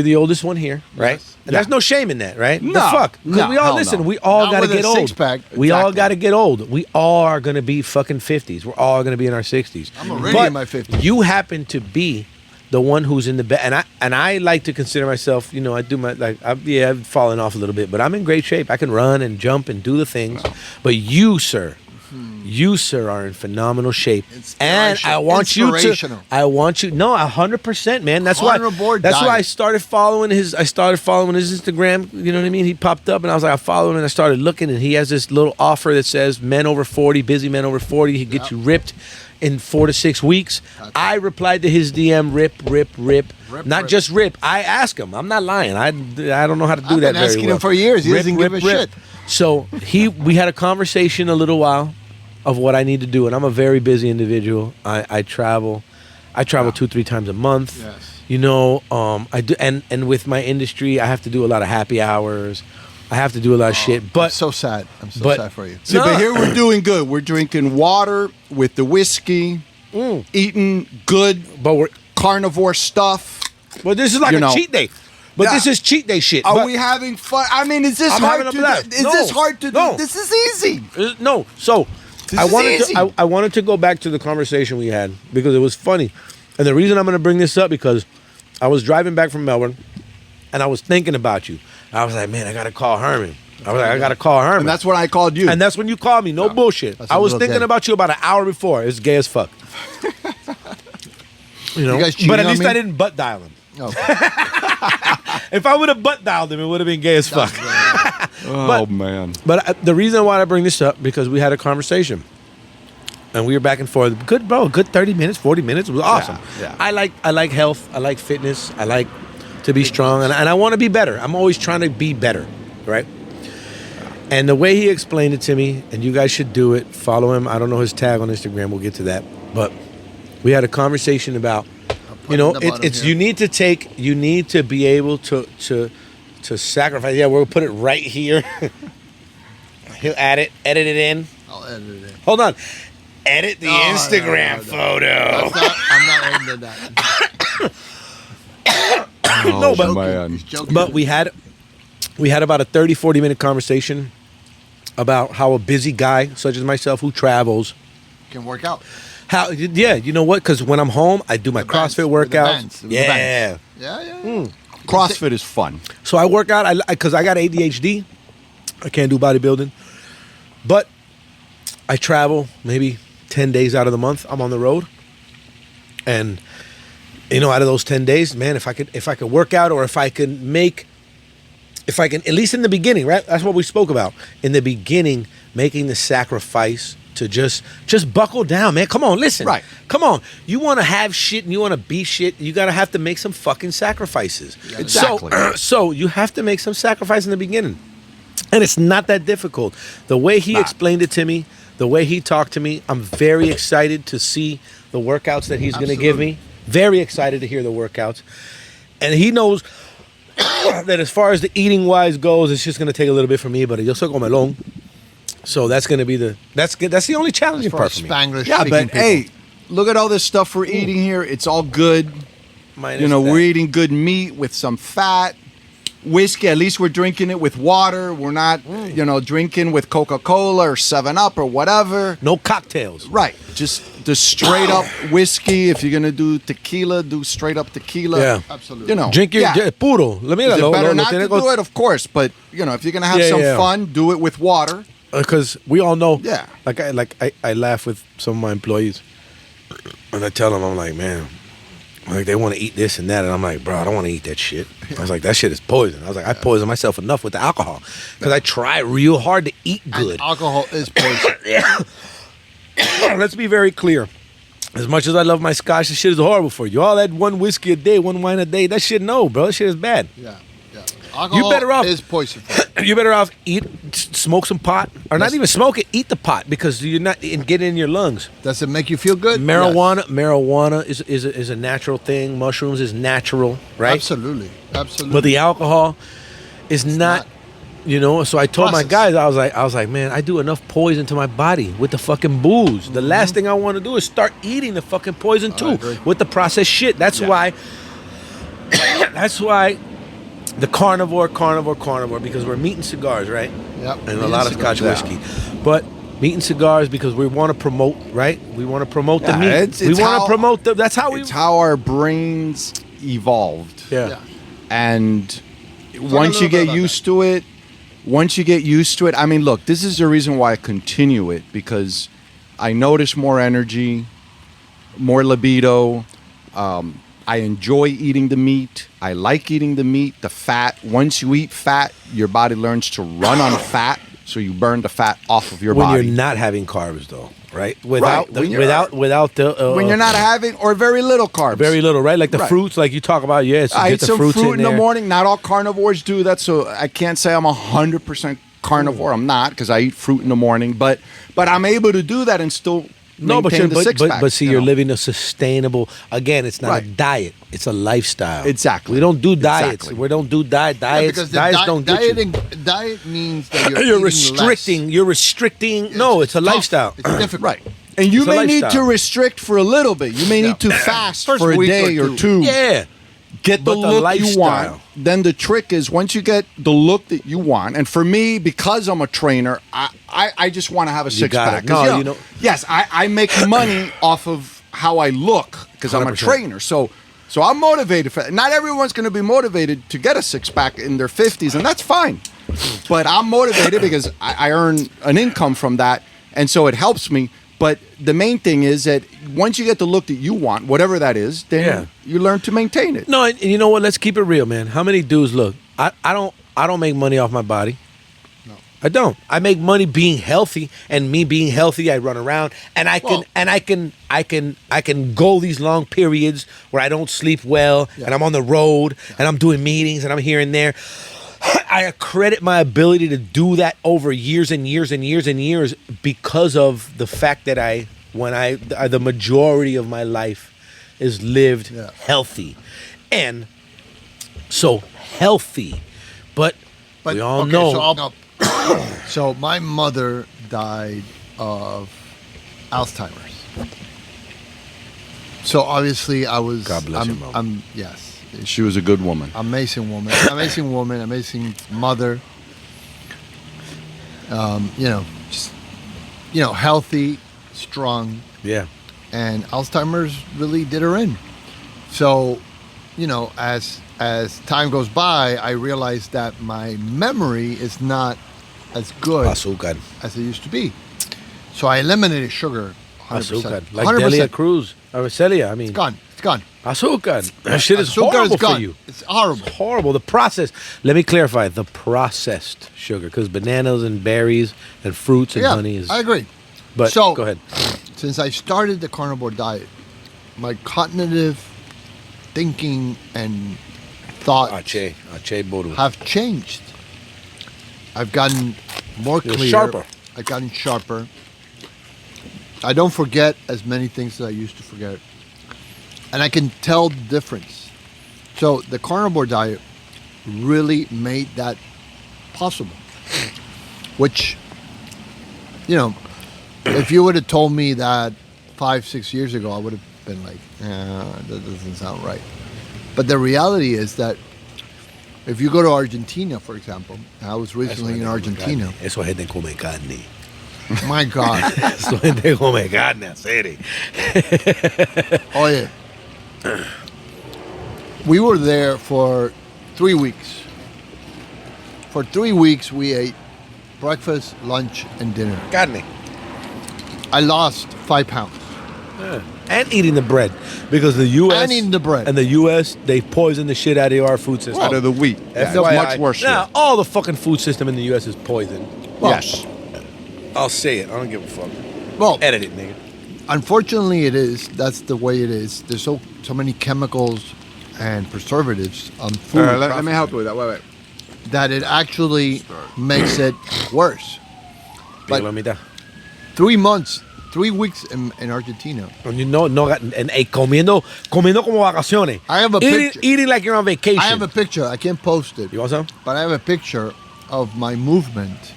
the oldest one here, right? Yes. And there's no shame in that, right? No. The fuck? Because No, we all hell listen. no. We all Not got to with a get old. six-pack. We all Exactly. got to get old. We all are going to be fucking 50s. We're all going to be in our 60s. I'm already But in my 50s. You happen to be the one who's in the best, and I like to consider myself. You know, I do my I've fallen off a little bit, but I'm in great shape. I can run and jump and do the things. But you, sir. You, sir, are in phenomenal shape, and I want you to. Inspirational. I want you. No, 100%, man. That's why. Carnivore That's why diet. I started following his. I started following his Instagram. You know what I mean? He popped up, and I was like, I follow him, and I started looking, and he has this little offer that says, "Men over 40, busy men over 40, he get you ripped in 4 to 6 weeks." I replied to his DM, rip. Not just rip. I asked him. I'm not lying. I don't know how to do I've that been very asking well. him for years. He doesn't give a shit. So we had a conversation a little while of what I need to do, and I'm a very busy individual. I travel 2-3 times a month. Yes. You know, I do, and with my industry, I have to do a lot of happy hours. I have to do a lot of shit. But I'm so sad. I'm so but- sad for you. See, No. but here we're doing good. We're drinking water with the whiskey, eating good but we're carnivore stuff. well, this is like You a know. cheat day. But Yeah. this is cheat day shit. Are But- we having fun? I mean, is this I'm hard having to a blast. do? Is No. this hard to No. do? This is easy. No, so This I is wanted easy. to I wanted to go back to the conversation we had because it was funny, and the reason I'm going to bring this up because I was driving back from Melbourne, and I was thinking about you. I was like, man, I got to call Herman. I was like, I got to call Herman, And that's when I called you. and that's when you called me. No bullshit. That's I a was little thinking gay. about you about an hour before. It's gay as fuck. You know, You guys cheating but at on least me? I didn't butt dial him. Oh, If I would have butt dialed him, it would have been gay as fuck. oh man. But the reason why I bring this up because we had a conversation, and we were back and forth. Good 30 minutes, 40 minutes. It was awesome. yeah. I like health. I like fitness. I like to be strong, and I want to be better. I'm always trying to be better, right? And the way he explained it to me, and you guys should do it. Follow him. I don't know his tag on Instagram. We'll get to that. But we had a conversation about, you know, the bottom it's here. you need to be able to sacrifice. Yeah, we'll put it right here. He'll edit it in. I'll edit it in. Hold on. Edit the No, Instagram no. photo. I'm not editing that. No, but- man. He's joking. But we had about a 30, 40-minute conversation about how a busy guy, such as myself, who travels, can work out. you know what? Because when I'm home, I do my The bands, CrossFit with the workouts. bands, with the Yeah. bands. Yeah. CrossFit is fun. So I work out because I got ADHD. I can't do bodybuilding. But I travel maybe 10 days out of the month. I'm on the road. And, you know, out of those 10 days, man, if I could work out or if I can, at least in the beginning, right? That's what we spoke about. In the beginning, making the sacrifice to just buckle down, man. Come on, listen. Right. Come on. You want to have shit and you want to be shit, you got to have to make some fucking sacrifices. Exactly. So you have to make some sacrifice in the beginning. And it's not that difficult. The way he explained it to me, the way he talked to me, I'm very excited to see the workouts that he's going to give me. Very excited to hear the workouts. And he knows that as far as the eating wise goes, it's just going to take a little bit for me, but yo soy comelón. So that's going to be that's the only challenging part for me. Spanglish Yeah, speaking but people. hey, look at all this stuff we're eating here. It's all good. Minus You know, that. we're eating good meat with some fat. Whiskey, at least we're drinking it with water. We're not, drinking with Coca-Cola or 7-Up or whatever. No cocktails. Right. Just the straight up whiskey. If you're going to do tequila, do straight up tequila. Yeah. Absolutely. You know. Drink your puro. Let me Is it better not to do it? Of course. But, if you're going to have some fun, do it with water. Because we all know. Yeah. I laugh with some of my employees, and I tell them, I'm like, man, like they want to eat this and that, and I'm like, bro, I don't want to eat that shit. I was like, that shit is poison. I was like, I poison myself enough with the alcohol because I try real hard to eat good. And alcohol is poison. Yeah. Let's be very clear. As much as I love my scotch, this shit is horrible for you. All that one whiskey a day, one wine a day, that shit, no, bro. That shit is bad. Yeah. Alcohol better off- is poison. You're better off smoke some pot, or not even smoke it, eat the pot because you're not get in your lungs. Does it make you feel good? Marijuana is a natural thing. Mushrooms is natural, right? Absolutely. But the alcohol is not. So I told my Process. guys, I was like, man, I do enough poison to my body with the fucking booze. The last thing I want to do is start eating the fucking poison too agree. with the processed shit. That's why. That's why. The carnivore, because we're meat and cigars, right? Yep. And Meat a and lot of cigars. Scotch whiskey. But meat and cigars because we want to promote, right? We want to promote the meat. it's We want how- to promote that's how we. It's how our brains evolved. Yeah. And a once you little bit get about used to it, I mean, look, this is the reason why I continue it, because I notice more energy, more libido. I enjoy eating the meat. I like eating the meat, the fat. Once you eat fat, your body learns to run on fat, so you burn the fat off of your When body. you're not having carbs, though, right? Without When you're- without the when you're not having, or very little carbs. very little, right? Like the Right. fruits, like you talk about. Yes, I get eat the some fruits fruit in the there. morning. Not all carnivores do that, so I can't say I'm 100% carnivore. I'm not, because I eat fruit in the morning. But I'm able to do that and still No, but maintain the but six-pack, see, you you're know? living a sustainable. Again, it's not a Right. diet; it's a lifestyle. Exactly. We don't do diets. Exactly. We don't do diets. Yeah, because the Diets don't get you. diet means that you're You're eating restricting. less. You're restricting. No, it's a tough. lifestyle. It's difficult. Right. And you It's a may need to lifestyle. restrict for a little bit. You may need to fast First for a week day or or two. two. Yeah. Get the But the look you lifestyle. want. Then the trick is, once you get the look that you want, and for me, because I'm a trainer, I just want to have a six gotta- pack. no, you know- Yes, I make money off of how I look because I'm a 100%. trainer. So I'm motivated for that. Not everyone's going to be motivated to get a six pack in their 50s, and that's fine. But I'm motivated because I earn an income from that, and so it helps me. But the main thing is that once you get the look that you want, whatever that is, then you learn to maintain it. No, and you know what? Let's keep it real, man. How many dudes look? I don't make money off my body. No. I don't. I make money being healthy, and me being healthy, I run around, and I can go these long periods where I don't sleep well, and I'm on the road, and I'm doing meetings, and I'm here and there. I accredit my ability to do that over years and years and years and years because of the fact that the majority of my life is lived healthy, and so healthy, but we all okay, know. So my mother died of Alzheimer's. So obviously I was. God bless your mom. Yes. She was a good woman. Amazing woman, amazing mother. Healthy, strong, Yeah. and Alzheimer's really did her in. So, as time goes by, I realized that my memory is not as good Azúcar. as it used to be. So I eliminated sugar. 100%. Azúcar. Like 100%. Delia Cruz. Or Celia, I mean. It's gone. It's gone. Azúcar. That shit is Azúcar horrible is gone. for you. It's horrible. It's horrible. The process. Let me clarify. The processed sugar. Because bananas and berries and fruits and honey is... I agree. But So- go ahead. Since I started the carnivore diet, my cognitive thinking and thought Ache Boru. have changed. I've gotten more You're clear. sharper. I've gotten sharper. I don't forget as many things as I used to forget. And I can tell the difference. So the carnivore diet really made that possible. Which, you know, if you would have told me that 5-6 years ago, I would have been like, that doesn't sound right. But the reality is that if you go to Argentina, for example, I was recently in Argentina. Eso gente come carne. My God. Eso gente come carne, hacer. Oh, yeah. We were there for 3 weeks. For 3 weeks, we ate breakfast, lunch, and dinner. Carne. I lost 5 pounds. And eating the bread. Because the U.S. And eating the bread. And the U.S., they poison the shit out of our food system. Out of the wheat. Yeah, it's FYI. much worse. Now, all the fucking food system in the U.S. is poison. Well, Yes. I'll say it. I don't give a fuck. Well, Edit it, nigga. unfortunately, it is. That's the way it is. There's so many chemicals and preservatives on food Let me help you with that. Wait. that it actually makes it worse. But- Dígalo a mitad. 3 months, 3 weeks in Argentina. And you know, no, and comiendo como vacaciones. I have a eating, picture. eating like you're on vacation. I have a picture. I can't post it, You want some? but I have a picture of my movement.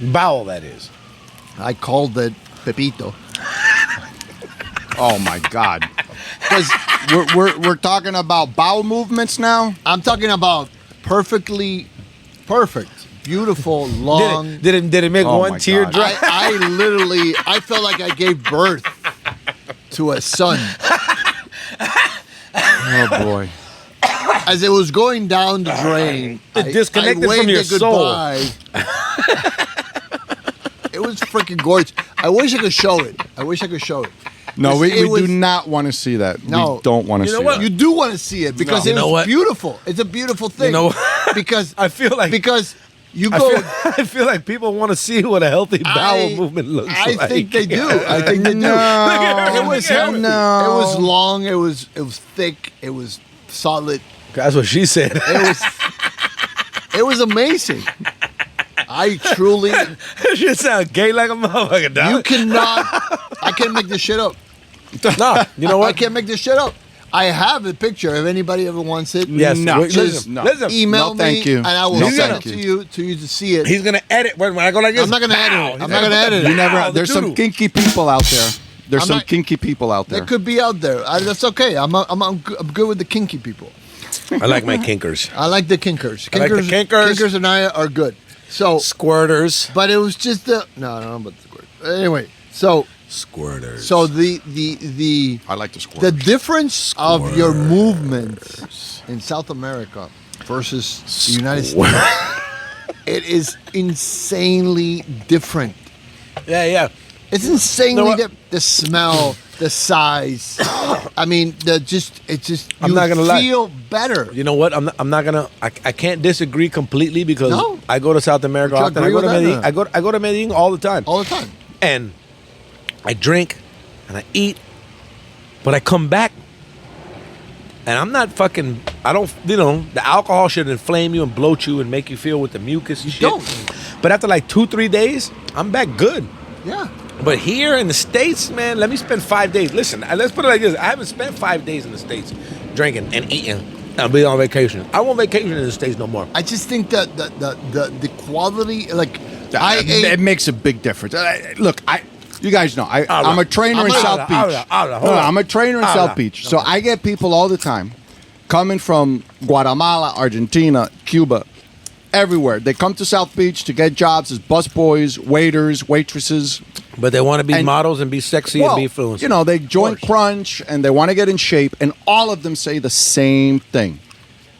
Bowel, that is. I called it Pepito. Oh my God. Because we're talking about bowel movements now. I'm talking about perfect, beautiful, long. Did it make Oh one my tear God. dry? I felt like I gave birth to a son. Oh boy. As it was going down the drain, It disconnected I waved from your it soul. goodbye. It was freaking gorgeous. I wish I could show it. No, we It was- do not want to see that. No. We don't want to You know see what? that. You do want to see it because You it know was what? beautiful. It's a beautiful thing. know- because I feel like- because you go. I feel like people want to see what a healthy bowel I- movement looks I like. think they do. I think they do. No. It was healthy. No. It was long. It was thick. It was solid. That's what she said. It was amazing. I truly. She sound gay like a motherfucker, dog. You cannot. I can't make this shit up. No, you know I what? can't make this shit up. I have a picture. If anybody ever wants it, Yes. No. Listen, No. listen. email No, thank me you. and I will No, send thank it you. to you to see it. He's gonna edit when I go like this. I'm not gonna edit it. I'm not gonna edit it. You never. Ow, There's some doo-doo. kinky people out there. There's I'm some not- kinky people out there. That could be out there. That's okay. I'm good with the kinky people. I like my kinkers. I like the kinkers. I like the kinkers. Kinkers and I are good. So, Squirters. but it was just the no, but the squirt. Anyway, so Squirters. so the I like to squirt. the difference of your movement in South America versus the United States, it is insanely different. Yeah. It's insanely No, what- different. The smell, the size. I mean, I'm you not gonna lie. feel better. You know what? I'm not gonna. I can't disagree completely because No. I go to South America Would you often. I agree go to with that, Medellin. or? I go to Medellin all the time, All the time. and I drink and I eat, but I come back. And I'm not fucking. I don't. You know, the alcohol should inflame you and bloat you and make you feel with the mucus and shit. don't. But after like 2-3 days, I'm back good. Yeah. But here in the States, man, let me spend 5 days. Listen, let's put it like this. I haven't spent 5 days in the States drinking and eating. I'll be on vacation. I won't vacation in the States no more. I just think that the quality, like it makes a big difference. Look, you guys know I'm a trainer in South Beach. I'm a trainer in South Beach. So I get people all the time coming from Guatemala, Argentina, Cuba, everywhere. They come to South Beach to get jobs as busboys, waiters, waitresses. But they want to be And- models and be sexy Well, and be influencers. you know, they join Crunch and they want to get in shape, and all of them say the same thing.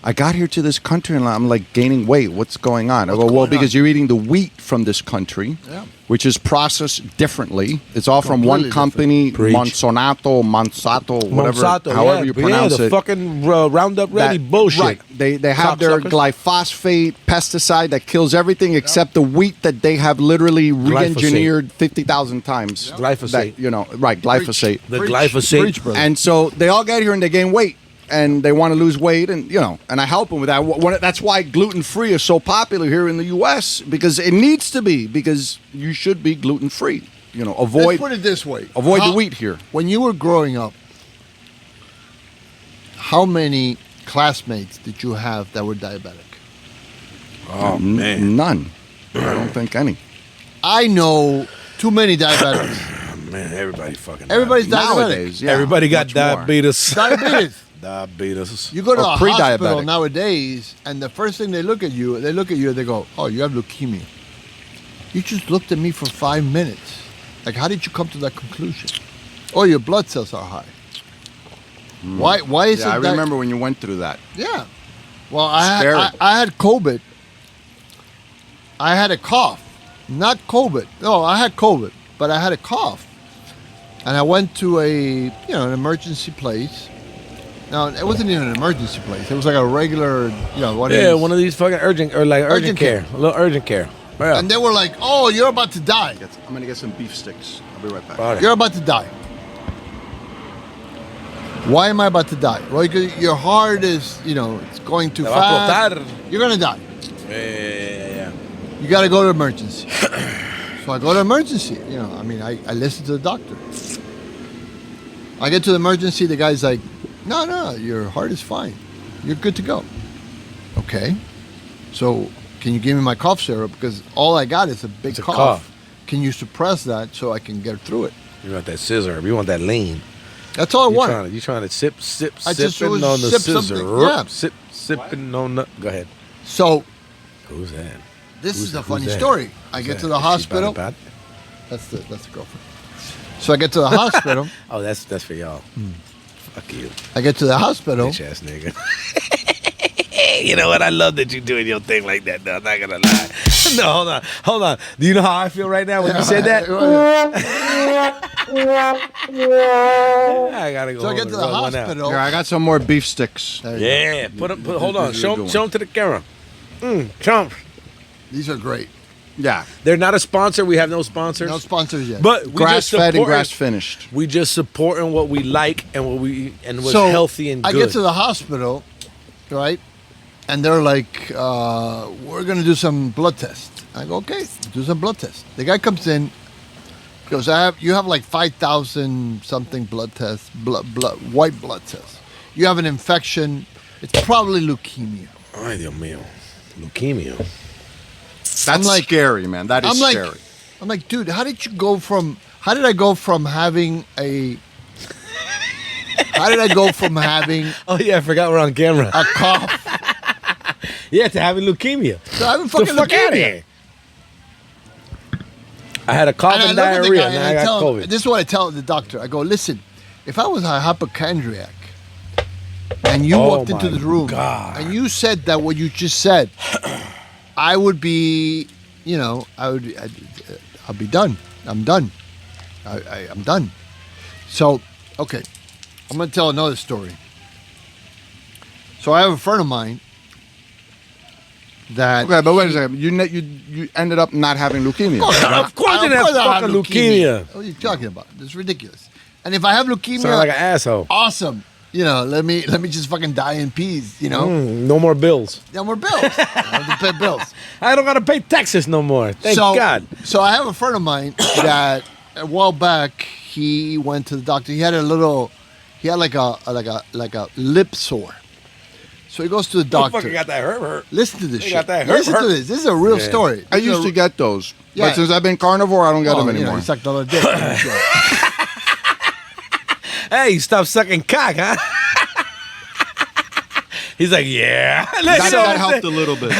I got here to this country and I'm like gaining weight. What's going on? I go, well, going because on? you're eating the wheat from this country, Yeah. which is processed differently. It's all from one Completely company, Preach. Monsanto, whatever, Monsanto, however you pronounce the it. fucking Roundup Ready That- bullshit. Right. They have their Cocksuckers. glyphosate pesticide that kills everything except the wheat that they have literally re-engineered 50,000 times. Glyphosate. That, right, glyphosate. The glyphosate. Preach, brother. And so they all get here and they gain weight. And they want to lose weight, and and I help them with that. That's why gluten-free is so popular here in the U.S. because it needs to be, because you should be gluten-free. Let's Avoid put it this way. the wheat here. When you were growing up, how many classmates did you have that were diabetic? Oh, man. None. I don't think any. I know too many diabetics. Man, everybody fucking Everybody's diabetes. diabetic. Nowadays, yeah, Everybody got much more. diabetes. Diabetes. Diabetes. You go to Or a hospital pre-diabetic. nowadays, and the first thing they look at you, and they go, "Oh, you have leukemia." You just looked at me for 5 minutes. Like, how did you come to that conclusion? Oh, your blood cells are high. Why is Yeah, it I that? remember when you went through that. Yeah. Well, Scary. I had COVID. I had a cough. Not COVID. No, I had COVID, but I had a cough. And I went to an emergency place. No, it wasn't even an emergency place. It was like a regular, one One of these fucking urgent Urgent care. A little urgent care. Yeah. And they were like, "Oh, you're about to die. I'm going to get some beef sticks. I'll be right back. All right. You're about to die." Why am I about to die? Well, because your heart is, it's going too Te va a fast. explotar. You're gonna die. Yeah. You got to go to emergency. So I go to emergency. I listen to the doctor. I get to the emergency. The guy's like, no, your heart is fine. You're good to go. Okay. So can you give me my cough syrup? Because all I got is a big It's a cough. cough. Can you suppress that so I can get through it? You want that scissor. You want that lean. That's all I want. You trying to sip, I just sipping was on the sip scissor. something, yeah. Sipping on the. Go ahead. So Who's that? this is a Who's funny that? story. I Who's get that? to the Is she hospital. bad? That's the girlfriend. So I get to the hospital. Oh, that's for y'all. Fuck you, I get to the hospital. bitch ass nigga. You know what? I love that you doing your thing like that. Though. I'm not gonna lie. No, hold on. Do you know how I feel right now when you said that? I gotta go. So I home get and to the rub one out. hospital. Here, I got some more beef sticks. There you go. Yeah, hold on. This is a Show good them to the camera. Chomp. These are great. Yeah. They're not a sponsor. We have no sponsors. No sponsors yet. But we Grass just fed and supporting- grass finished. We just supporting what we like and what's So, healthy and I good. get to the hospital, right? And they're like, we're going to do some blood tests. I go, okay, do some blood tests. The guy comes in, goes, you have like 5,000 something blood tests, white blood tests. You have an infection. It's probably leukemia. Ay, Dios mío. Leukemia. That's like- scary, man. That is scary. I'm like, dude, how did I go from having Oh, yeah, I forgot we're on camera. a cough Yeah, to having leukemia. to having The fucking fuck out of leukemia? here. I had a cough and, look at the diarrhea, guy and and I got tell him, COVID. this is what I tell the doctor. I go, listen, if I was a hypochondriac and you Oh walked into my the room God. and you said that what you just said, I would be, I'll be done. I'm done. I'm done. So, okay, I'm going to tell another story. So I have a friend of mine that... Okay, but wait a second. You ended up not having leukemia. Of course you have fucking leukemia. What are you talking about? This is ridiculous. And if I have leukemia, Sound like an asshole. awesome. Let me just fucking die in peace. No more bills. No more bills. I have to pay bills. I don't gotta pay taxes no more. Thank God. So I have a friend of mine that a while back he went to the doctor. He had like a lip sore. So he goes to the doctor. Motherfucker got that hurt. Listen to this They shit. got that hurt, Listen to hurt. this. This is a real Yeah. story. I used to get those. Yeah. But since I've been carnivore, I don't get them You anymore. he sucked all the dick. Hey, stop sucking cock, huh? He's like, yeah. That helped a little bit.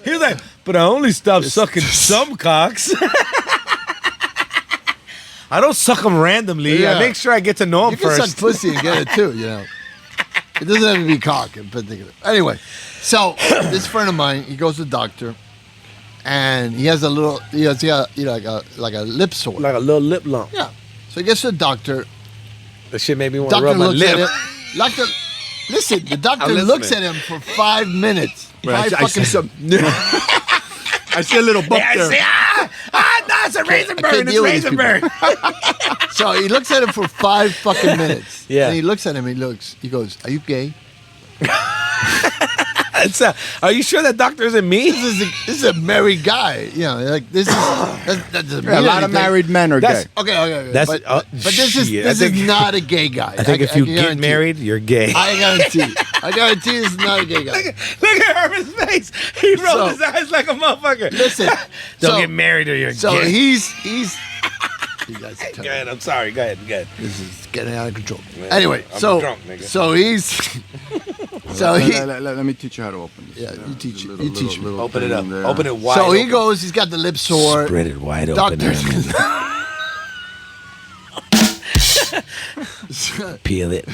he was like, but I only stopped sucking some cocks. I don't suck them randomly. Yeah. I make sure I get to know them You can first. suck pussy and get it too, It doesn't have to be cock in particular. Anyway, so this friend of mine, he goes to the doctor, and he has a little, like a lip sore. Like a little lip lump. Yeah. So he gets to the doctor. That shit made me want to Doctor rub my looks at lip. him. Doctor, listen. The doctor I'm looks at listening. him for 5 minutes. Right, Five I see fucking- I see a little bump Yeah, there. no, it's a raisin I can't burn. It's deal with these raisin burn. So he looks at him for 5 fucking minutes. Yeah. And he looks at him. He goes, "Are you gay?" Are you sure that doctor isn't me? This is a married guy. You know, like this is that doesn't Yeah, a mean lot of anything. married men are That's- gay. Okay. That's- but this is shit, this I is think- not a gay guy. I think if you can get guarantee. married, you're gay. I guarantee this is not a gay guy. Look at Herman's face. He rolled So- his eyes like a motherfucker. Listen, Don't so- get married or you're So gay. he's you guys are Go terrible. ahead. I'm sorry. Go ahead. This is getting out of control. Man, Anyway, I'm so drunk, nigga. so he's so he Let me teach you how to open this. Yeah, you teach it. Little- You teach me. little Open it thing up. there. Open it wide. so he open. goes. He's got the lip sore. Spread it wide Doctor. open. Peel it.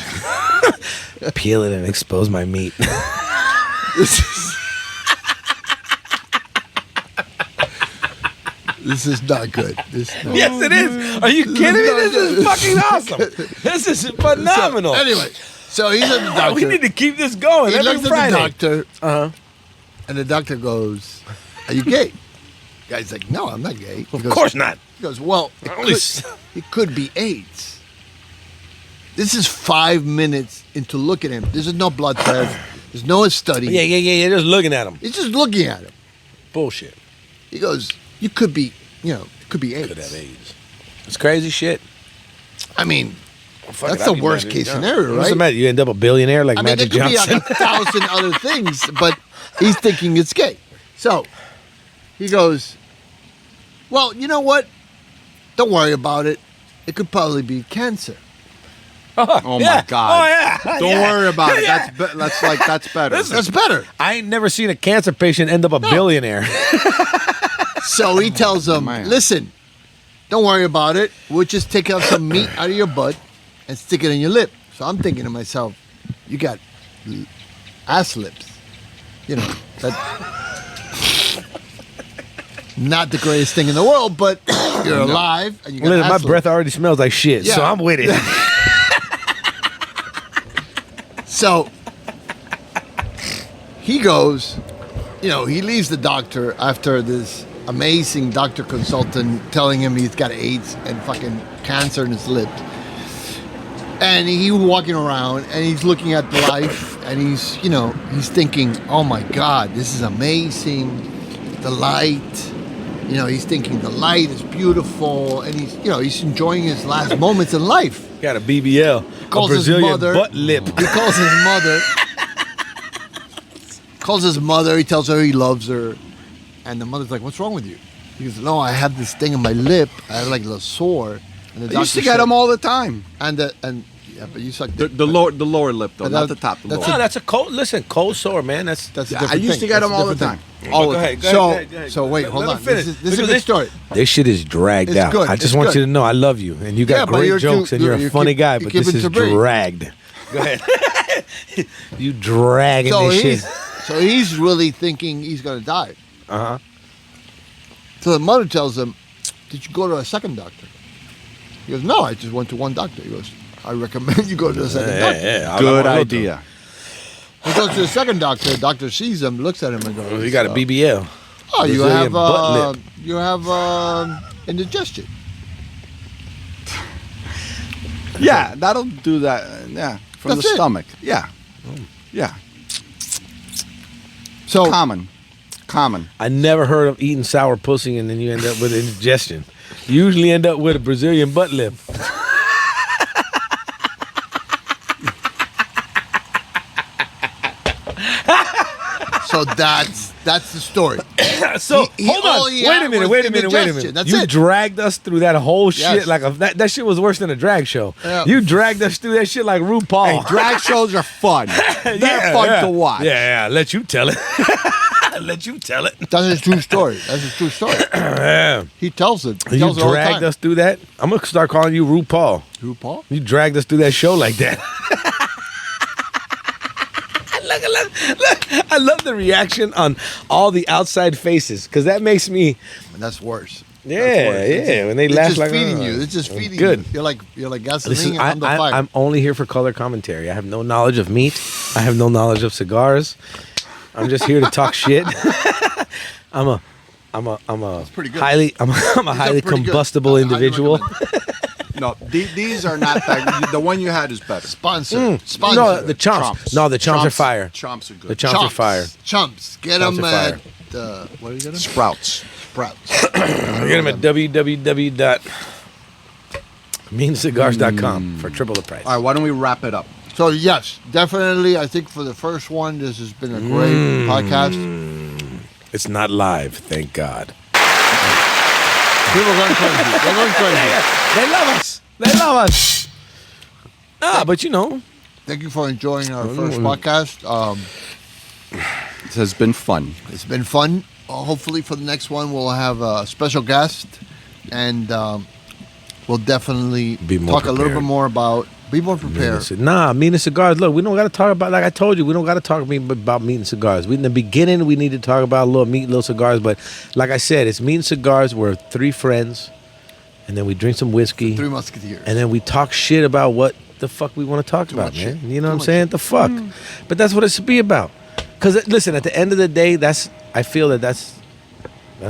Peel it and expose my meat. This is not good. This is not Yes, it is. Are you kidding me? This is fucking awesome. This is phenomenal. So, anyway, so he's at the doctor. we need to keep this going he every looks Friday. at the doctor, Uh-huh. and the doctor goes, "Are you gay?" The guy's like, "No, I'm not gay." He Of goes, course not. He goes, "Well, Only it could be AIDS." This is 5 minutes into looking at him. There's no blood test. There's no study. Yeah. Just looking at him. He's just looking at him. Bullshit. He goes, "You could be, it could be AIDS." Could have AIDS. It's crazy shit. I mean, Fuck that's it, the I'd be worst mad. case Yeah. scenario, What's right? the matter? You end up a billionaire like I mean, there Magic could Johnson. be like 1,000 other things, but he's thinking it's gay. So he goes, "Well, you know what? Don't worry about it. It could probably be cancer." Oh Yeah. my God! Oh yeah. Don't Yeah. worry about it. Yeah. That's better. That's better. I ain't never seen a cancer patient end up a billionaire. So he tells him, Man. "Listen, don't worry about it. We'll just take out some meat out of your butt and stick it in your lip." So I'm thinking to myself, you got ass lips. That not the greatest thing in the world, but you're alive and you got Listen, my ass breath lips. already smells like shit, so Yeah. I'm with it. So he goes, he leaves the doctor after this amazing doctor consultant telling him he's got AIDS and fucking cancer in his lip. And he's walking around and he's looking at the life and he's thinking, "Oh my God, this is amazing. The light." He's thinking the light is beautiful and he's enjoying his last moments in life. Got a BBL, a Calls his Brazilian mother. butt lip. He calls his mother. He tells her he loves her. And the mother's like, "What's wrong with you?" He goes, "No, I have this thing in my lip. I have like a little sore." And the I used to doctor get said- them all the time. but you suck The lower lip though, But not that- the top. The that's lower. No, that's a cold. Listen, cold sore, man. That's That's a Yeah, I different used thing. to get That's them a all the different time. thing. All Go the ahead, time. go ahead. So wait, Let- hold let on. him finish. This is Look a at good this. story. This shit is dragged It's out. good, I just it's want good. you to know I love you, and you got Yeah, but great you're jokes, too- and you're a you funny keep- guy. you But keep this is interpreting. dragged. Go ahead. You dragging So this shit. he's really thinking he's gonna die. Uh huh. So the mother tells him, "Did you go to a second doctor?" He goes, "No, I just went to one doctor." He goes, "I recommend you go to the second doctor." Good idea. He goes to the second doctor. The doctor sees him, looks at him, and goes, You got a BBL. "Oh, you Brazilian have butt lip." indigestion." Yeah, that'll do that. Yeah, from That's the it. stomach. Yeah, yeah. So Common. I never heard of eating sour pussy and then you end up with indigestion. You usually end up with a Brazilian butt lip. So that's the story. So He- hold all on. he Wait had a minute. was Wait a minute. indigestion. That's You it. dragged us through that whole shit Yes. like that shit was worse than a drag show. Yeah. You dragged us through that shit like RuPaul. Hey, drag shows are fun. They're fun to watch. Yeah, let you tell it. Let you tell it. That's a true story. That's a true story. Yeah. He tells it. He You tells it all the dragged time. us through that. I'm gonna start calling you RuPaul. RuPaul? You dragged us through that show like that. look. I love the reaction on all the outside faces because that makes me. And that's worse. Yeah. When they laugh just like feeding you. It's just feeding good. you. You're like gasoline This is, on the fire. I'm only here for color commentary. I have no knowledge of meat. I have no knowledge of cigars. I'm just here to talk shit. I'm a pretty good. I'm a highly pretty good. combustible I highly individual. No, these are not that. The one you had is better. Sponsor. No, the chomps. No, the chomps are fire. Chomps are good. The chomps are fire. Chumps. Get Chomps them are at fire. what do you get them? Sprouts. Sprouts. Get them at www.meancigars.com for triple the price. All right, why don't we wrap it up? So yes, definitely. I think for the first one, this has been a great podcast. It's not live, thank God. People are going crazy. They're going crazy. They love us. They love us. But you know. Thank you for enjoying our first podcast. It has been fun. It's been fun. Hopefully, for the next one, we'll have a special guest, and we'll definitely Be more talk a little prepared. bit more about. Be more prepared. Meat and cigars. Look, we don't got to talk about, like I told you, we don't got to talk about meat and cigars. In the beginning, we need to talk about a little meat, little cigars. But like I said, it's meat and cigars. We're three friends, and then we drink some whiskey, Three Musketeers. and then we talk shit about what the fuck we want to talk about, much man. shit. You know Too what I'm much saying? shit. The fuck. But that's what it should be about. Because listen, at the end of the day, I feel that's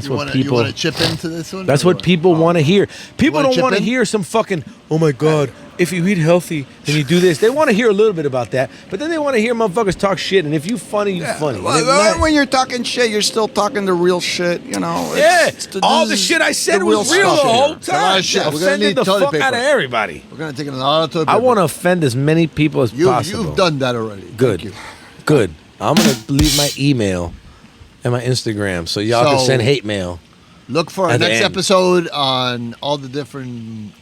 you what wanna, people. You want to chip into this one? That's or what people want to hear. People wanna don't chip want to in? hear some fucking, oh my God, if you eat healthy and you do this. They want to hear a little bit about that, but then they want to hear motherfuckers talk shit. And if you funny, you funny. And if not- When you're talking shit, you're still talking the real shit, you know. yeah, all this the is shit I said the was real the stuff whole here. It's a lot time. of shit. We're gonna Offended need the toilet fuck paper. out of everybody. We're going to take a lot of toilet I paper. want to offend as many people as possible. You've done that already. Good. Thank you. Good. I'm going to leave my email and my Instagram so y'all can So- send hate mail. Look for our At the next end. episode on all the different.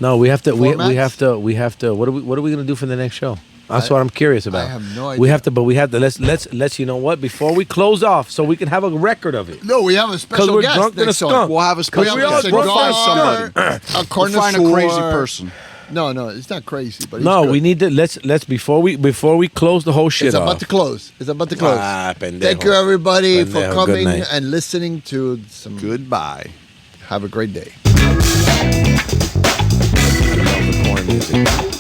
No, we have to. We formats? have to. We have to. What are we going to do for the next show? That's what I'm curious about. I have no We idea. have to. But we have to. Let's. You know what? Before we close off, so we can have a record of it. No, we have a 'Cause special we're guest drunk to the next skunk. time. We'll have a We special have a guest. cigar, We'll find somebody. a We'll connoisseur. find a crazy person. No, it's not crazy, but he's No, good. we need to. Let's before we close the whole shit It's off. about to close. It's about to close. Pendejo. Thank you, everybody, for Pendejo, good coming night. and listening to some. Goodbye. Have a great day. I love the corn music.